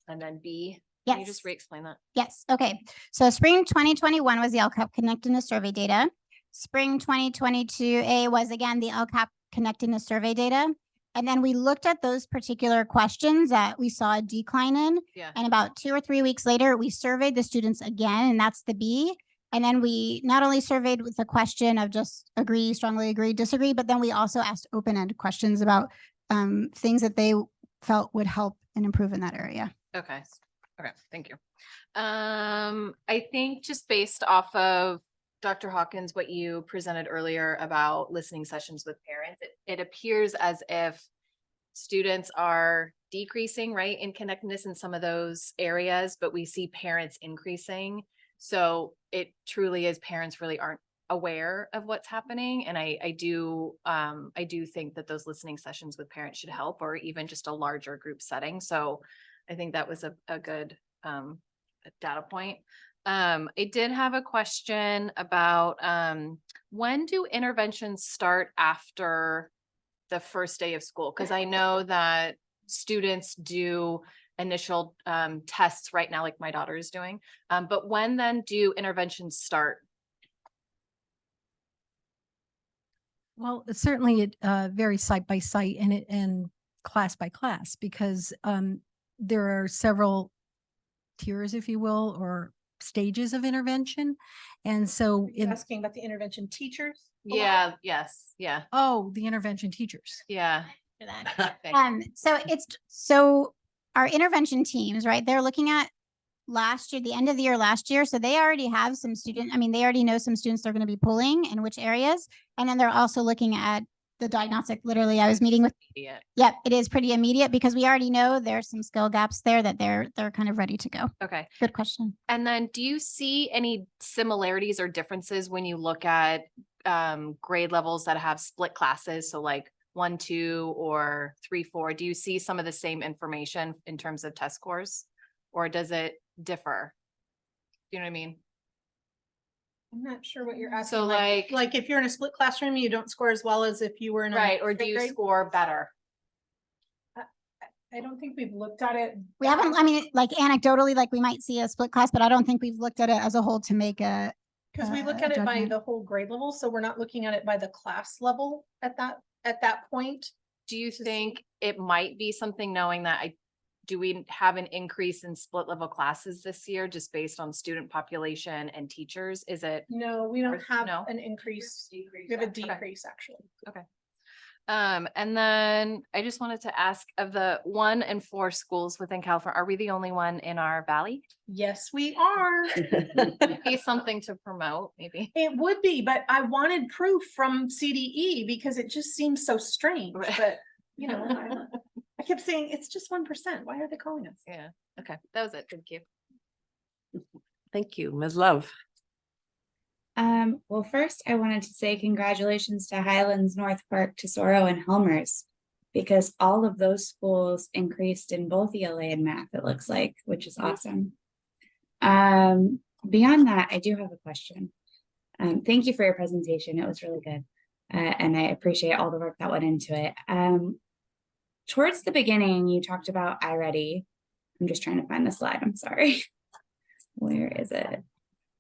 and then B? Can you just re-explain that?
Yes. Okay. So spring 2021 was the LCAP connectedness survey data. Spring 2022A was again the LCAP connectedness survey data. And then we looked at those particular questions that we saw a decline in.
Yeah.
And about 2 or 3 weeks later, we surveyed the students again, and that's the B. And then we not only surveyed with the question of just agree, strongly agree, disagree, but then we also asked open-ended questions about things that they felt would help and improve in that area.
Okay. Okay. Thank you. I think just based off of
Dr. Hawkins, what you presented earlier about listening sessions with parents, it appears as if students are decreasing, right, in connectedness in some of those areas, but we see parents increasing. So it truly is parents really aren't aware of what's happening. And I do think that those listening sessions with parents should help, or even just a larger group setting. So I think that was a good data point. I did have a question about when do interventions start after the first day of school? Because I know that students do initial tests right now, like my daughter is doing. But when then do interventions start?
Well, certainly it varies site by site and class by class, because there are several tiers, if you will, or stages of intervention. And so
Asking about the intervention teachers?
Yeah, yes, yeah,
oh, the intervention teachers.
yeah.
So our intervention teams, right? They're looking at last year, the end of the year last year. So they already have some they already know some students they're going to be pulling in which areas. And then they're also looking at the diagnostic. Literally, I was meeting with, yep, it is pretty immediate because we already know there's some skill gaps there that they're kind of ready to go.
Okay.
Good question.
And then do you see any similarities or differences when you look at grade levels that have split classes? So like 1, 2 or 3, 4, do you see some of the same information in terms of test scores, or does it differ? Do you know what I mean?
I'm not sure what you're asking.
So
like if you're in a split classroom, you don't score as well as if you were in a.
Right, or do
fifth
you
grade?
score better?
I don't think we've looked at it.
We haven't, like anecdotally, like we might see a split class, but I don't think we've looked at it as a whole to make a.
Because we look at it by
judgment.
the whole grade level, so we're not looking at it by the class level at that point.
Do you think it might be something, knowing that do we have an increase in split level classes this year just based on student population and teachers? Is it?
No, we don't have
no?
an increase. We have a decrease actually.
Okay. And then I just wanted to ask, of the 1 and 4 schools within California, are we the only one in our valley?
Yes, we are.
Be something to promote, maybe.
It would be, but I wanted proof from CDE because it just seems so strange, but you know, I kept saying it's just 1%. Why are they calling us?
Yeah. Okay. That was it. Thank you.
Thank you, Ms. Love.
Well, first I wanted to say congratulations to Highlands, North Park, Tesoro, and Helmers, because all of those schools increased in both ELA and math, it looks like, which is awesome. Beyond that, I do have a question. Thank you for your presentation. It was really good. And I appreciate all the work that went into it. Towards the beginning, you talked about iReady. I'm just trying to find the slide. I'm sorry. Where is it?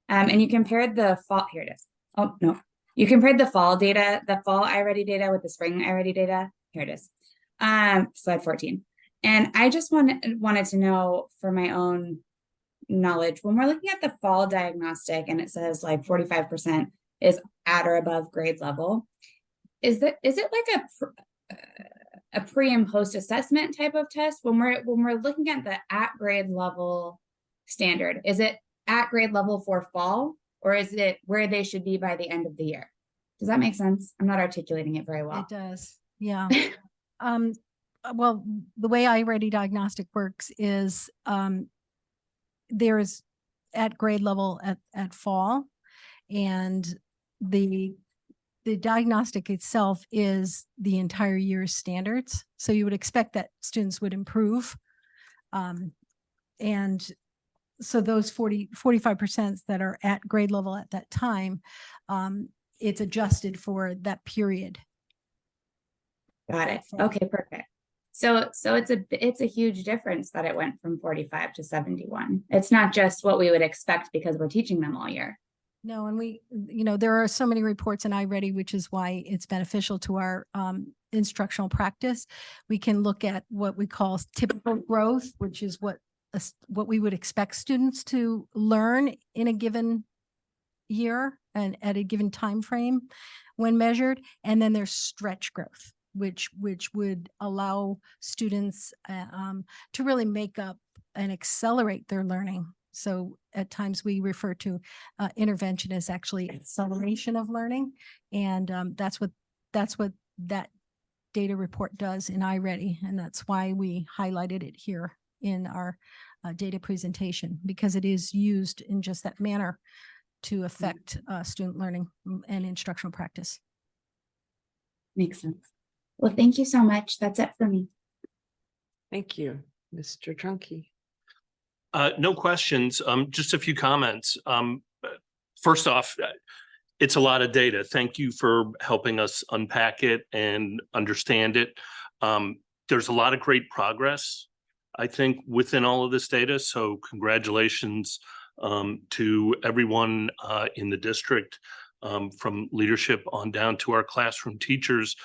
And you compared the fall, here it is. Oh, no. You compared the fall data, the fall iReady data with the spring iReady data. Here it is. Slide 14. And I just wanted to know for my own knowledge, when we're looking at the fall diagnostic and it says like 45% is at or above grade level, is it like a pre and post assessment type of test? When we're looking at the at grade level standard, is it at grade level for fall, or is it where they should be by the end of the year? Does that make sense? I'm not articulating it very well.
It does. Yeah. Well, the way iReady diagnostic works is there's at grade level at fall, and the diagnostic itself is the entire year's standards. So you would expect that students would improve. And so those 45% that are at grade level at that time, it's adjusted for that period.
Got it. Okay, perfect. So it's a huge difference that it went from 45 to 71. It's not just what we would expect because we're teaching them all year.
No, and there are so many reports in iReady, which is why it's beneficial to our instructional practice. We can look at what we call typical growth, which is what we would expect students to learn in a given year and at a given time frame when measured. And then there's stretch growth, which would allow students to really make up and accelerate their learning So at times we refer to intervention as actually acceleration of learning. And that's what that data report does in iReady. And that's why we highlighted it here in our data presentation, because it is used in just that manner to affect student learning and instructional practice.
Makes sense. Well, thank you so much. That's it for me.
Thank you, Mr. Drunky.
No questions, just a few comments. First off, it's a lot of data. Thank you for helping us unpack it and understand it. There's a lot of great progress, I think, within all of this data. So congratulations to everyone in the district, from leadership on down to our classroom teachers,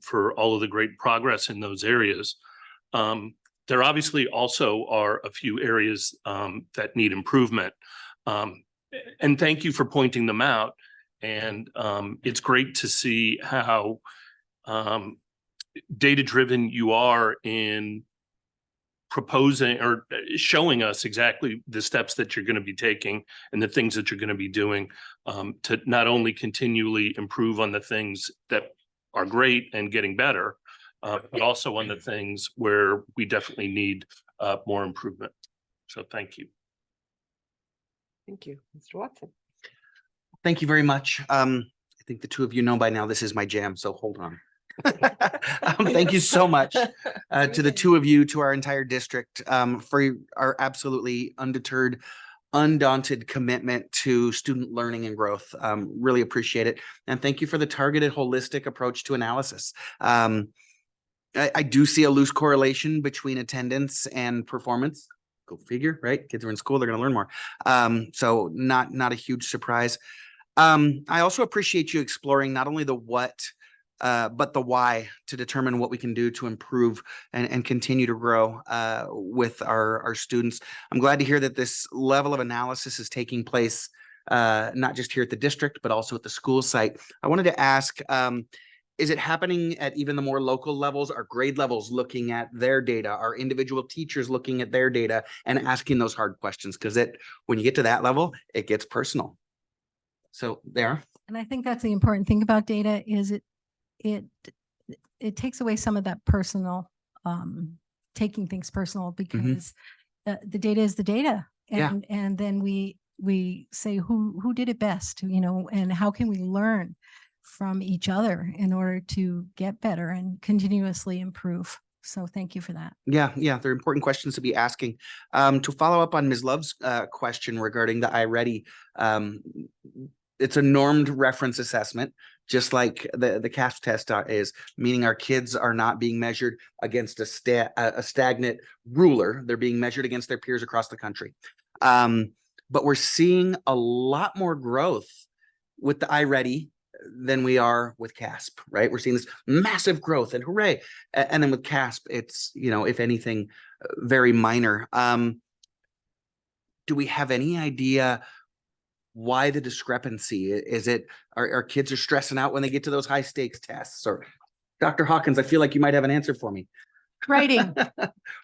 for all of the great progress in those areas. There obviously also are a few areas that need improvement. And thank you for pointing them out. And it's great to see how data-driven you are in proposing or showing us exactly the steps that you're going to be taking and the things that you're going to be doing to not only continually improve on the things that are great and getting better, but also on the things where we definitely need more improvement. So thank you.
Thank you, Mr. Watson.
Thank you very much. I think the two of you know by now this is my jam, so hold on. Thank you so much to the two of you, to our entire district, for our absolutely undeterred, undaunted commitment to student learning and growth. Really appreciate it. And thank you for the targeted, holistic approach to analysis. I do see a loose correlation between attendance and performance. Go figure, right? Kids are in school, they're going to learn more. So not a huge surprise. I also appreciate you exploring not only the what, but the why, to determine what we can do to improve and continue to grow with our students. I'm glad to hear that this level of analysis is taking place, not just here at the district, but also at the school site. I wanted to ask, is it happening at even the more local levels? Are grade levels looking at their data? Are individual teachers looking at their data and asking those hard questions? Because when you get to that level, it gets personal. So there.
And I think that's the important thing about data is it takes away some of that personal, taking things personal, because the data is the data. And then we say who did it best, and how can we learn from each other in order to get better and continuously improve. So thank you for that.
Yeah, they're important questions to be asking. To follow up on Ms. Love's question regarding the iReady, it's a normed reference assessment, just like the CASP test is, meaning our kids are not being measured against a stagnant ruler. They're being measured against their peers across the country. But we're seeing a lot more growth with the iReady than we are with CASP, right? We're seeing this massive growth, and hooray. And then with CASP, it's, if anything, very minor. Do we have any idea why the discrepancy? Is it our kids are stressing out when they get to those high stakes tests? Or Dr. Hawkins, I feel like you might have an answer for me.
Writing.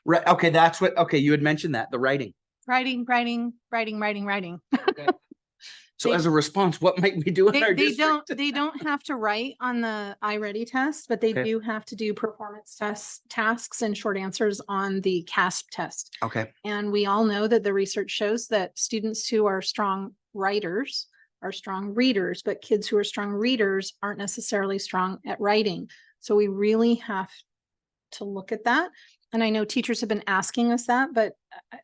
Right. Okay. You had mentioned that, the writing.
Writing.
So as a response, what might we do in our district?
They don't have to write on the iReady test, but they do have to do performance tasks and short answers on the CASP test.
Okay.
And we all know that the research shows that students who are strong writers are strong readers, but kids who are strong readers aren't necessarily strong at writing. So we really have to look at that. And I know teachers have been asking us that, but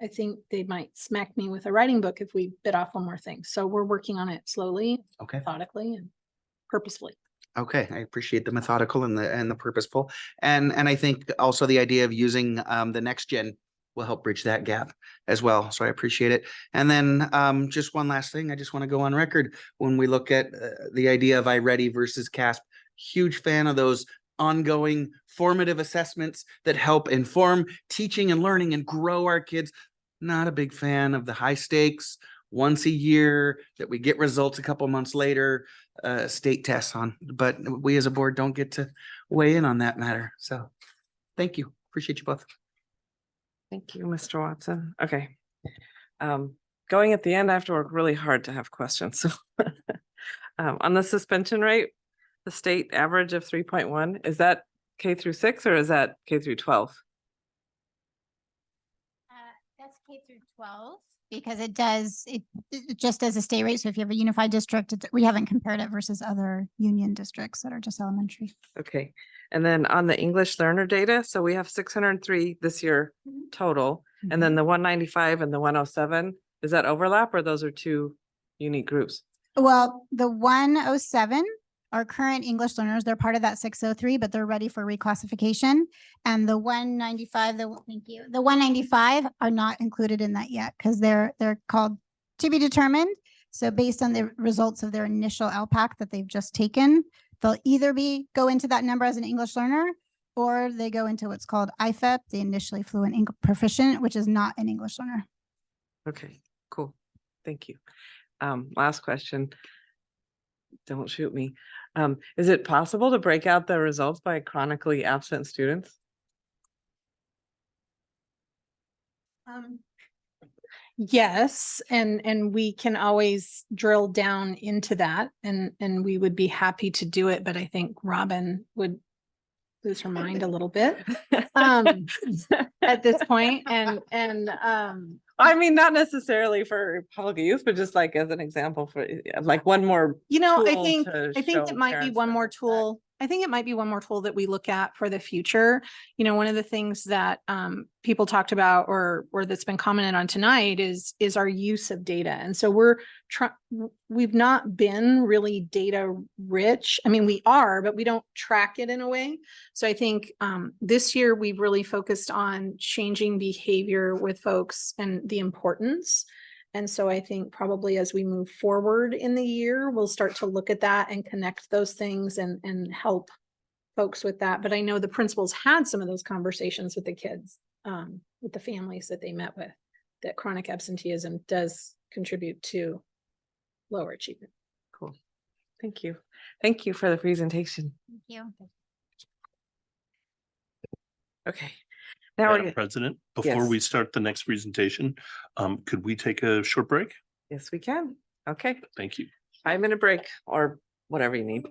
I think they might smack me with a writing book if we bit off one more thing. So we're working on it slowly, methodically, and purposefully.
Okay, I appreciate the methodical and the purposeful, and I think also the idea of using the next gen will help bridge that gap as well. So I appreciate it. And then just one last thing, I just want to go on record when we look at the idea of iReady versus CASP. Huge fan of those ongoing formative assessments that help inform teaching and learning and grow our kids. Not a big fan of the high stakes once a year that we get results a couple months later, state tests on, but we as a board don't get to weigh in on that matter. So thank you. Appreciate you both.
Thank you, Mr. Watson. Okay. Going at the end, I have to work really hard to have questions. So on the suspension rate, the state average of 3.1, is that K-6 or is that K-12?
That's K-12 because it just does a state rate. So if you have a unified district, we haven't compared it versus other union districts that are just elementary.
Okay, and then on the English learner data, so we have 603 this year total, and then the 195 and the 107, is that overlap or those are two unique groups?
Well, the 107 are current English learners. They're part of that 603, but they're ready for reclassification. And the 195, thank you. The 195 are not included in that yet because they're called to be determined. So based on the results of their initial LPAC that they've just taken, they'll either go into that number as an English learner or they go into what's called IFEP, the initially fluent proficient, which is not an English learner.
Okay, cool. Thank you. Last question. Don't shoot me. Is it possible to break out the results by chronically absent students?
Yes, and we can always drill down into that and we would be happy to do it, but I think Robin would lose her mind a little bit at this point. And
I mean, not necessarily for public use, but just like as an example for like one more.
I
tool
think
to
it
show
might be
parents
one
that
more
it's
tool. I think it might be one more tool that we look at for the future. One of the things that people talked about or that's been commented on tonight is our use of data. And so we've not been really data rich. I mean, we are, but we don't track it in a way. So I think this year we've really focused on changing behavior with folks and the importance. And so I think probably as we move forward in the year, we'll start to look at that and connect those things and help folks with that. But I know the principals had some of those conversations with the kids, with the families that they met with, that chronic absenteeism does contribute to lower achievement.
Cool. Thank you. Thank you for the presentation.
Thank you.
Okay. Now
Madam President, before
Yes.
we start the next presentation, could we take a short break?
Yes, we can. Okay.
Thank you.
5-minute break or whatever you need.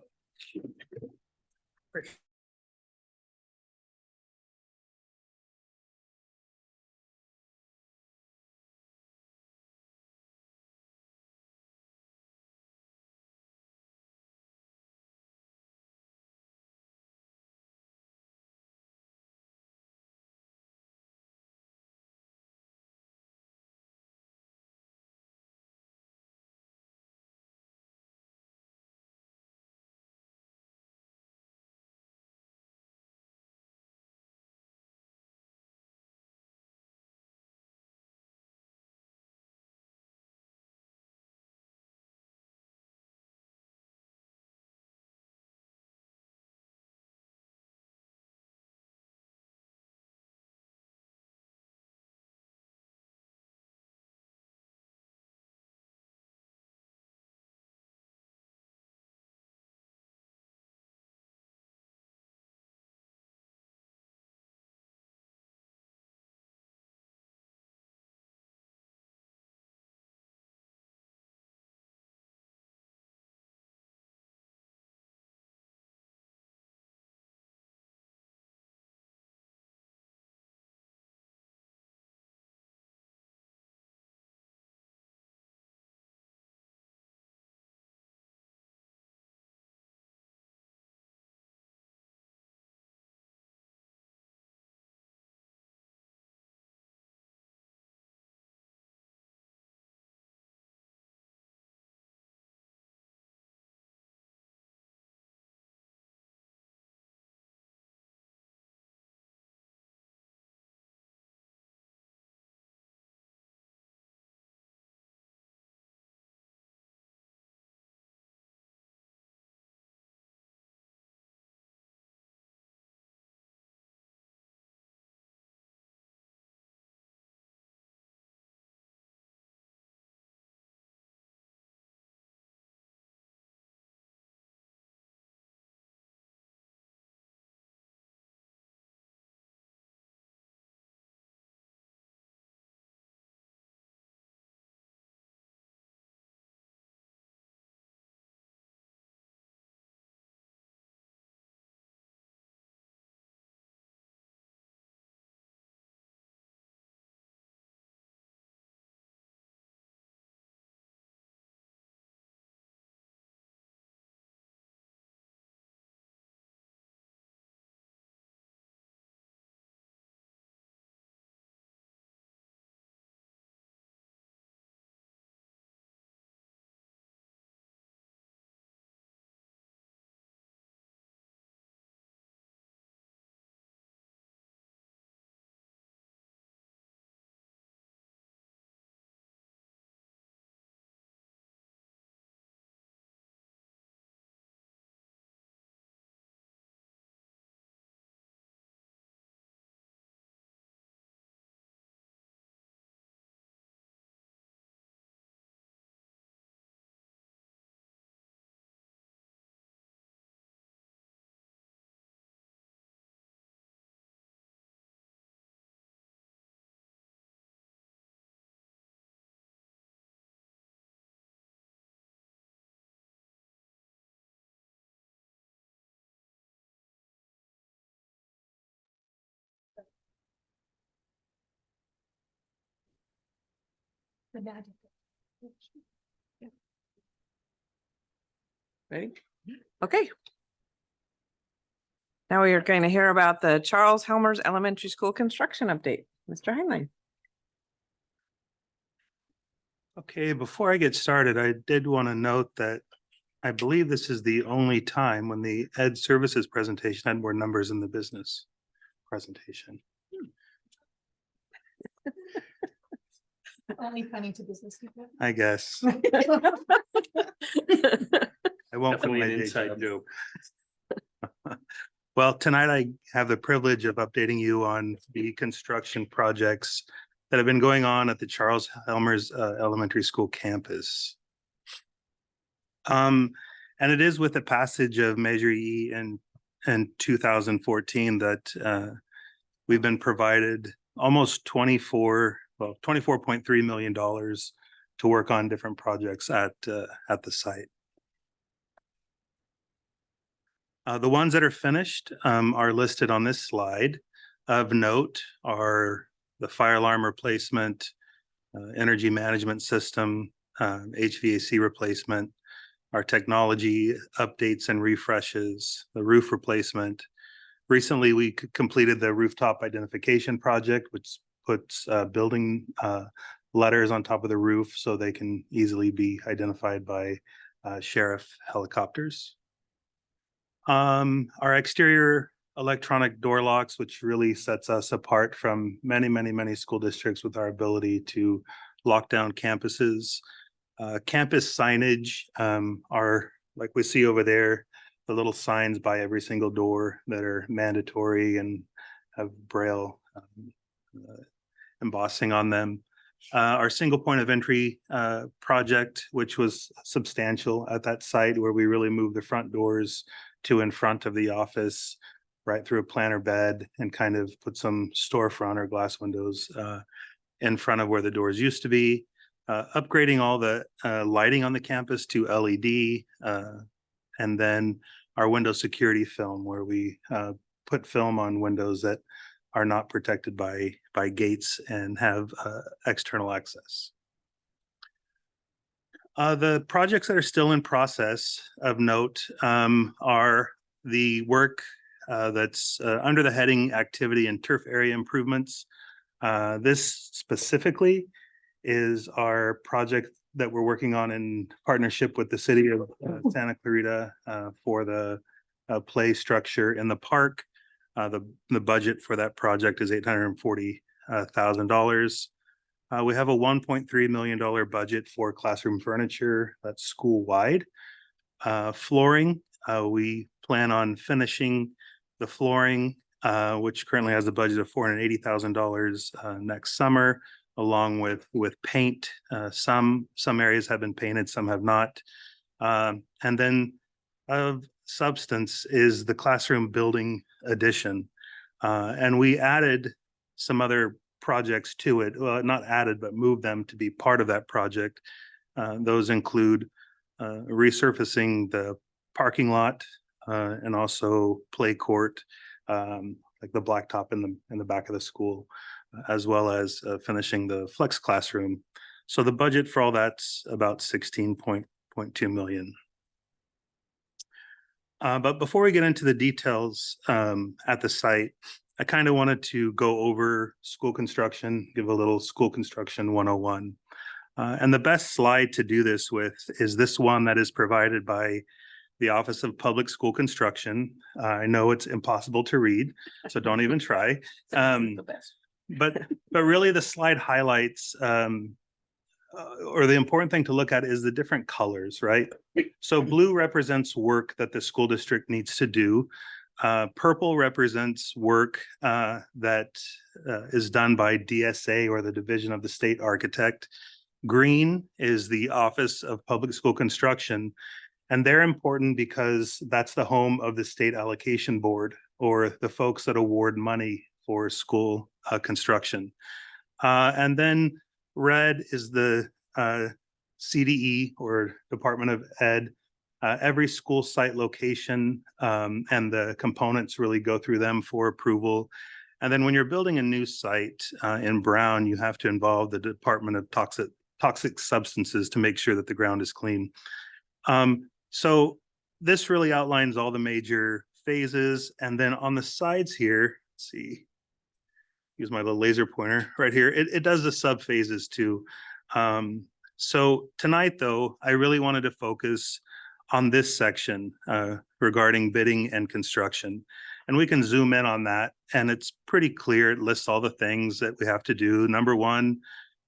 Ready? Okay. Now we are going to hear about the Charles Helmers Elementary School construction update. Mr. Heinlein.
Okay, before I get started, I did want to note that I believe this is the only time when the Ed Services presentation had more numbers than the business presentation.
Only funny to business people.
I guess. I won't quit
Definitely
my
an
day
inside
job.
joke.
Well, tonight I have the privilege of updating you on the construction projects that have been going on at the Charles Helmers Elementary School campus. And it is with the passage of Measure E in 2014 that we've been provided almost $24.3 million to work on different projects at the site. The ones that are finished are listed on this slide. Of note are the fire alarm replacement, energy management system, HVAC replacement, our technology updates and refreshes, the roof replacement. Recently, we completed the rooftop identification project, which puts building letters on top of the roof so they can easily be identified by sheriff helicopters. Our exterior electronic door locks, which really sets us apart from many school districts with our ability to lock down campuses. Campus signage are like we see over there, the little signs by every single door that are mandatory and have Braille embossing on them. Our single point of entry project, which was substantial at that site where we really moved the front doors to in front of the office, right through a planter bed and kind of put some storefront or glass windows in front of where the doors used to be. Upgrading all the lighting on the campus to LED, and then our window security film where we put film on windows that are not protected by gates and have external access. The projects that are still in process of note are the work that's under the heading Activity and Turf Area Improvements. This specifically is our project that we're working on in partnership with the city of Santa Clarita for the play structure in the park. The budget for that project is $840,000. We have a $1.3 million budget for classroom furniture that's school-wide. Flooring, we plan on finishing the flooring, which currently has a budget of $480,000 next summer, along with paint. Some areas have been painted, some have not. And then of substance is the classroom building addition. And we added some other projects to it, well, not added, but moved them to be part of that project. Those include resurfacing the parking lot and also play court, like the blacktop in the back of the school, as well as finishing the flex classroom. So the budget for all that's about $16.2 million. But before we get into the details at the site, I kind of wanted to go over school construction, give a little school construction 101. And the best slide to do this with is this one that is provided by the Office of Public School Construction. I know it's impossible to read, so don't even try. But really the slide highlights, or the important thing to look at is the different colors, right? So blue represents work that the school district needs to do. Purple represents work that is done by DSA or the Division of the State Architect. Green is the Office of Public School Construction, and they're important because that's the home of the State Allocation Board, or the folks that award money for school construction. And then red is the CDE, or Department of Ed. Every school site location and the components really go through them for approval. And then when you're building a new site in brown, you have to involve the Department of toxic substances to make sure that the ground is clean. So this really outlines all the major phases. And then on the sides here, let's see, use my little laser pointer right here. It does the sub phases too. So tonight though, I really wanted to focus on this section regarding bidding and construction. And we can zoom in on that and it's pretty clear. It lists all the things that we have to do. Number one,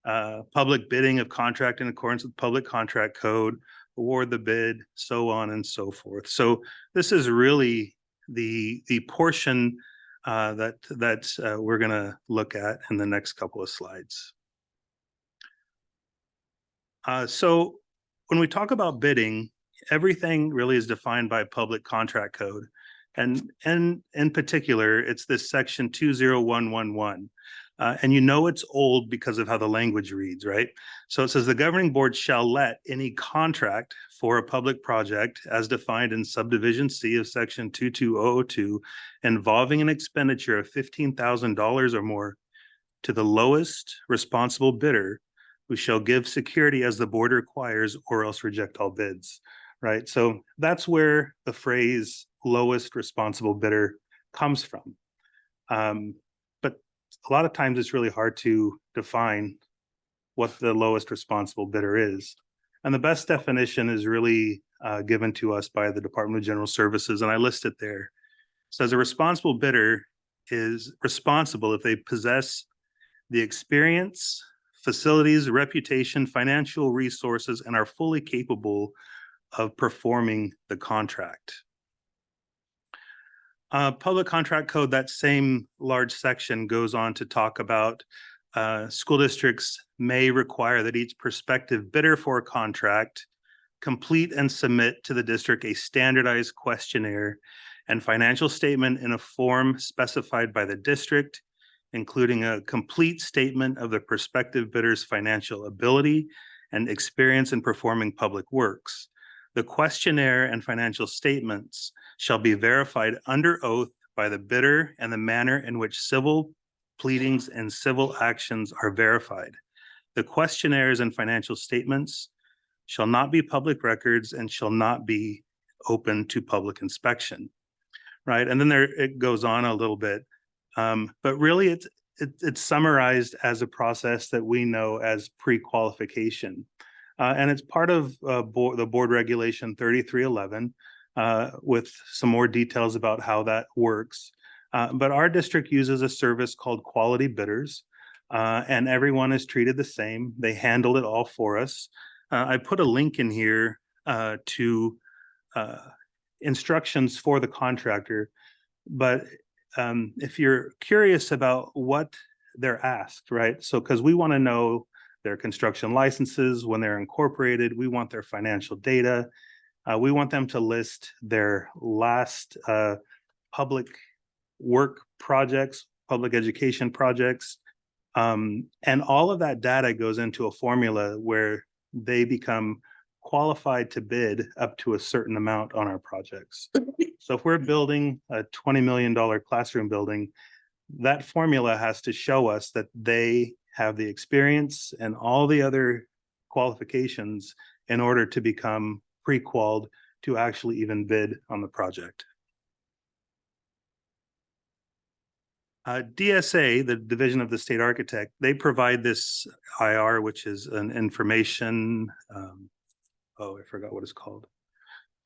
public bidding of contract in accordance with public contract code, award the bid, so on and so forth. So this is really the portion that we're going to look at in the next couple of slides. So when we talk about bidding, everything really is defined by public contract code. And in particular, it's this section 20111. And you know it's old because of how the language reads, right? So it says the governing board shall let any contract for a public project as defined in subdivision C of section 22002 involving an expenditure of $15,000 or more to the lowest responsible bidder who shall give security as the board requires or else reject all bids, right? So that's where the phrase lowest responsible bidder comes from. But a lot of times it's really hard to define what the lowest responsible bidder is. And the best definition is really given to us by the Department of General Services, and I list it there. It says a responsible bidder is responsible if they possess the experience, facilities, reputation, financial resources, and are fully capable of performing the contract. Public contract code, that same large section goes on to talk about school districts may require that each prospective bidder for a contract complete and submit to the district a standardized questionnaire and financial statement in a form specified by the district, including a complete statement of the prospective bidder's financial ability and experience in performing public works. The questionnaire and financial statements shall be verified under oath by the bidder and the manner in which civil pleadings and civil actions are verified. The questionnaires and financial statements shall not be public records and shall not be open to public inspection, right? And then it goes on a little bit, but really it's summarized as a process that we know as pre-qualification. And it's part of the board regulation 3311 with some more details about how that works. But our district uses a service called Quality Bidders, and everyone is treated the same. They handled it all for us. I put a link in here to instructions for the contractor, but if you're curious about what they're asked, right? So, because we want to know their construction licenses, when they're incorporated, we want their financial data. We want them to list their last public work projects, public education projects. And all of that data goes into a formula where they become qualified to bid up to a certain amount on our projects. So if we're building a $20 million classroom building, that formula has to show us that they have the experience and all the other qualifications in order to become pre-qualified to actually even bid on the project. DSA, the Division of the State Architect, they provide this IR, which is an information, I forgot what it's called.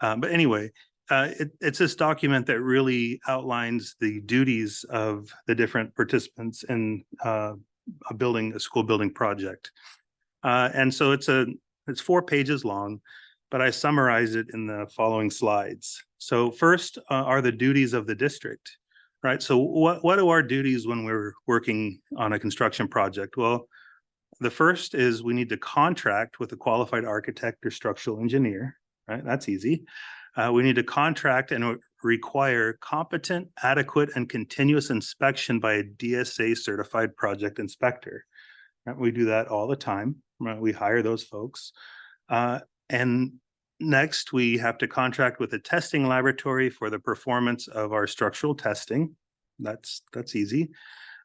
But anyway, it's this document that really outlines the duties of the different participants in a school building project. And so it's 4 pages long, but I summarize it in the following slides. So first are the duties of the district, right? So what are our duties when we're working on a construction project? Well, the first is we need to contract with a qualified architect or structural engineer, right? That's easy. We need to contract and require competent, adequate, and continuous inspection by a DSA certified project inspector. Right? We do that all the time. Right? We hire those folks. And next, we have to contract with a testing laboratory for the performance of our structural testing. That's easy.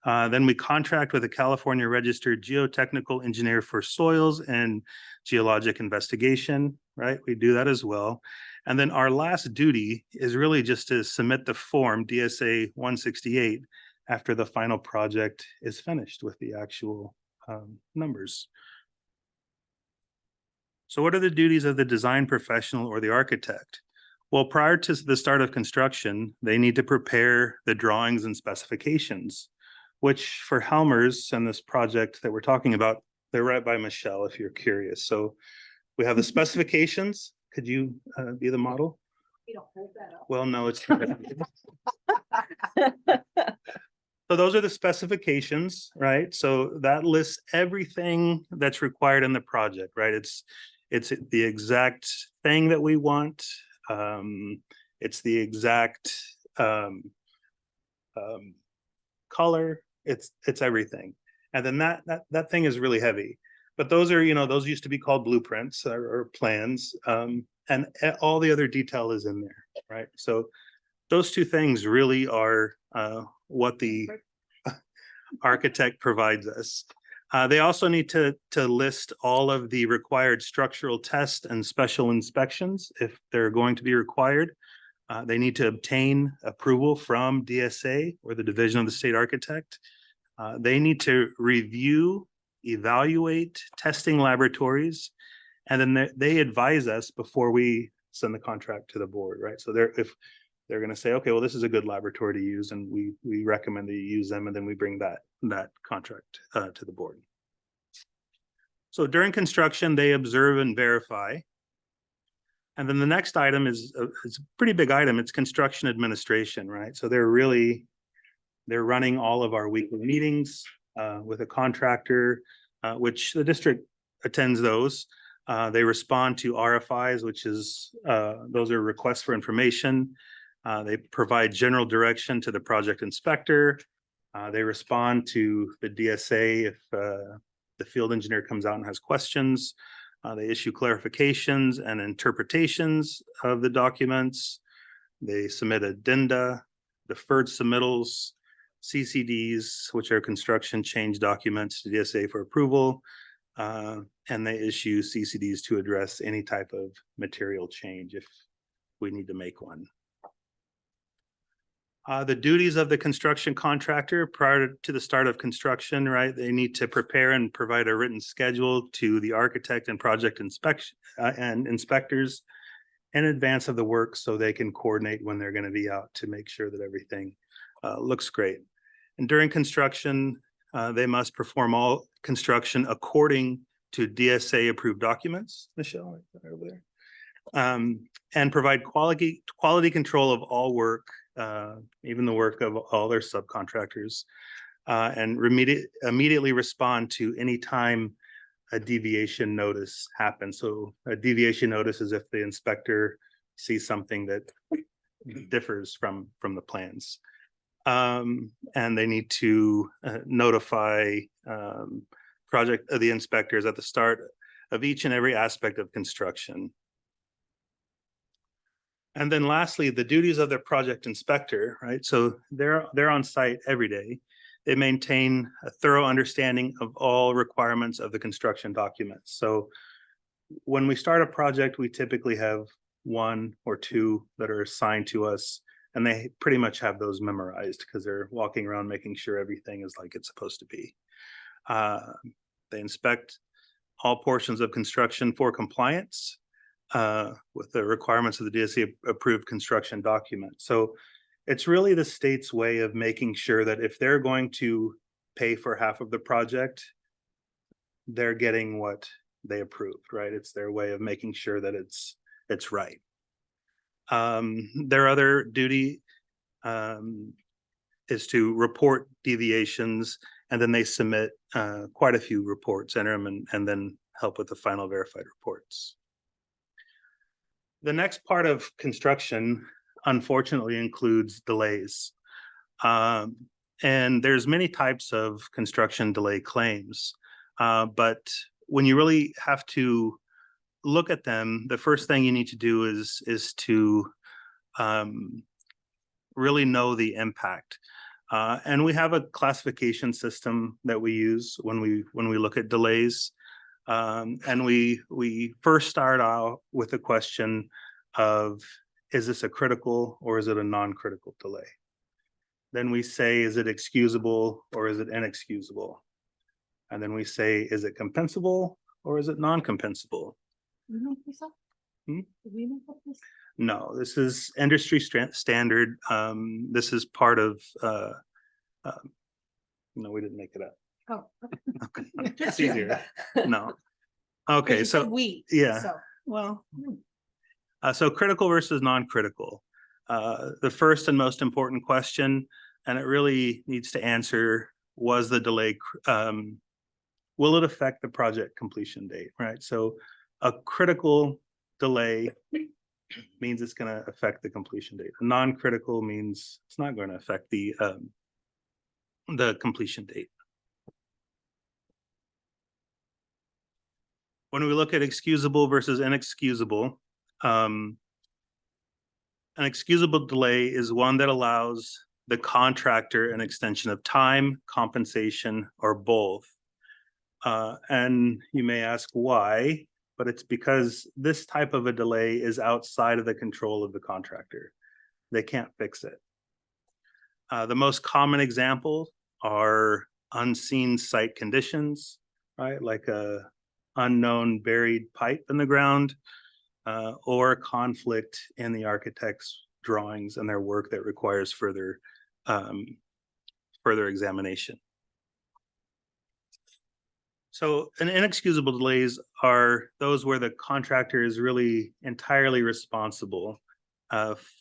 Then we contract with a California registered geotechnical engineer for soils and geologic investigation, right? We do that as well. And then our last duty is really just to submit the form DSA 168 after the final project is finished with the actual numbers. So what are the duties of the design professional or the architect? Well, prior to the start of construction, they need to prepare the drawings and specifications, which for Helmers and this project that we're talking about, they're right by Michelle, if you're curious. So we have the specifications. Could you be the model?
You don't hold that up.
Well, no, it's. So those are the specifications, right? So that lists everything that's required in the project, right? It's the exact thing that we want. It's the exact color. It's everything. And then that thing is really heavy. But those are, those used to be called blueprints or plans. And all the other detail is in there, right? So those two things really are what the architect provides us. They also need to list all of the required structural tests and special inspections if they're going to be required. They need to obtain approval from DSA or the Division of the State Architect. They need to review, evaluate testing laboratories, and then they advise us before we send the contract to the board, right? So if they're going to say, okay, well, this is a good laboratory to use, and we recommend that you use them, and then we bring that contract to the board. So during construction, they observe and verify. And then the next item is a pretty big item. It's construction administration, right? So they're running all of our weekly meetings with a contractor, which the district attends those. They respond to RFIs, which is those are requests for information. They provide general direction to the project inspector. They respond to the DSA if the field engineer comes out and has questions. They issue clarifications and interpretations of the documents. They submit addenda, deferred submittals, CCDs, which are construction change documents to DSA for approval. And they issue CCDs to address any type of material change if we need to make one. The duties of the construction contractor prior to the start of construction, right? They need to prepare and provide a written schedule to the architect and project inspection and inspectors in advance of the work so they can coordinate when they're going to be out to make sure that everything looks great. And during construction, they must perform all construction according to DSA approved documents, Michelle, right over there, and provide quality control of all work, even the work of all their subcontractors, and immediately respond to any time a deviation notice happens. So a deviation notice is if the inspector sees something that differs from the plans. And they need to notify the inspectors at the start of each and every aspect of construction. And then lastly, the duties of the project inspector, right? So they're on site every day. They maintain a thorough understanding of all requirements of the construction documents. So when we start a project, we typically have one or two that are assigned to us, and they pretty much have those memorized because they're walking around making sure everything is like it's supposed to be. They inspect all portions of construction for compliance with the requirements of the DSC approved construction document. So it's really the state's way of making sure that if they're going to pay for half of the project, they're getting what they approved, right? It's their way of making sure that it's right. Their other duty is to report deviations, and then they submit quite a few reports, enter them, and then help with the final verified reports. The next part of construction, unfortunately, includes delays. And there's many types of construction delay claims. But when you really have to look at them, the first thing you need to do is to really know the impact. And we have a classification system that we use when we look at delays. And we first start out with the question of, is this a critical or is it a non-critical delay? Then we say, is it excusable or is it inexcusable? And then we say, is it compensable or is it non-compensable? Hmm? No, this is industry standard. This is part of, no, we didn't make it up.
Oh.
It's easier. No. Okay, so, yeah.
Well.
So critical versus non-critical. The first and most important question, and it really needs to answer, was the delay, will it affect the project completion date, right? So a critical delay means it's going to affect the completion date. A non-critical means it's not going to affect the completion date. When we look at excusable versus inexcusable, an excusable delay is one that allows the contractor an extension of time, compensation, or both. And you may ask why, but it's because this type of a delay is outside of the control of the contractor. They can't fix it. The most common examples are unseen site conditions, right? Like a unknown buried pipe in the ground, or conflict in the architect's drawings and their work that requires further examination. So an inexcusable delays are those where the contractor is really entirely responsible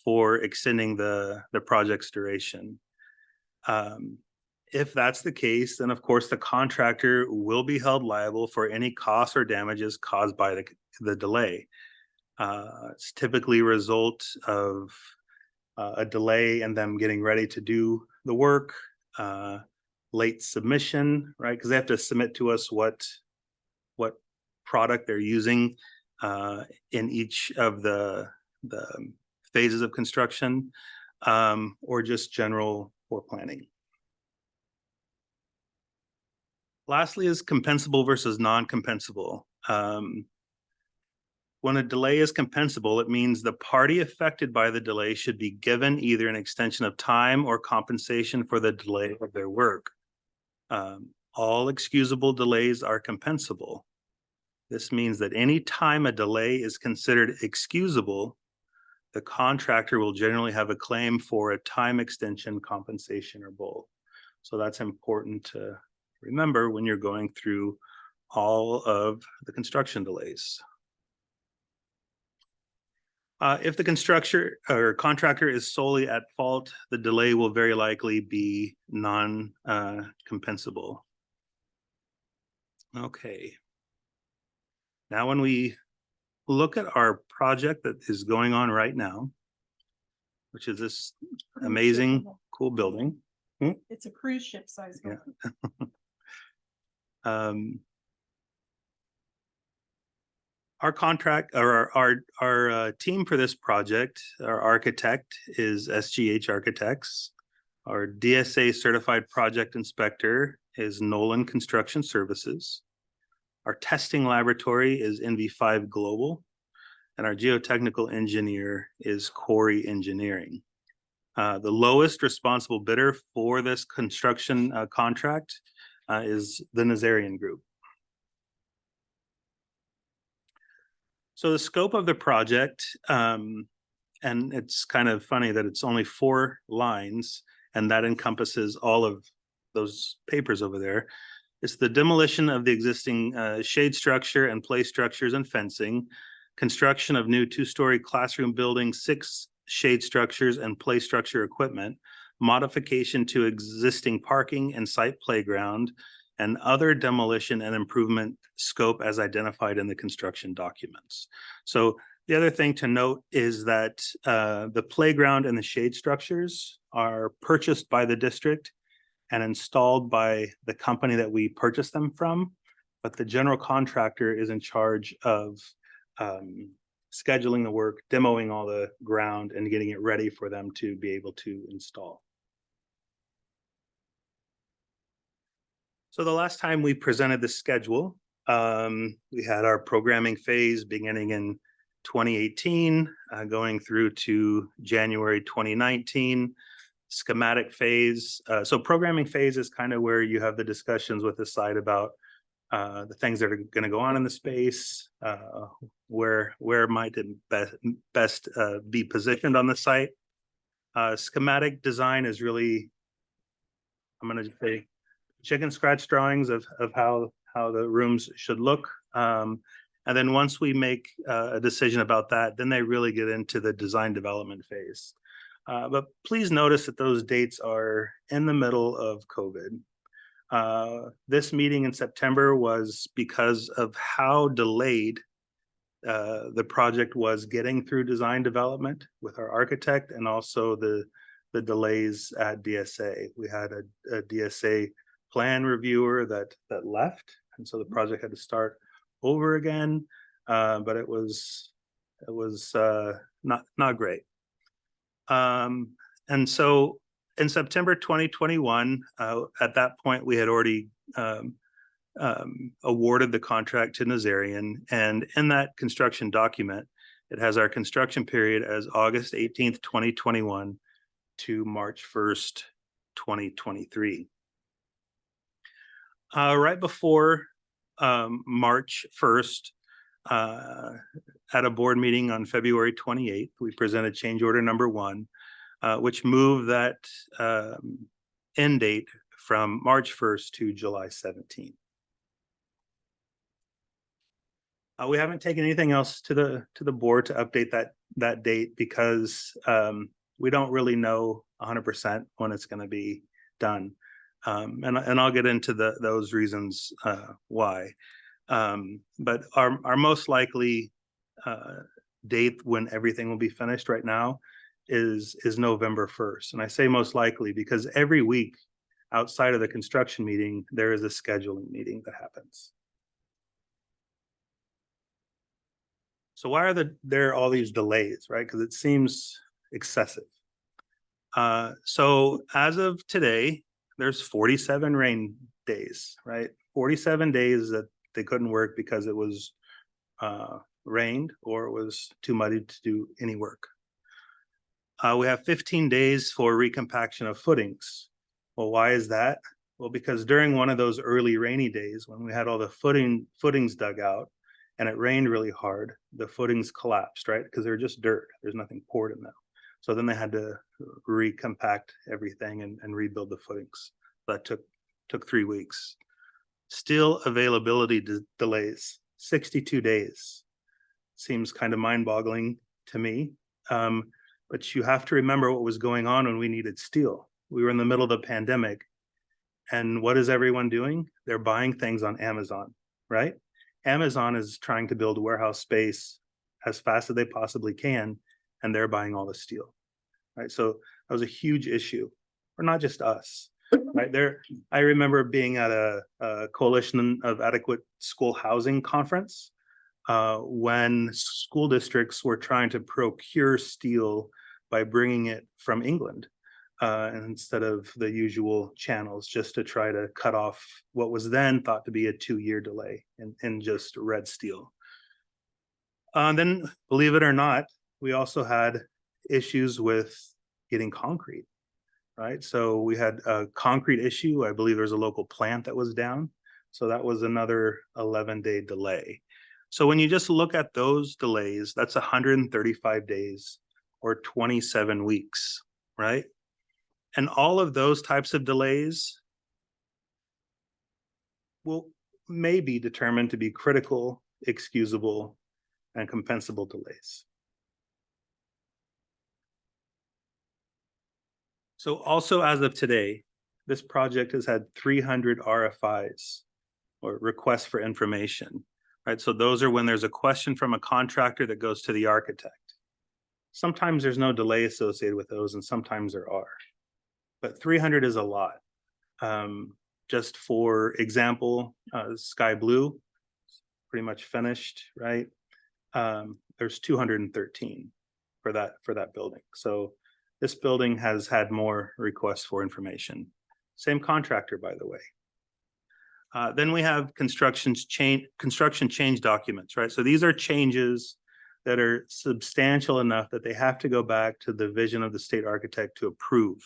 for extending the project's duration. If that's the case, then of course the contractor will be held liable for any costs or damages caused by the delay. It's typically a result of a delay in them getting ready to do the work, late submission, right? Because they have to submit to us what product they're using in each of the phases of construction, or just general poor planning. Lastly is compensable versus non-compensable. When a delay is compensable, it means the party affected by the delay should be given either an extension of time or compensation for the delay of their work. All excusable delays are compensable. This means that any time a delay is considered excusable, the contractor will generally have a claim for a time extension, compensation, or both. So that's important to remember when you're going through all of the construction delays. If the constructor or contractor is solely at fault, the delay will very likely be non-compensable. Okay. Now, when we look at our project that is going on right now, which is this amazing, cool building.
It's a cruise ship size.
Yeah. Our contract or our team for this project, our architect is SGH Architects. Our DSA certified project inspector is Nolan Construction Services. Our testing laboratory is NV5 Global, and our geotechnical engineer is Corey Engineering. The lowest responsible bidder for this construction contract is the Nazarian Group. So the scope of the project, and it's kind of funny that it's only 4 lines, and that encompasses all of those papers over there. It's the demolition of the existing shade structure and play structures and fencing, construction of new 2-story classroom building, 6 shade structures and play structure equipment, modification to existing parking and site playground, and other demolition and improvement scope as identified in the construction documents. So the other thing to note is that the playground and the shade structures are purchased by the district and installed by the company that we purchased them from, but the general contractor is in charge of scheduling the work, demoing all the ground, and getting it ready for them to be able to install. So the last time we presented the schedule, we had our programming phase beginning in 2018, going through to January 2019. Schematic phase. So programming phase is kind of where you have the discussions with the site about the things that are going to go on in the space, where might it best be positioned on the site. Schematic design is really, I'm going to say, chicken scratch drawings of how the rooms should look. And then once we make a decision about that, then they really get into the design development phase. But please notice that those dates are in the middle of COVID. This meeting in September was because of how delayed the project was getting through design development with our architect, and also the delays at DSA. We had a DSA plan reviewer that left, and so the project had to start over again. But it was not great. And so in September 2021, at that point, we had already awarded the contract to Nazarian. And in that construction document, it has our construction period as August 18th, 2021 to March 1st, 2023. Right before March 1st, at a board meeting on February 28th, we presented change order number 1, which moved that end date from March 1st to July 17th. We haven't taken anything else to the board to update that date because we don't really know 100% when it's going to be done, and I'll get into those reasons why. But our most likely date when everything will be finished right now is November 1st. And I say most likely because every week outside of the construction meeting, there is a scheduling meeting that happens. So why are there all these delays, right? Because it seems excessive. So as of today, there's 47 rain days, right? 47 days that they couldn't work because it was rained or it was too muddy to do any work. We have 15 days for recompaction of footings. Well, why is that? Well, because during one of those early rainy days, when we had all the footings dug out and it rained really hard, the footings collapsed, right? Because they're just dirt. There's nothing poured in them. So then they had to recompact everything and rebuild the footings. That took 3 weeks. Steel availability delays, 62 days. Seems kind of mind-boggling to me. But you have to remember what was going on when we needed steel. We were in the middle of the pandemic. And what is everyone doing? They're buying things on Amazon, right? Amazon is trying to build warehouse space as fast as they possibly can, and they're buying all the steel, right? So that was a huge issue, or not just us, right? I remember being at a Coalition of Adequate School Housing conference when school districts were trying to procure steel by bringing it from England instead of the usual channels, just to try to cut off what was then thought to be a 2-year delay in just red steel. Then, believe it or not, we also had issues with getting concrete, right? So we had a concrete issue. I believe there's a local plant that was down. So that was another 11-day delay. So when you just look at those delays, that's 135 days or 27 weeks, right? And all of those types of delays may be determined to be critical, excusable, and compensable delays. So also as of today, this project has had 300 RFIs or requests for information, right? So those are when there's a question from a contractor that goes to the architect. Sometimes there's no delay associated with those, and sometimes there are. But 300 is a lot. Just for example, Sky Blue, pretty much finished, right? There's 213 for that building. So this building has had more requests for information. Same contractor, by the way. Then we have construction change documents, right? So these are changes that are substantial enough that they have to go back to the vision of the state architect to approve.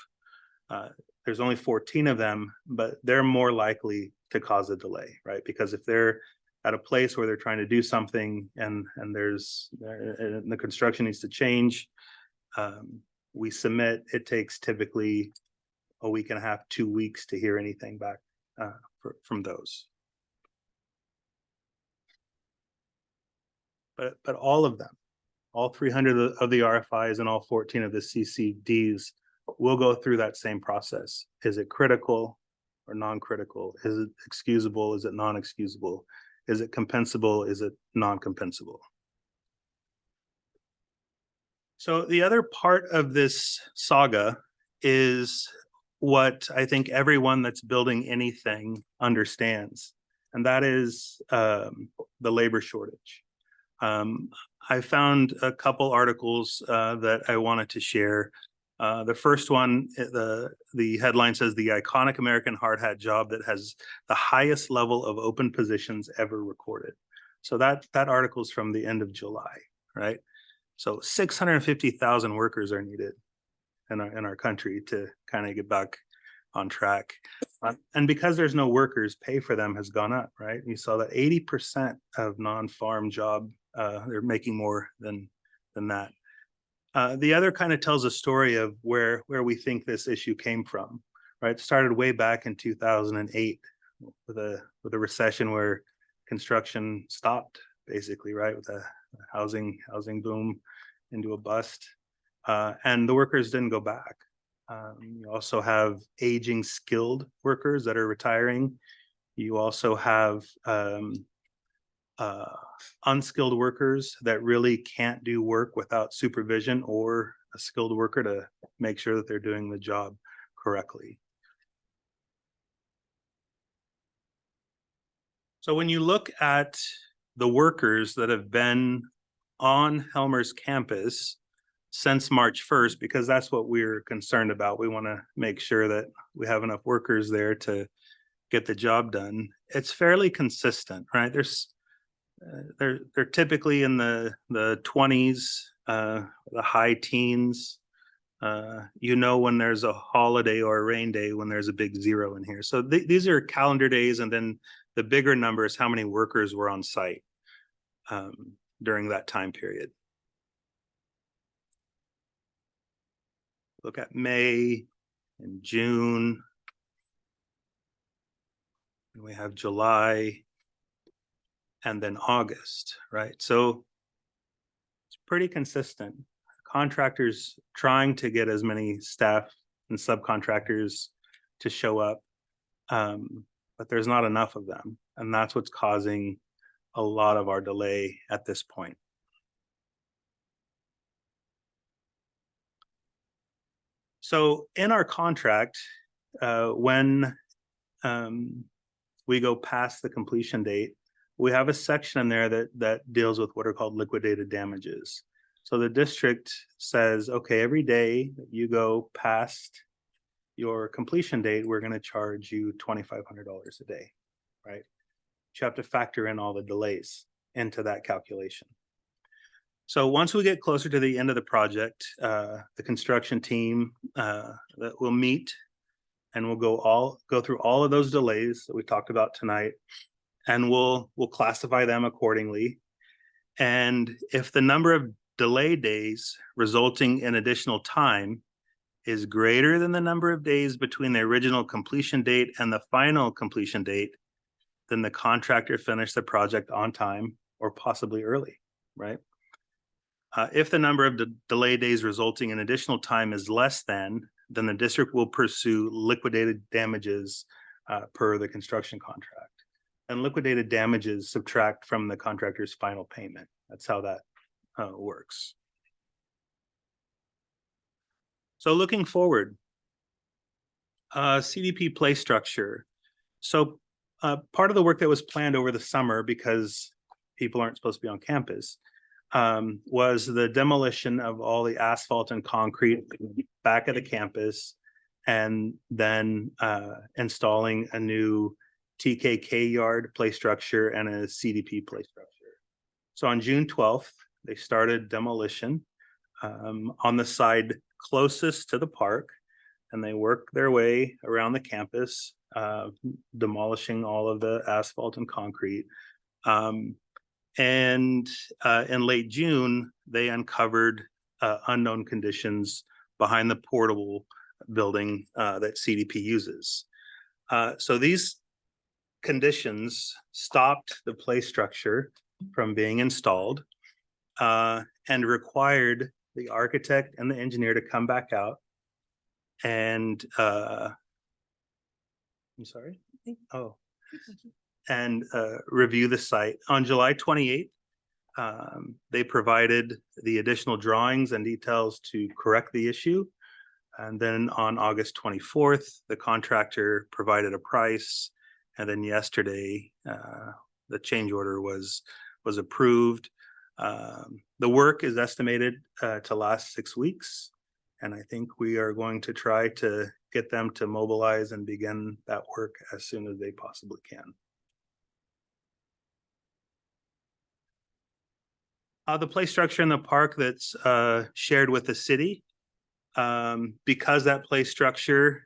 There's only 14 of them, but they're more likely to cause a delay, right? Because if they're at a place where they're trying to do something and the construction needs to change, we submit, it takes typically a week and a half, 2 weeks to hear anything back from those. But all of them, all 300 of the RFIs and all 14 of the CCDs will go through that same process. Is it critical or non-critical? Is it excusable? Is it non-excusable? Is it compensable? Is it non-compensable? So the other part of this saga is what I think everyone that's building anything understands, and that is the labor shortage. I found a couple articles that I wanted to share. The first one, the headline says the iconic American hard hat job that has the highest level of open positions ever recorded. So that article is from the end of July, right? So 650,000 workers are needed in our country to kind of get back on track. And because there's no workers, pay for them has gone up, right? You saw that 80% of non-farm job, they're making more than that. The other kind of tells a story of where we think this issue came from, right? It started way back in 2008 with a recession where construction stopped, basically, right? With a housing boom into a bust, and the workers didn't go back. You also have aging skilled workers that are retiring. You also have unskilled workers that really can't do work without supervision or a skilled worker to make sure that they're doing the job correctly. So when you look at the workers that have been on Helmer's campus since March 1st, because that's what we're concerned about. We want to make sure that we have enough workers there to get the job done. It's fairly consistent, right? They're typically in the 20s, the high teens. You know, when there's a holiday or a rain day, when there's a big zero in here. So these are calendar days, and then the bigger number is how many workers were on site during that time period. Look at May and June. And we have July and then August, right? So it's pretty consistent. Contractors trying to get as many staff and subcontractors to show up, but there's not enough of them. And that's what's causing a lot of our delay at this point. So in our contract, when we go past the completion date, we have a section in there that deals with what are called liquidated damages. So the district says, okay, every day that you go past your completion date, we're going to charge you $2,500 a day, right? You have to factor in all the delays into that calculation. So once we get closer to the end of the project, the construction team that will meet, and we'll go through all of those delays that we talked about tonight, and we'll classify them accordingly. And if the number of delay days resulting in additional time is greater than the number of days between the original completion date and the final completion date, then the contractor finished the project on time or possibly early, right? If the number of delay days resulting in additional time is less than, then the district will pursue liquidated damages per the construction contract. And liquidated damages subtract from the contractor's final payment. That's how that works. So looking forward, CDP play structure. So part of the work that was planned over the summer, because people aren't supposed to be on campus, was the demolition of all the asphalt and concrete back at the campus, and then installing a new TKK yard play structure, and a CDP play structure. So on June 12th, they started demolition on the side closest to the park, and they worked their way around the campus, demolishing all of the asphalt and concrete. And in late June, they uncovered unknown conditions behind the portable building that CDP uses. So these conditions stopped the play structure from being installed and required the architect and the engineer to come back out and I'm sorry. Oh, and review the site. On July 28th, they provided the additional drawings and details to correct the issue. And then on August 24th, the contractor provided a price. And then yesterday, the change order was approved. The work is estimated to last 6 weeks. And I think we are going to try to get them to mobilize and begin that work as soon as they possibly can. The play structure in the park that's shared with the city, because that play structure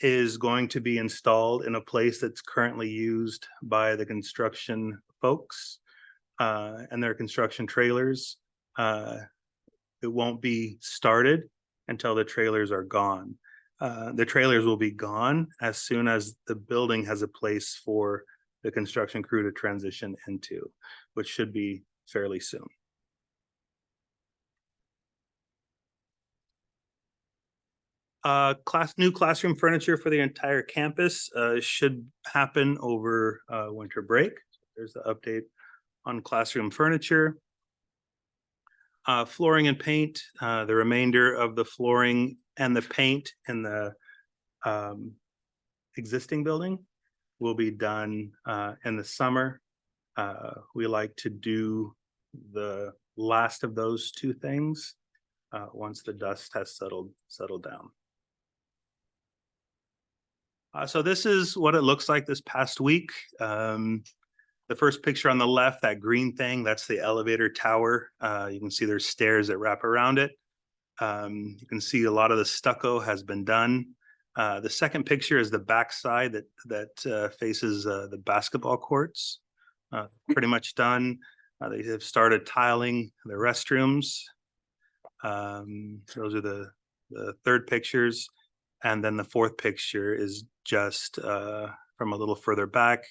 is going to be installed in a place that's currently used by the construction folks and their construction trailers. It won't be started until the trailers are gone. The trailers will be gone as soon as the building has a place for the construction crew to transition into, which should be fairly soon. New classroom furniture for the entire campus should happen over winter break. There's the update on classroom furniture. Flooring and paint, the remainder of the flooring and the paint in the existing building will be done in the summer. We like to do the last of those two things once the dust has settled down. So this is what it looks like this past week. The first picture on the left, that green thing, that's the elevator tower. You can see there's stairs that wrap around it. You can see a lot of the stucco has been done. The second picture is the backside that faces the basketball courts. Pretty much done. They have started tiling the restrooms. Those are the third pictures. And then the fourth picture is just from a little further back.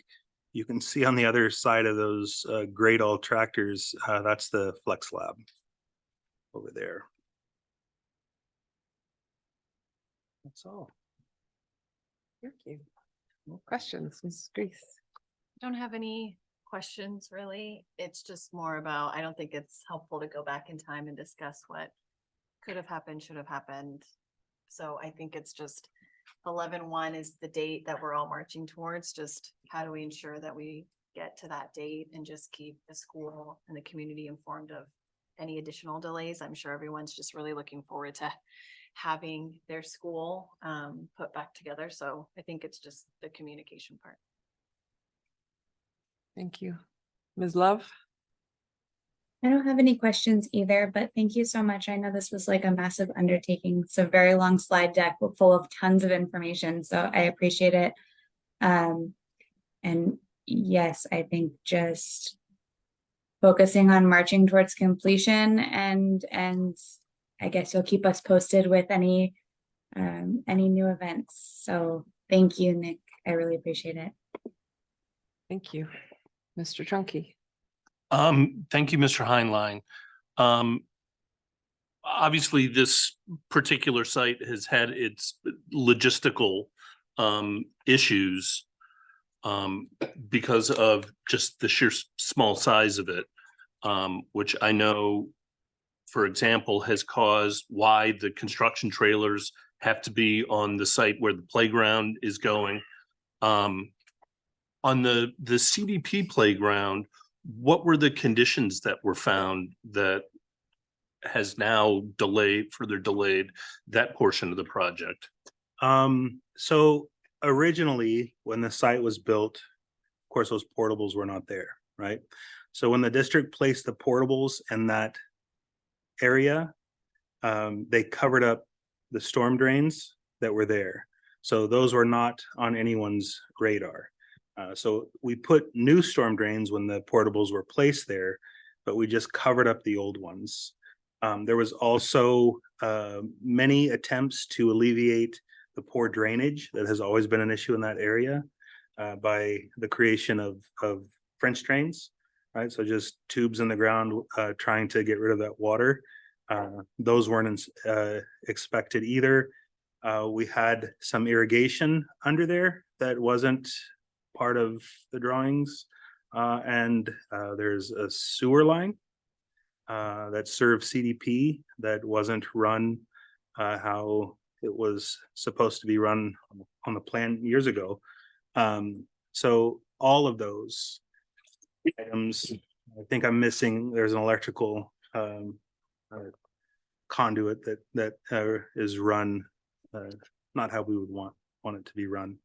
You can see on the other side of those Great All tractors, that's the Flex Lab over there. That's all.
Thank you. More questions, Mrs. Grease?
Don't have any questions really. It's just more about, I don't think it's helpful to go back in time and discuss what could have happened, should have happened. So I think it's just 11/1 is the date that we're all marching towards. Just how do we ensure that we get to that date and just keep the school and the community informed of any additional delays? I'm sure everyone's just really looking forward to having their school put back together. So I think it's just the communication part.
Thank you. Ms. Love?
I don't have any questions either, but thank you so much. I know this was like a massive undertaking. It's a very long slide deck full of tons of information, so I appreciate it. And yes, I think just focusing on marching towards completion, and I guess you'll keep us posted with any new events. So thank you, Nick. I really appreciate it.
Thank you. Mr. Trunky?
Thank you, Mr. Heinlein. Obviously, this particular site has had its logistical issues because of just the sheer small size of it, which I know, for example, has caused why the construction trailers have to be on the site where the playground is going. On the CDP playground, what were the conditions that were found that has now further delayed that portion of the project?
So originally, when the site was built, of course, those portables were not there, right? So when the district placed the portables in that area, they covered up the storm drains that were there. So those were not on anyone's radar. So we put new storm drains when the portables were placed there, but we just covered up the old ones. There was also many attempts to alleviate the poor drainage that has always been an issue in that area by the creation of French drains, right? So just tubes in the ground trying to get rid of that water. Those weren't expected either. We had some irrigation under there that wasn't part of the drawings. And there's a sewer line that served CDP that wasn't run how it was supposed to be run on the plan years ago. So all of those items, I think I'm missing, there's an electrical conduit that is run not how we would want it to be run.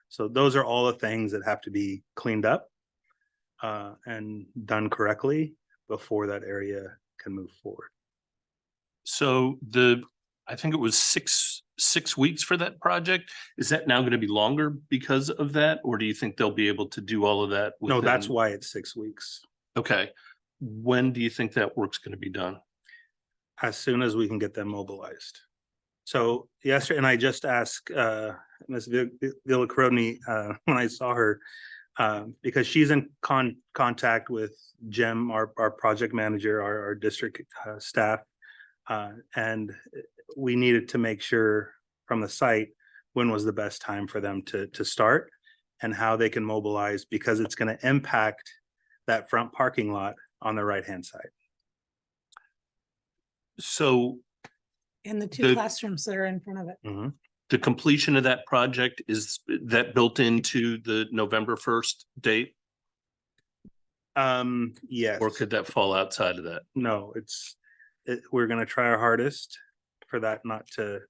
So those are all the things that have to be cleaned up and done correctly before that area can move forward.
So I think it was six weeks for that project. Is that now going to be longer because of that? Or do you think they'll be able to do all of that?
No, that's
within-
why it's 6 weeks.
Okay. When do you think that work's going to be done?
As soon as we can get them mobilized. So yesterday, and I just asked Ms. Villacroni when I saw her, because she's in contact with Jim, our project manager, our district staff, and we needed to make sure from the site when was the best time for them to start and how they can mobilize, because it's going to impact that front parking lot on the right-hand side.
So
And the two
The-
classrooms that are in front of it.
the completion of that project, is that built into the November 1st date?
Yes.
Or could that fall outside of that?
No, we're gonna try our hardest for that not to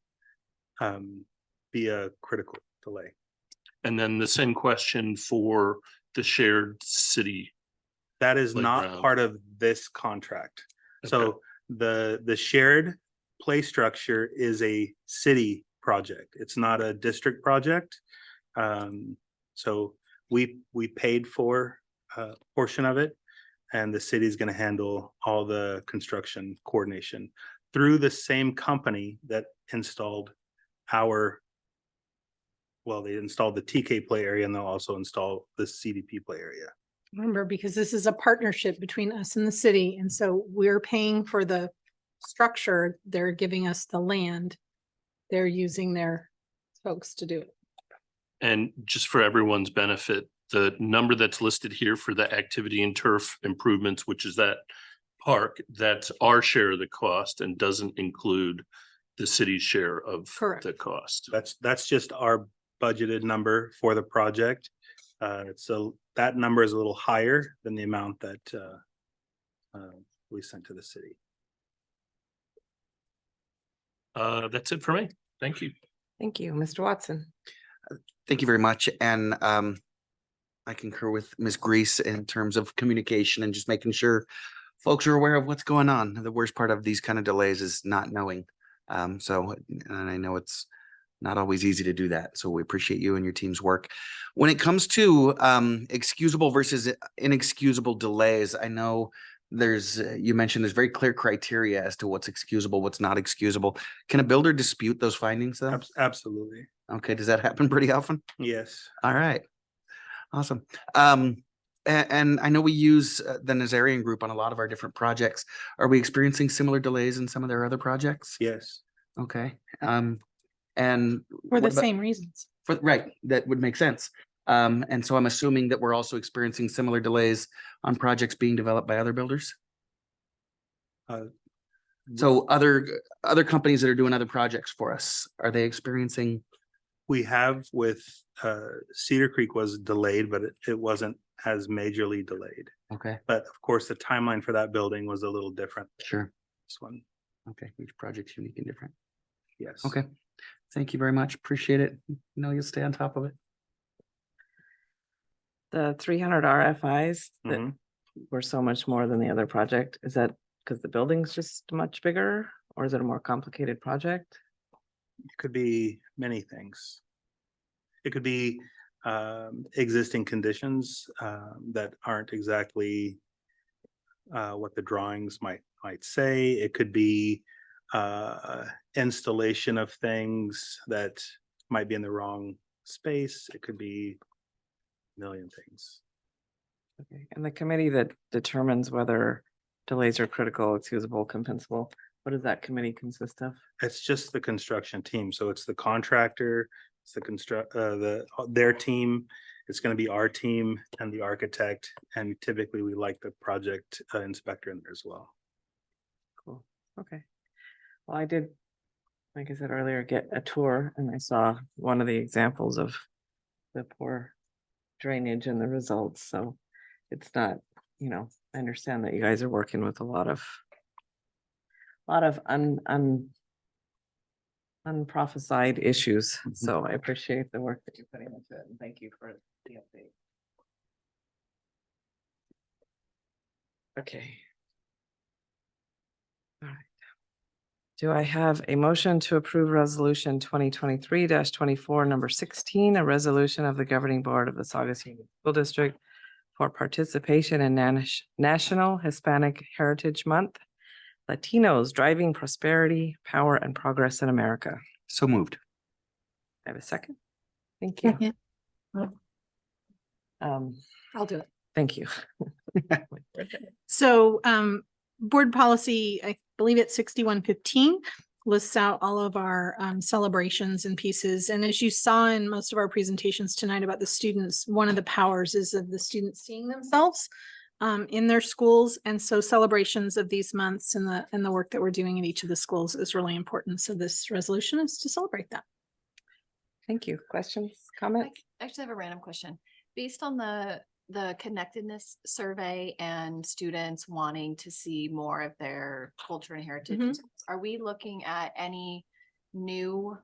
be a critical delay.
And then the same question for the shared city.
That is not
Playground.
part of this contract. So the shared play structure is a city project. It's not a district project. So we paid for a portion of it, and the city is going to handle all the construction coordination through the same company that installed they installed the TK play area, and they'll also install the CDP play area.
Remember, because this is a partnership between us and the city, and so we're paying for the structure. They're giving us the land. They're using their folks to do it.
And just for everyone's benefit, the number that's listed here for the activity and turf improvements, which is that park, that's our share of the cost and doesn't include the city's share of the cost.
That's just our budgeted number for the project. So that number is a little higher than the amount that we sent to the city.
That's it for me. Thank you.
Thank you, Mr. Watson.
Thank you very much. And I concur with Ms. Grease in terms of communication and just making sure folks are aware of what's going on. The worst part of these kind of delays is not knowing. And I know it's not always easy to do that. So we appreciate you and your team's work. When it comes to excusable versus inexcusable delays, I know you mentioned there's very clear criteria as to what's excusable, what's not excusable. Can a builder dispute those findings though?
Absolutely.
Okay. Does that happen pretty often?
Yes.
All right. Awesome. And I know we use the Nazarian Group on a lot of our different projects. Are we experiencing similar delays in some of their other projects?
Yes.
Okay.
For
And
the
what about-
same reasons.
Right, that would make sense. And so I'm assuming that we're also experiencing similar delays on projects being developed by other builders? So other companies that are doing other projects for us, are they experiencing?
We have with Cedar Creek was delayed, but it wasn't as majorly delayed.
Okay.
But of course, the timeline for that building was a little different.
Sure.
This one.
Okay, each project's unique and different.
Yes.
Okay. Thank you very much. Appreciate it. Know you'll stay on top of it.
The 300 RFIs that
Mhm.
were so much more than the other project, is that because the building's just much bigger, or is it a more complicated project?
It could be many things. It could be existing conditions that aren't exactly what the drawings might say. It could be installation of things that might be in the wrong space. It could be a million things.
Okay, and the committee that determines whether delays are critical, excusable, compensable, what does that committee consist of?
It's just the construction team. So it's the contractor, it's their team. It's going to be our team and the architect. And typically we like the project inspector in there as well.
Cool, okay. Well, I did, like I said earlier, get a tour and I saw one of the examples of the poor drainage and the results, so it's not, I understand that you guys are working with a lot of unprophesied issues, so I appreciate the work that you're putting into it, and thank you for the update. Okay. All right. Do I have a motion to approve resolution 2023-24, number 16, a resolution of the governing board of the Saugus Union School District for participation in National Hispanic Heritage Month, Latinos Driving Prosperity, Power and Progress in America?
So moved.
I have a second. Thank you.
I'll do it.
Thank you.
So board policy, I believe it's 6115, lists out all of our celebrations and pieces. And as you saw in most of our presentations tonight about the students, one of the powers is of the students seeing themselves in their schools. And so celebrations of these months and the work that we're doing in each of the schools is really important. So this resolution is to celebrate that.
Thank you. Questions, comments?
I actually have a random question. Based on the connectedness survey and students wanting to see more of their culture and heritage,
Mhm.
are we looking at any new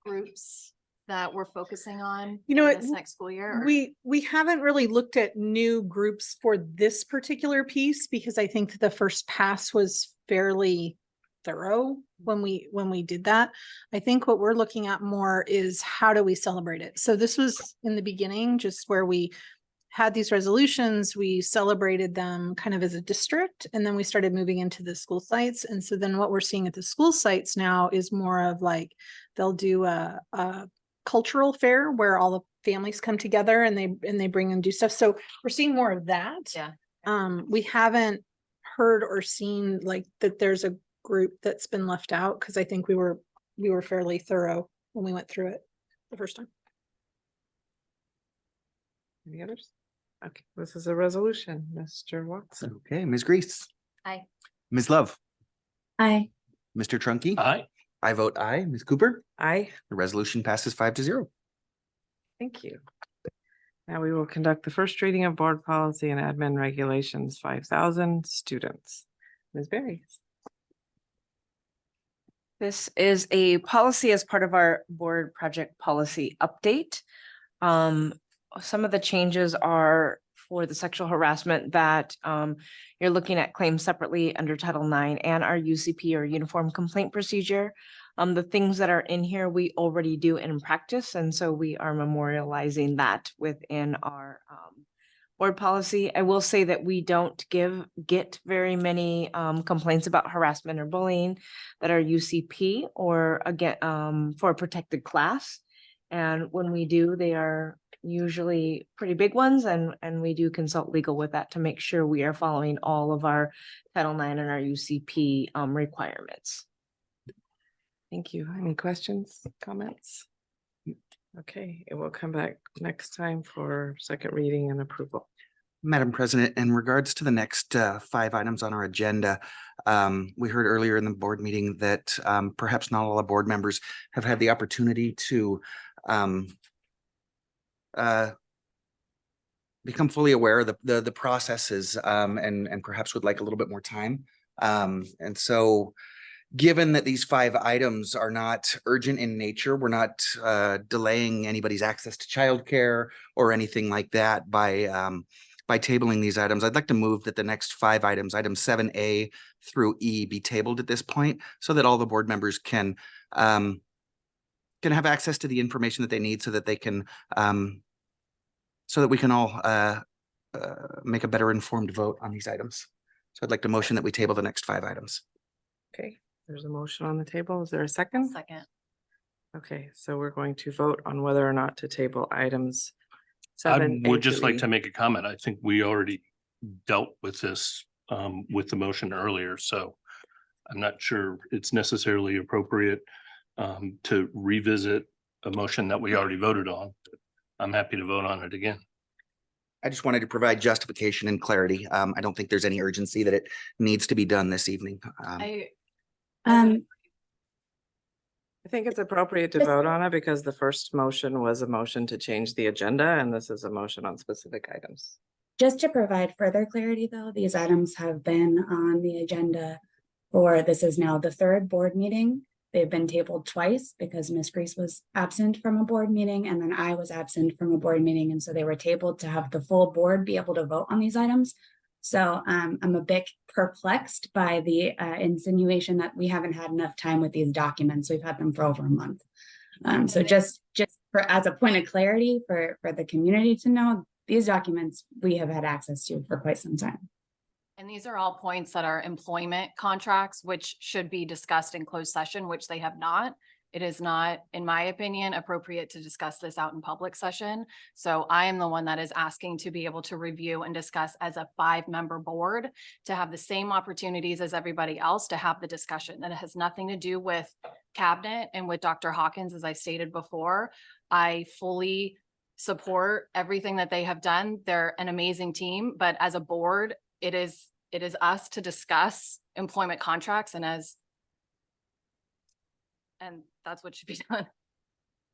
groups that we're focusing on
You know
in
what,
this next school year? Or-
We haven't really looked at new groups for this particular piece because I think the first pass was fairly thorough when we did that. I think what we're looking at more is how do we celebrate it? So this was in the beginning, just where we had these resolutions, we celebrated them kind of as a district, and then we started moving into the school sites. And so then what we're seeing at the school sites now is more of like, they'll do a cultural fair where all the families come together and they bring and do stuff. So we're seeing more of that.
Yeah.
We haven't heard or seen like that there's a group that's been left out, because I think we were fairly thorough when we went through it the first time.
Any others? Okay, this is a resolution, Mr. Watson.
Okay, Ms. Grease,
Aye.
Ms. Love,
Aye.
Mr. Trunky.
Aye.
I vote aye. Ms. Cooper,
Aye,
the resolution passes 5-0.
thank you. Now we will conduct the first reading of board policy and admin regulations, 5,000 students. Ms. Berry.
This is a policy as part of our board project policy update. Some of the changes are for the sexual harassment that you're looking at claims separately under Title IX and our UCP or Uniform Complaint Procedure. The things that are in here, we already do in practice, and so we are memorializing that within our board policy. I will say that we don't get very many complaints about harassment or bullying that are UCP or again for a protected class. And when we do, they are usually pretty big ones, and we do consult legal with that to make sure we are following all of our Title IX and our UCP requirements.
Thank you. Any questions, comments? Okay, it will come back next time for second reading and approval.
Madam President, in regards to the next 5 items on our agenda, we heard earlier in the board meeting that perhaps not all the board members have had the opportunity to become fully aware of the processes and perhaps would like a little bit more time. And so given that these 5 items are not urgent in nature, we're not delaying anybody's access to childcare or anything like that by tabling these items. I'd like to move that the next 5 items, items 7A through E, be tabled at this point so that all the board members can have access to the information that they need so that they can so that we can all make a better informed vote on these items. So I'd like to motion that we table the next 5 items.
Okay, there's a motion on the table. Is there a second?
Second.
Okay, so we're going to vote on whether or not to table items.
I
7A
would just
through
like
E.
to make a comment. I think we already dealt with this with the motion earlier, so I'm not sure it's necessarily appropriate to revisit a motion that we already voted on. I'm happy to vote on it again.
I just wanted to provide justification and clarity. I don't think there's any urgency that it needs to be done this evening.
I think it's appropriate to vote on it because the first motion was a motion to change the agenda, and this is a motion on specific items.
Just to provide further clarity, though, these items have been on the agenda for, this is now the 3rd board meeting. They've been tabled twice because Ms. Grease was absent from a board meeting and then I was absent from a board meeting. And so they were tabled to have the full board be able to vote on these items. So I'm a bit perplexed by the insinuation that we haven't had enough time with these documents. We've had them for over a month. So just for as a point of clarity for the community to know, these documents we have had access to for quite some time.
And these are all points that are employment contracts, which should be discussed in closed session, which they have not. It is not, in my opinion, appropriate to discuss this out in public session. So I am the one that is asking to be able to review and discuss as a 5-member board, to have the same opportunities as everybody else to have the discussion. That it has nothing to do with cabinet and with Dr. Hawkins, as I stated before. I fully support everything that they have done. They're an amazing team, but as a board, it is us to discuss employment contracts and that's what should be done.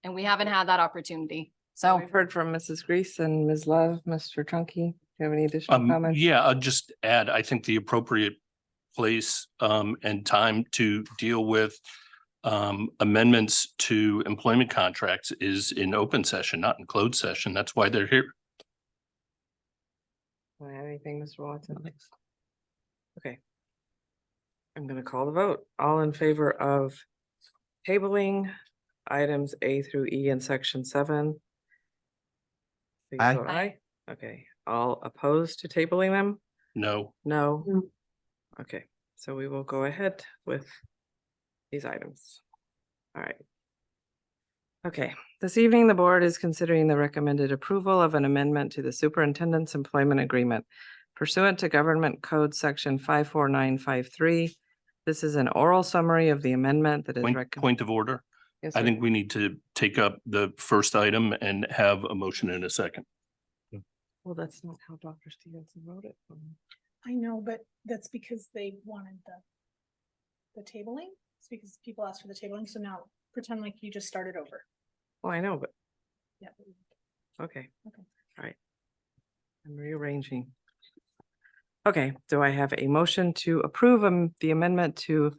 And we haven't had that opportunity. So
We've heard from Mrs. Grease and Ms. Love. Mr. Trunky, do you have any additional comments?
Yeah, I'll just add, I think the appropriate place and time to deal with amendments to employment contracts is in open session, not in closed session. That's why they're here.
Want to add anything, Mr. Watson? Okay. I'm gonna call the vote. All in favor of tabling items A through E in section 7? Please
Aye.
vote aye. Okay, all opposed to tabling them?
No.
No. Okay, so we will go ahead with these items. All right. Okay, this evening, the board is considering the recommended approval of an amendment to the superintendent's employment agreement pursuant to Government Code Section 54953. This is an oral summary of the amendment that is
Point of order.
Yes,
I
sir.
think we need to take up the first item and have a motion in a second.
Well, that's not how Dr. Stevenson wrote it.
I know, but that's because they wanted the tabling. It's because people asked for the tabling. So now pretend like you just started over.
Well, I know, but
Yeah.
okay.
Okay.
All right. I'm rearranging. Okay, do I have a motion to approve the amendment to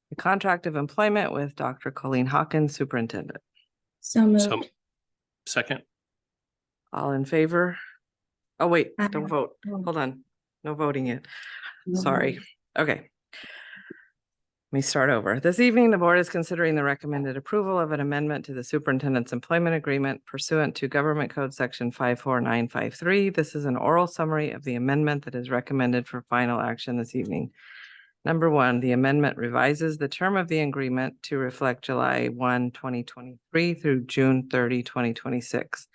the contract of employment with Dr. Colleen Hawkins, superintendent?
So moved.
So, second.
All in favor? Oh, wait,
Aye.
don't vote.
Oh.
Hold on. No voting yet.
No.
Sorry. Okay. Let me start over. This evening, the board is considering the recommended approval of an amendment to the superintendent's employment agreement pursuant to Government Code Section 54953. This is an oral summary of the amendment that is recommended for final action this evening. Number 1, the amendment revises the term of the agreement to reflect July 1, 2023 through June 30, 2026.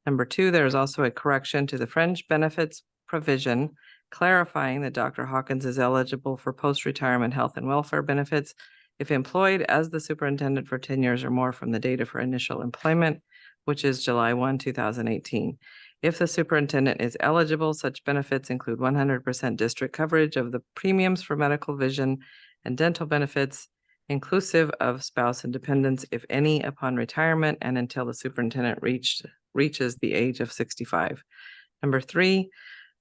Number 2, there is also a correction to the fringe benefits provision clarifying that Dr. Hawkins is eligible for post-retirement health and welfare benefits if employed as the superintendent for 10 years or more from the date of her initial employment, which is July 1, 2018. If the superintendent is eligible, such benefits include 100% district coverage of the premiums for medical, vision, and dental benefits, inclusive of spouse and dependents, if any, upon retirement and until the superintendent reaches the age of 65. Number 3,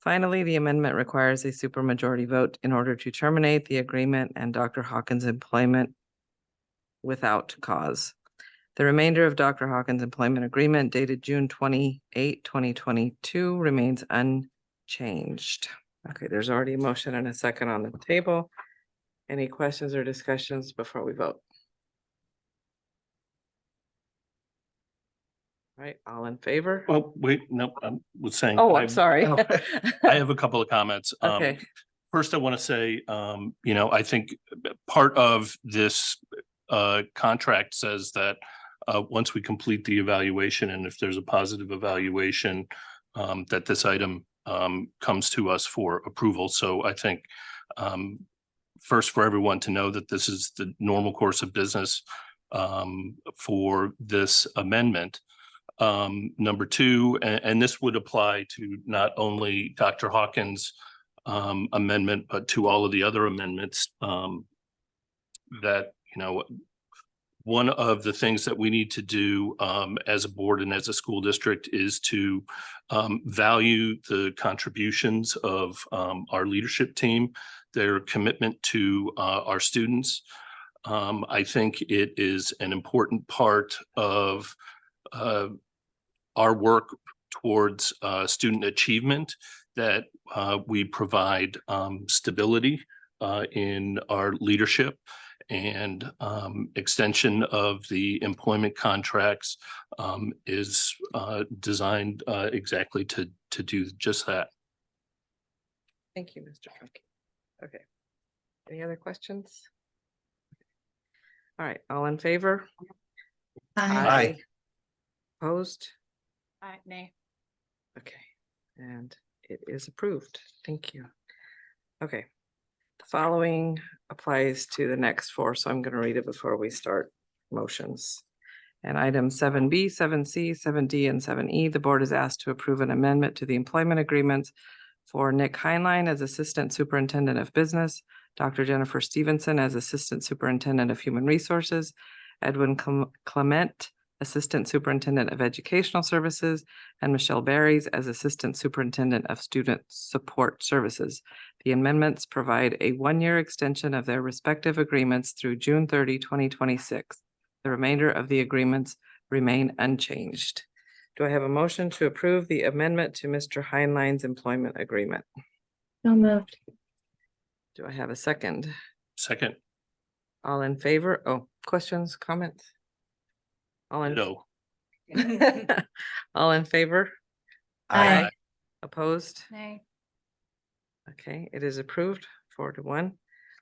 Finally, the amendment requires a supermajority vote in order to terminate the agreement and Dr. Hawkins' employment without cause. The remainder of Dr. Hawkins' employment agreement dated June 28, 2022 remains unchanged. Okay, there's already a motion and a second on the table. Any questions or discussions before we vote? All right, all in favor?
Well, wait, no, I was saying.
Oh, I'm sorry.
I have a couple of comments.
Okay.
First, I want to say, I think part of this contract says that once we complete the evaluation and if there's a positive evaluation, that this item comes to us for approval. So I think first for everyone to know that this is the normal course of business for this amendment. Number two, and this would apply to not only Dr. Hawkins' amendment, but to all of the other amendments that, one of the things that we need to do as a board and as a school district is to value the contributions of our leadership team, their commitment to our students. I think it is an important part of our work towards student achievement that we provide stability in our leadership, and extension of the employment contracts is designed exactly to do just that.
Thank you, Mr. Funky. Okay. Any other questions? All right, all in favor?
Aye.
Opposed?
Nay.
Okay, and it is approved. Thank you. Okay. The following applies to the next four, so I'm going to read it before we start motions. And items 7B, 7C, 7D, and 7E, the board is asked to approve an amendment to the employment agreements for Nick Heinlein as Assistant Superintendent of Business, Dr. Jennifer Stevenson as Assistant Superintendent of Human Resources, Edwin Clement, Assistant Superintendent of Educational Services, and Michelle Berries as Assistant Superintendent of Student Support Services. The amendments provide a one-year extension of their respective agreements through June 30, 2026. The remainder of the agreements remain unchanged. Do I have a motion to approve the amendment to Mr. Heinlein's employment agreement?
So moved.
Do I have a second?
Second.
All in favor? Oh, questions, comments? All in.
No.
All in favor?
Aye.
Opposed?
Nay.
Okay, it is approved 4-1.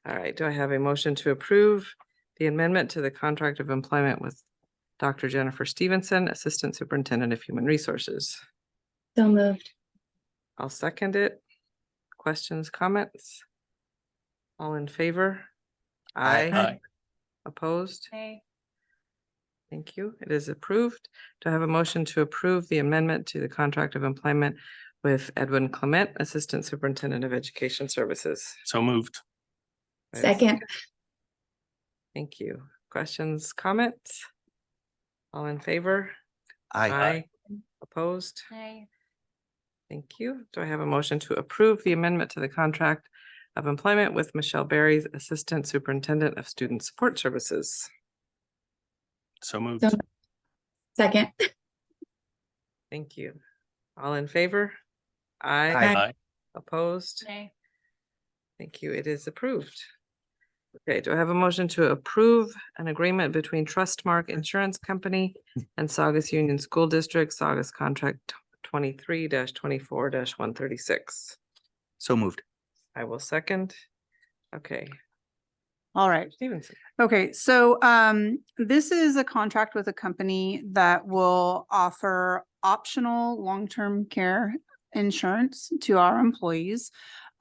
All right, do I have a motion to approve the amendment to the contract of employment with Dr. Jennifer Stevenson, Assistant Superintendent of Human Resources?
So moved.
I'll second it. Questions, comments? All in favor?
Aye.
Opposed?
Nay.
Thank you. It is approved. Do I have a motion to approve the amendment to the contract of employment with Edwin Clement, Assistant Superintendent of Education Services?
So moved.
Do I have a
Second.
Thank you. Questions, comments? All in favor?
Aye.
Opposed?
Nay.
Thank you. Do I have a motion to approve the amendment to the contract of employment with Michelle Berries, Assistant Superintendent of Student Support Services?
So moved.
So- Second.
Thank you. All in favor?
Aye.
Opposed?
Nay.
Thank you. It is approved. Okay, do I have a motion to approve an agreement between Trustmark Insurance Company and Saugus Union School District, Saugus Contract 23-24-136?
So moved.
I will second. Okay,
All right.
Stevenson.
Okay, so this is a contract with a company that will offer optional long-term care insurance to our employees.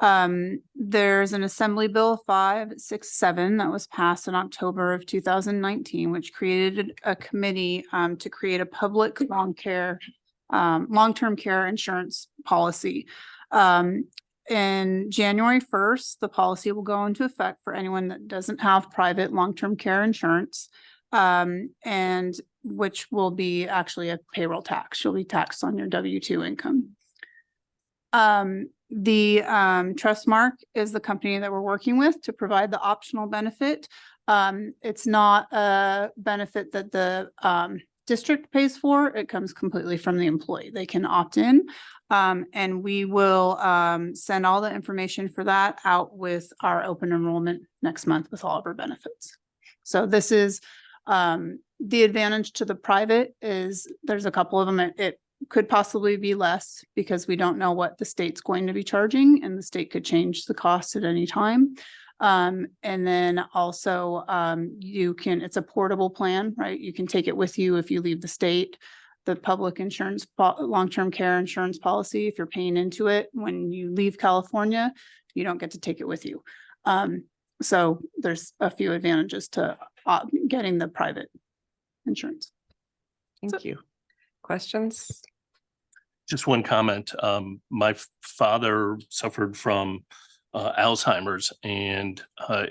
There's an Assembly Bill 567 that was passed in October of 2019, which created a committee to create a public long-term care insurance policy. In January 1st, the policy will go into effect for anyone that doesn't have private long-term care insurance, and which will be actually a payroll tax. You'll be taxed on your W-2 income. The Trustmark is the company that we're working with to provide the optional benefit. It's not a benefit that the district pays for. It comes completely from the employee. They can opt in. And we will send all the information for that out with our open enrollment next month with all of our benefits. So this is the advantage to the private is there's a couple of them. It could possibly be less because we don't know what the state's going to be charging, and the state could change the cost at any time. And then also it's a portable plan, right? You can take it with you if you leave the state. The public insurance, long-term care insurance policy, if you're paying into it, when you leave California, you don't get to take it with you. So there's a few advantages to getting the private insurance.
Thank you. Questions?
Just one comment. My father suffered from Alzheimer's, and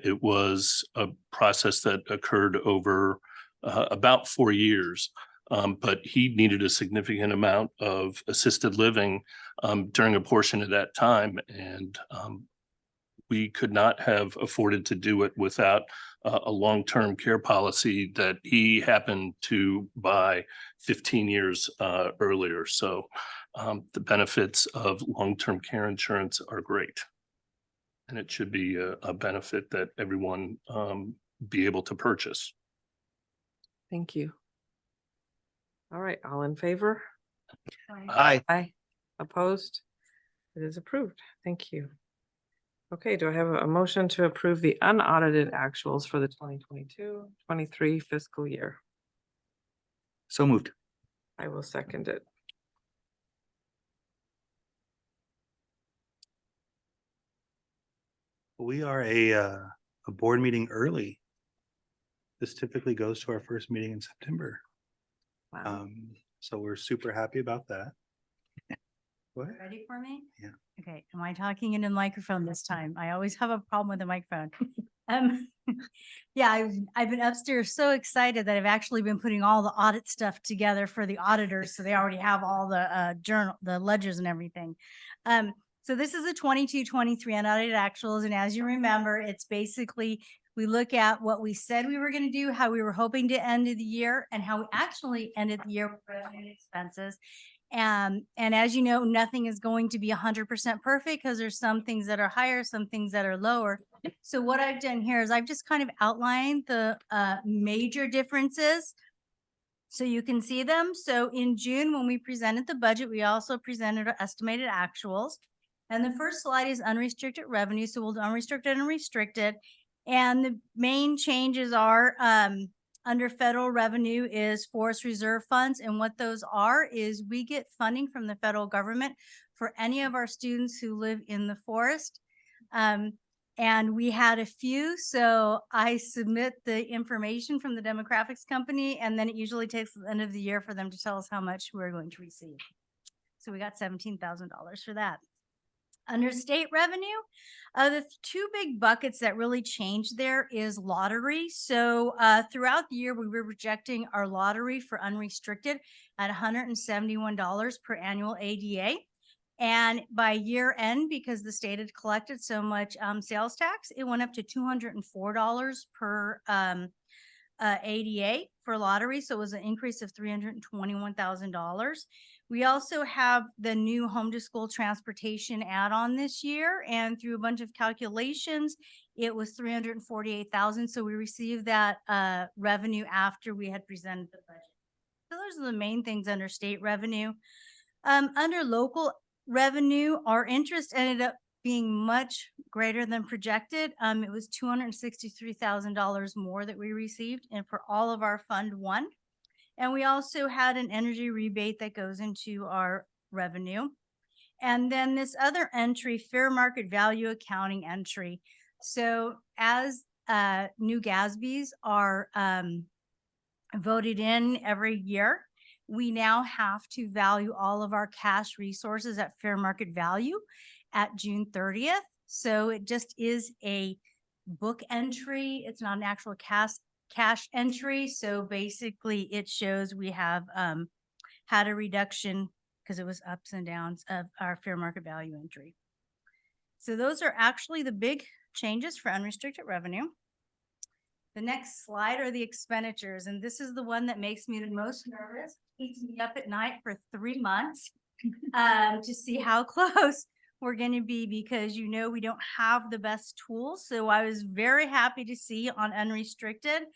it was a process that occurred over about 4 years. But he needed a significant amount of assisted living during a portion of that time. And we could not have afforded to do it without a long-term care policy that he happened to buy 15 years earlier. So the benefits of long-term care insurance are great. And it should be a benefit that everyone be able to purchase.
Thank you. All right, all in favor?
Aye.
Aye. Opposed? It is approved. Thank you. Okay, do I have a motion to approve the unaudited actuals for the 2022-23 fiscal year?
So moved.
I will second it.
We are a board meeting early. This typically goes to our first meeting in September.
Wow.
So we're super happy about that. What?
Ready for me?
Yeah.
Okay, am I talking into the microphone this time? I always have a problem with the microphone. Yeah, I've been upstairs so excited that I've actually been putting all the audit stuff together for the auditors, so they already have all the the ledgers and everything. So this is a 22-23 unaudited actuals, and as you remember, it's basically we look at what we said we were going to do, how we were hoping to end the year, and how we actually ended the year with revenue and expenses. And as you know, nothing is going to be 100% perfect because there's some things that are higher, some things that are lower. So what I've done here is I've just kind of outlined the major differences so you can see them. So in June, when we presented the budget, we also presented our estimated actuals. And the first slide is unrestricted revenue. So we'll do unrestricted and restricted. And the main changes are under federal revenue is forest reserve funds. And what those are is we get funding from the federal government for any of our students who live in the forest. And we had a few, so I submit the information from the demographics company, and then it usually takes the end of the year for them to tell us how much we're going to receive. So we got $17,000 for that. Under state revenue, the two big buckets that really changed there is lottery. So throughout the year, we were projecting our lottery for unrestricted at $171 per annual ADA. And by year end, because the state had collected so much sales tax, it went up to $204 per ADA for lottery. So it was an increase of $321,000. We also have the new home to school transportation add-on this year, and through a bunch of calculations, it was $348,000. So we received that revenue after we had presented the budget. So those are the main things under state revenue. Under local revenue, our interest ended up being much greater than projected. It was $263,000 more that we received, and for all of our Fund 1. And we also had an energy rebate that goes into our revenue. And then this other entry, fair market value accounting entry. So as new GASBs are voted in every year, we now have to value all of our cash resources at fair market value at June 30th. So it just is a book entry. It's not an actual cash entry. So basically it shows we have had a reduction
because it was ups and downs of our fair market value entry. So those are actually the big changes for unrestricted revenue. The next slide are the expenditures, and this is the one that makes me the most nervous, keeps me up at night for 3 months to see how close we're going to be, because we don't have the best tools. So I was very happy to see on unrestricted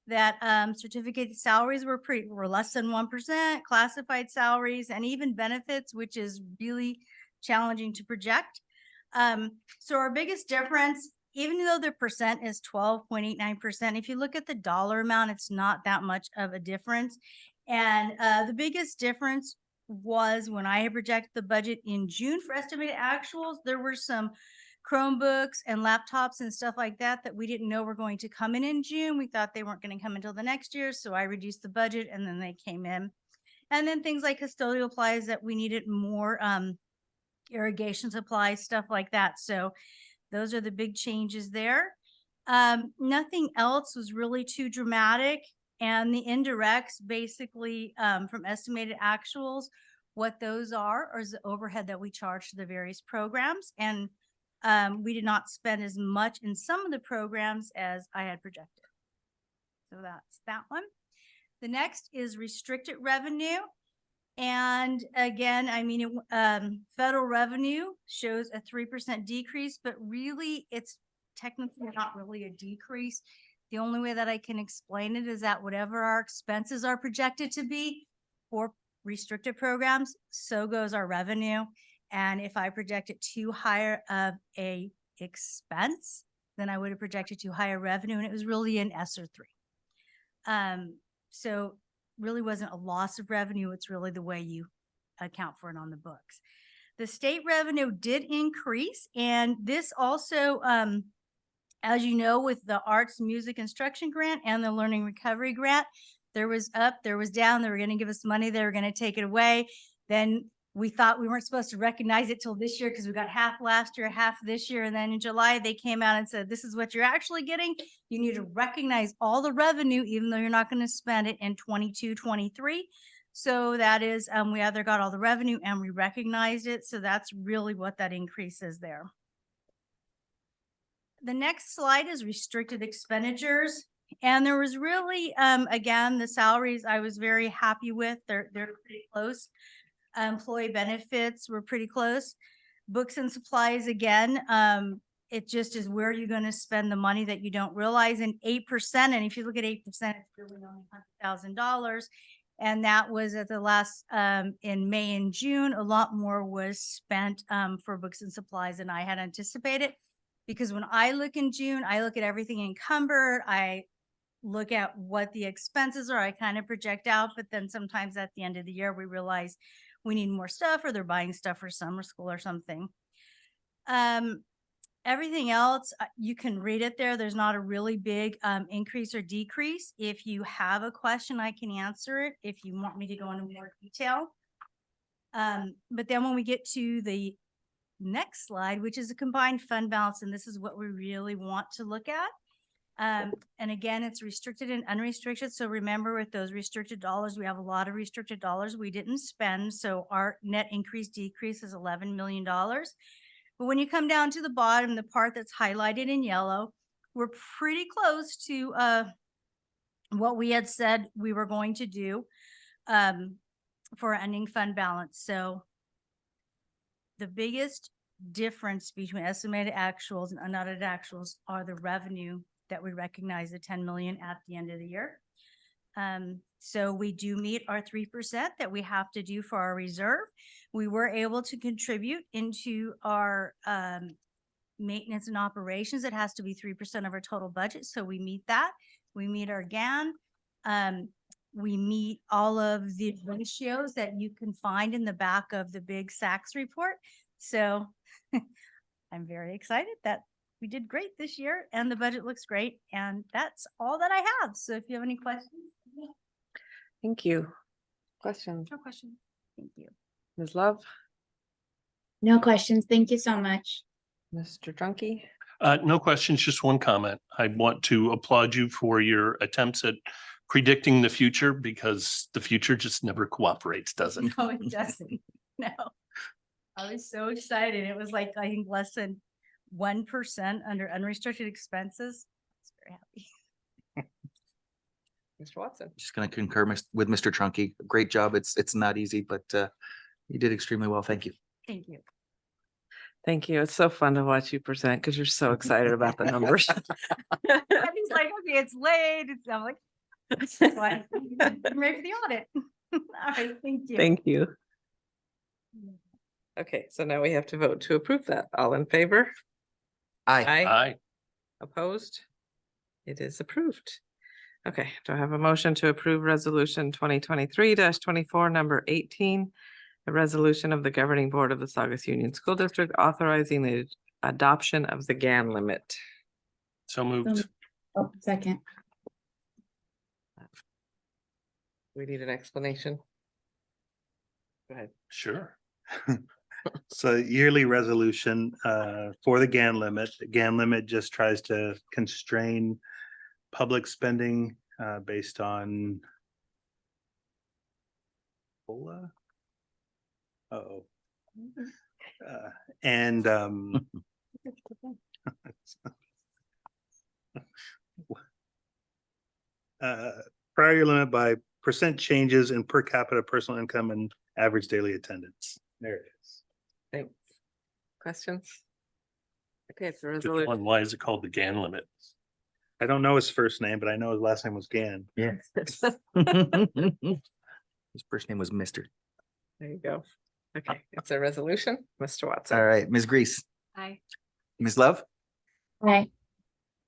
that certificate salaries were less than 1%, classified salaries, and even benefits, which is really challenging to project. So our biggest difference, even though the percent is 12.89%, if you look at the dollar amount, it's not that much of a difference. And the biggest difference was when I had projected the budget in June for estimated actuals, there were some Chromebooks and laptops and stuff like that that we didn't know were going to come in June. We thought they weren't going to come until the next year. So I reduced the budget and then they came in. And then things like custodial supplies that we needed more irrigation supplies, stuff like that. So those are the big changes there. Nothing else was really too dramatic. And the indirects, basically from estimated actuals, what those are is the overhead that we charge to the various programs. And we did not spend as much in some of the programs as I had projected. So that's that one. The next is restricted revenue. And again, I mean, federal revenue shows a 3% decrease, but really it's technically not really a decrease. The only way that I can explain it is that whatever our expenses are projected to be for restricted programs, so goes our revenue. And if I project it too higher of a expense, then I would have projected too higher revenue, and it was really an ESSER 3. So really wasn't a loss of revenue. It's really the way you account for it on the books. The state revenue did increase, and this also, as you know, with the arts music instruction grant and the learning recovery grant, there was up, there was down. They were going to give us money. They were going to take it away. Then we thought we weren't supposed to recognize it till this year because we got half last year, half this year. And then in July, they came out and said, this is what you're actually getting. You need to recognize all the revenue, even though you're not going to spend it in 22, 23. So that is, we either got all the revenue and we recognized it. So that's really what that increase is there. The next slide is restricted expenditures. And there was really, again, the salaries I was very happy with. They're pretty close. Employee benefits were pretty close. Books and supplies, again, it just is where you're going to spend the money that you don't realize. And 8%, and if you look at 8%, it's really only $100,000. And that was at the last, in May and June, a lot more was spent for books and supplies than I had anticipated. Because when I look in June, I look at everything encumbered. I look at what the expenses are. I kind of project out, but then sometimes at the end of the year, we realize we need more stuff, or they're buying stuff for summer school or something. Everything else, you can read it there. There's not a really big increase or decrease. If you have a question, I can answer it if you want me to go into more detail. But then when we get to the next slide, which is a combined fund balance, and this is what we really want to look at. And again, it's restricted and unrestricted. So remember, with those restricted dollars, we have a lot of restricted dollars we didn't spend. So our net increase decrease is $11 million. But when you come down to the bottom, the part that's highlighted in yellow, we're pretty close to what we had said we were going to do for ending fund balance. So the biggest difference between estimated actuals and unaudited actuals are the revenue that we recognize, the 10 million at the end of the year. So we do meet our 3% that we have to do for our reserve. We were able to contribute into our maintenance and operations. It has to be 3% of our total budget. So we meet that. We meet our GAN. We meet all of the ratios that you can find in the back of the big SACS report. So I'm very excited that we did great this year and the budget looks great. And that's all that I have. So if you have any questions.
Thank you. Questions?
No questions.
Thank you.
Ms. Love?
No questions. Thank you so much.
Mr. Drunky?
No questions, just one comment. I want to applaud you for your attempts at predicting the future, because the future just never cooperates, does it?
No, it doesn't.
No. I was so excited. It was like, I think less than 1% under unrestricted expenses. I was very happy.
Mr. Watson.
Just going to concur with Mr. Trunky. Great job. It's not easy, but you did extremely well. Thank you.
Thank you.
Thank you. It's so fun to watch you present because you're so excited about the numbers.
And he's like, okay, it's late. I'm like, it's fine. I'm ready for the audit. All right, thank you.
Thank you. Okay, so now we have to vote to approve that. All in favor?
Aye.
Aye.
Opposed? It is approved. Okay, do I have a motion to approve resolution 2023-24, number 18? The resolution of the governing board of the Saugus Union School District authorizing the adoption of the GAN limit.
So moved.
Oh, second.
We need an explanation. Go ahead.
Sure.
So yearly resolution for the GAN limit. The GAN limit just tries to constrain public spending based on COLA. Uh-oh. And prior year limit by percent changes in per capita personal income and average daily attendance. There it is.
Thanks. Questions? Okay, it's a
Just
resolution.
one, why is it called the GAN limit?
I don't know his first name, but I know his last name was Gann.
Yeah. His first name was Mr.
There you go. Okay, it's a resolution. Mr. Watson.
All right, Ms. Grease,
Aye.
Ms. Love,
Aye.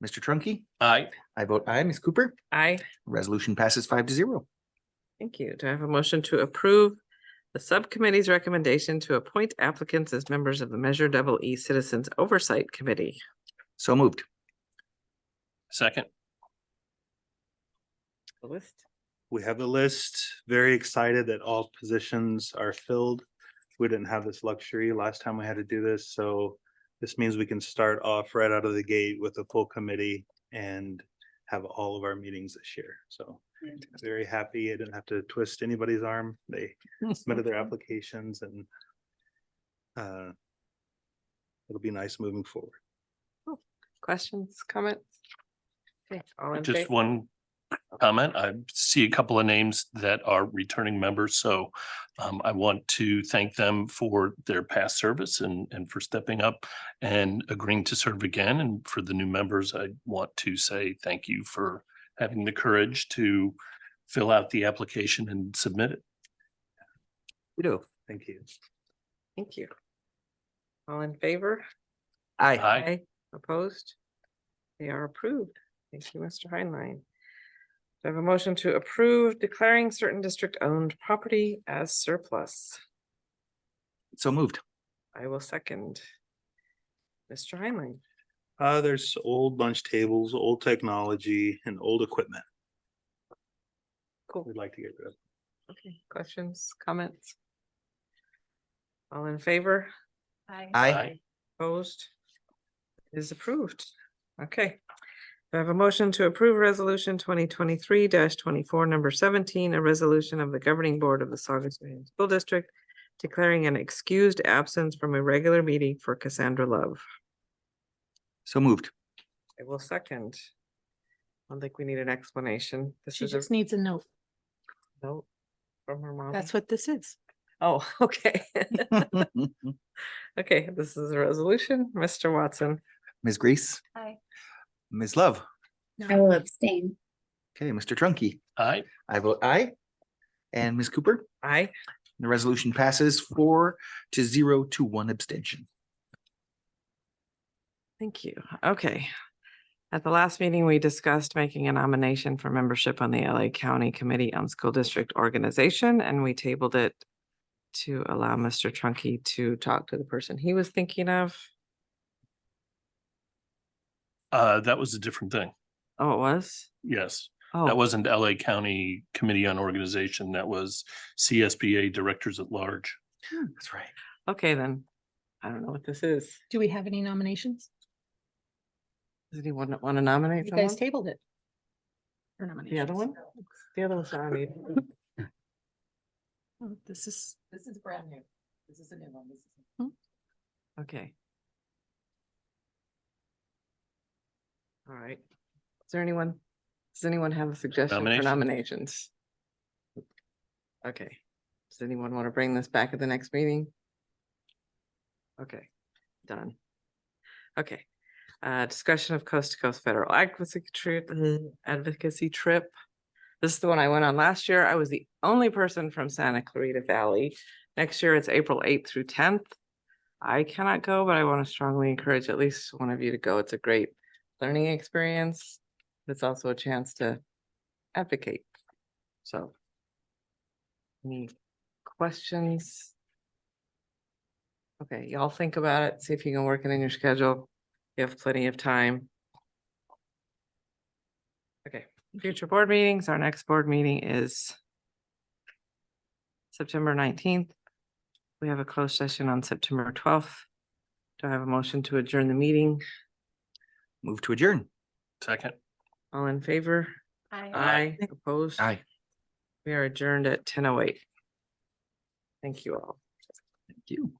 Mr. Trunky.
Aye.
I vote aye. Ms. Cooper.
Aye.
Resolution passes 5-0.
Thank you. Do I have a motion to approve the subcommittee's recommendation to appoint applicants as members of the Measure EE Citizens Oversight Committee?
So moved.
Second.
The list.
We have the list. Very excited that all positions are filled. We didn't have this luxury last time we had to do this, so this means we can start off right out of the gate with a full committee and have all of our meetings this year. So very happy. I didn't have to twist anybody's arm. They submitted their applications and it'll be nice moving forward.
Questions, comments? Okay, all in
Just
favor?
one comment. I see a couple of names that are returning members, so I want to thank them for their past service and for stepping up and agreeing to serve again. And for the new members, I want to say thank you for having the courage to fill out the application and submit it.
We do.
Thank you.
Thank you. All in favor?
Aye.
Aye.
Opposed? They are approved. Thank you, Mr. Heinlein. Do I have a motion to approve declaring certain district-owned property as surplus?
So moved.
I will second. Mr. Heinlein.
There's old lunch tables, old technology and old equipment.
Cool.
We'd like to get rid of.
Okay, questions, comments? All in favor?
Aye.
Aye.
Opposed? It is approved. Okay. Do I have a motion to approve resolution 2023-24, number 17, a resolution of the governing board of the Saugus Union School District declaring an excused absence from a regular meeting for Cassandra Love.
So moved.
I will second. I don't think we need an explanation. This
She
is
just
a
needs a note.
note from her mom.
That's what this is.
Oh, okay. Okay, this is a resolution. Mr. Watson.
Ms. Grease,
Aye.
Ms. Love.
I will abstain.
Okay, Mr. Trunky.
Aye.
I vote aye. And Ms. Cooper.
Aye.
The resolution passes 4-0 to 1 abstention.
Thank you. Okay. At the last meeting, we discussed making a nomination for membership on the LA County Committee on School District Organization, and we tabled it to allow Mr. Trunky to talk to the person he was thinking of.
That was a different thing.
Oh, it was?
Yes.
Oh,
That wasn't LA County Committee on Organization. That was CSBA Directors at Large.
That's right.
okay then. I don't know what this is.
Do we have any nominations?
Does anyone want to nominate
You guys
someone?
tabled it. For
The other
nominations.
one? The other one's nominated.
Oh, this is brand new.
This is a new one. Okay. All right. Does anyone have a suggestion for
Nominations?
nominations? Okay. Does anyone want to bring this back at the next meeting? Okay, done. Okay. Discussion of coast to coast federal advocacy trip. This is the one I went on last year. I was the only person from Santa Clarita Valley. Next year, it's April 8th through 10th. I cannot go, but I want to strongly encourage at least one of you to go. It's a great learning experience. It's also a chance to advocate. So, any questions? Okay, y'all think about it. See if you can work it in your schedule. You have plenty of time. Okay, future board meetings. Our next board meeting is September 19th. We have a closed session on September 12th. Do I have a motion to adjourn the meeting?
Move to adjourn.
Second.
All in favor?
Aye.
Opposed?
Aye.
We are adjourned at 10:08. Thank you all.
Thank you.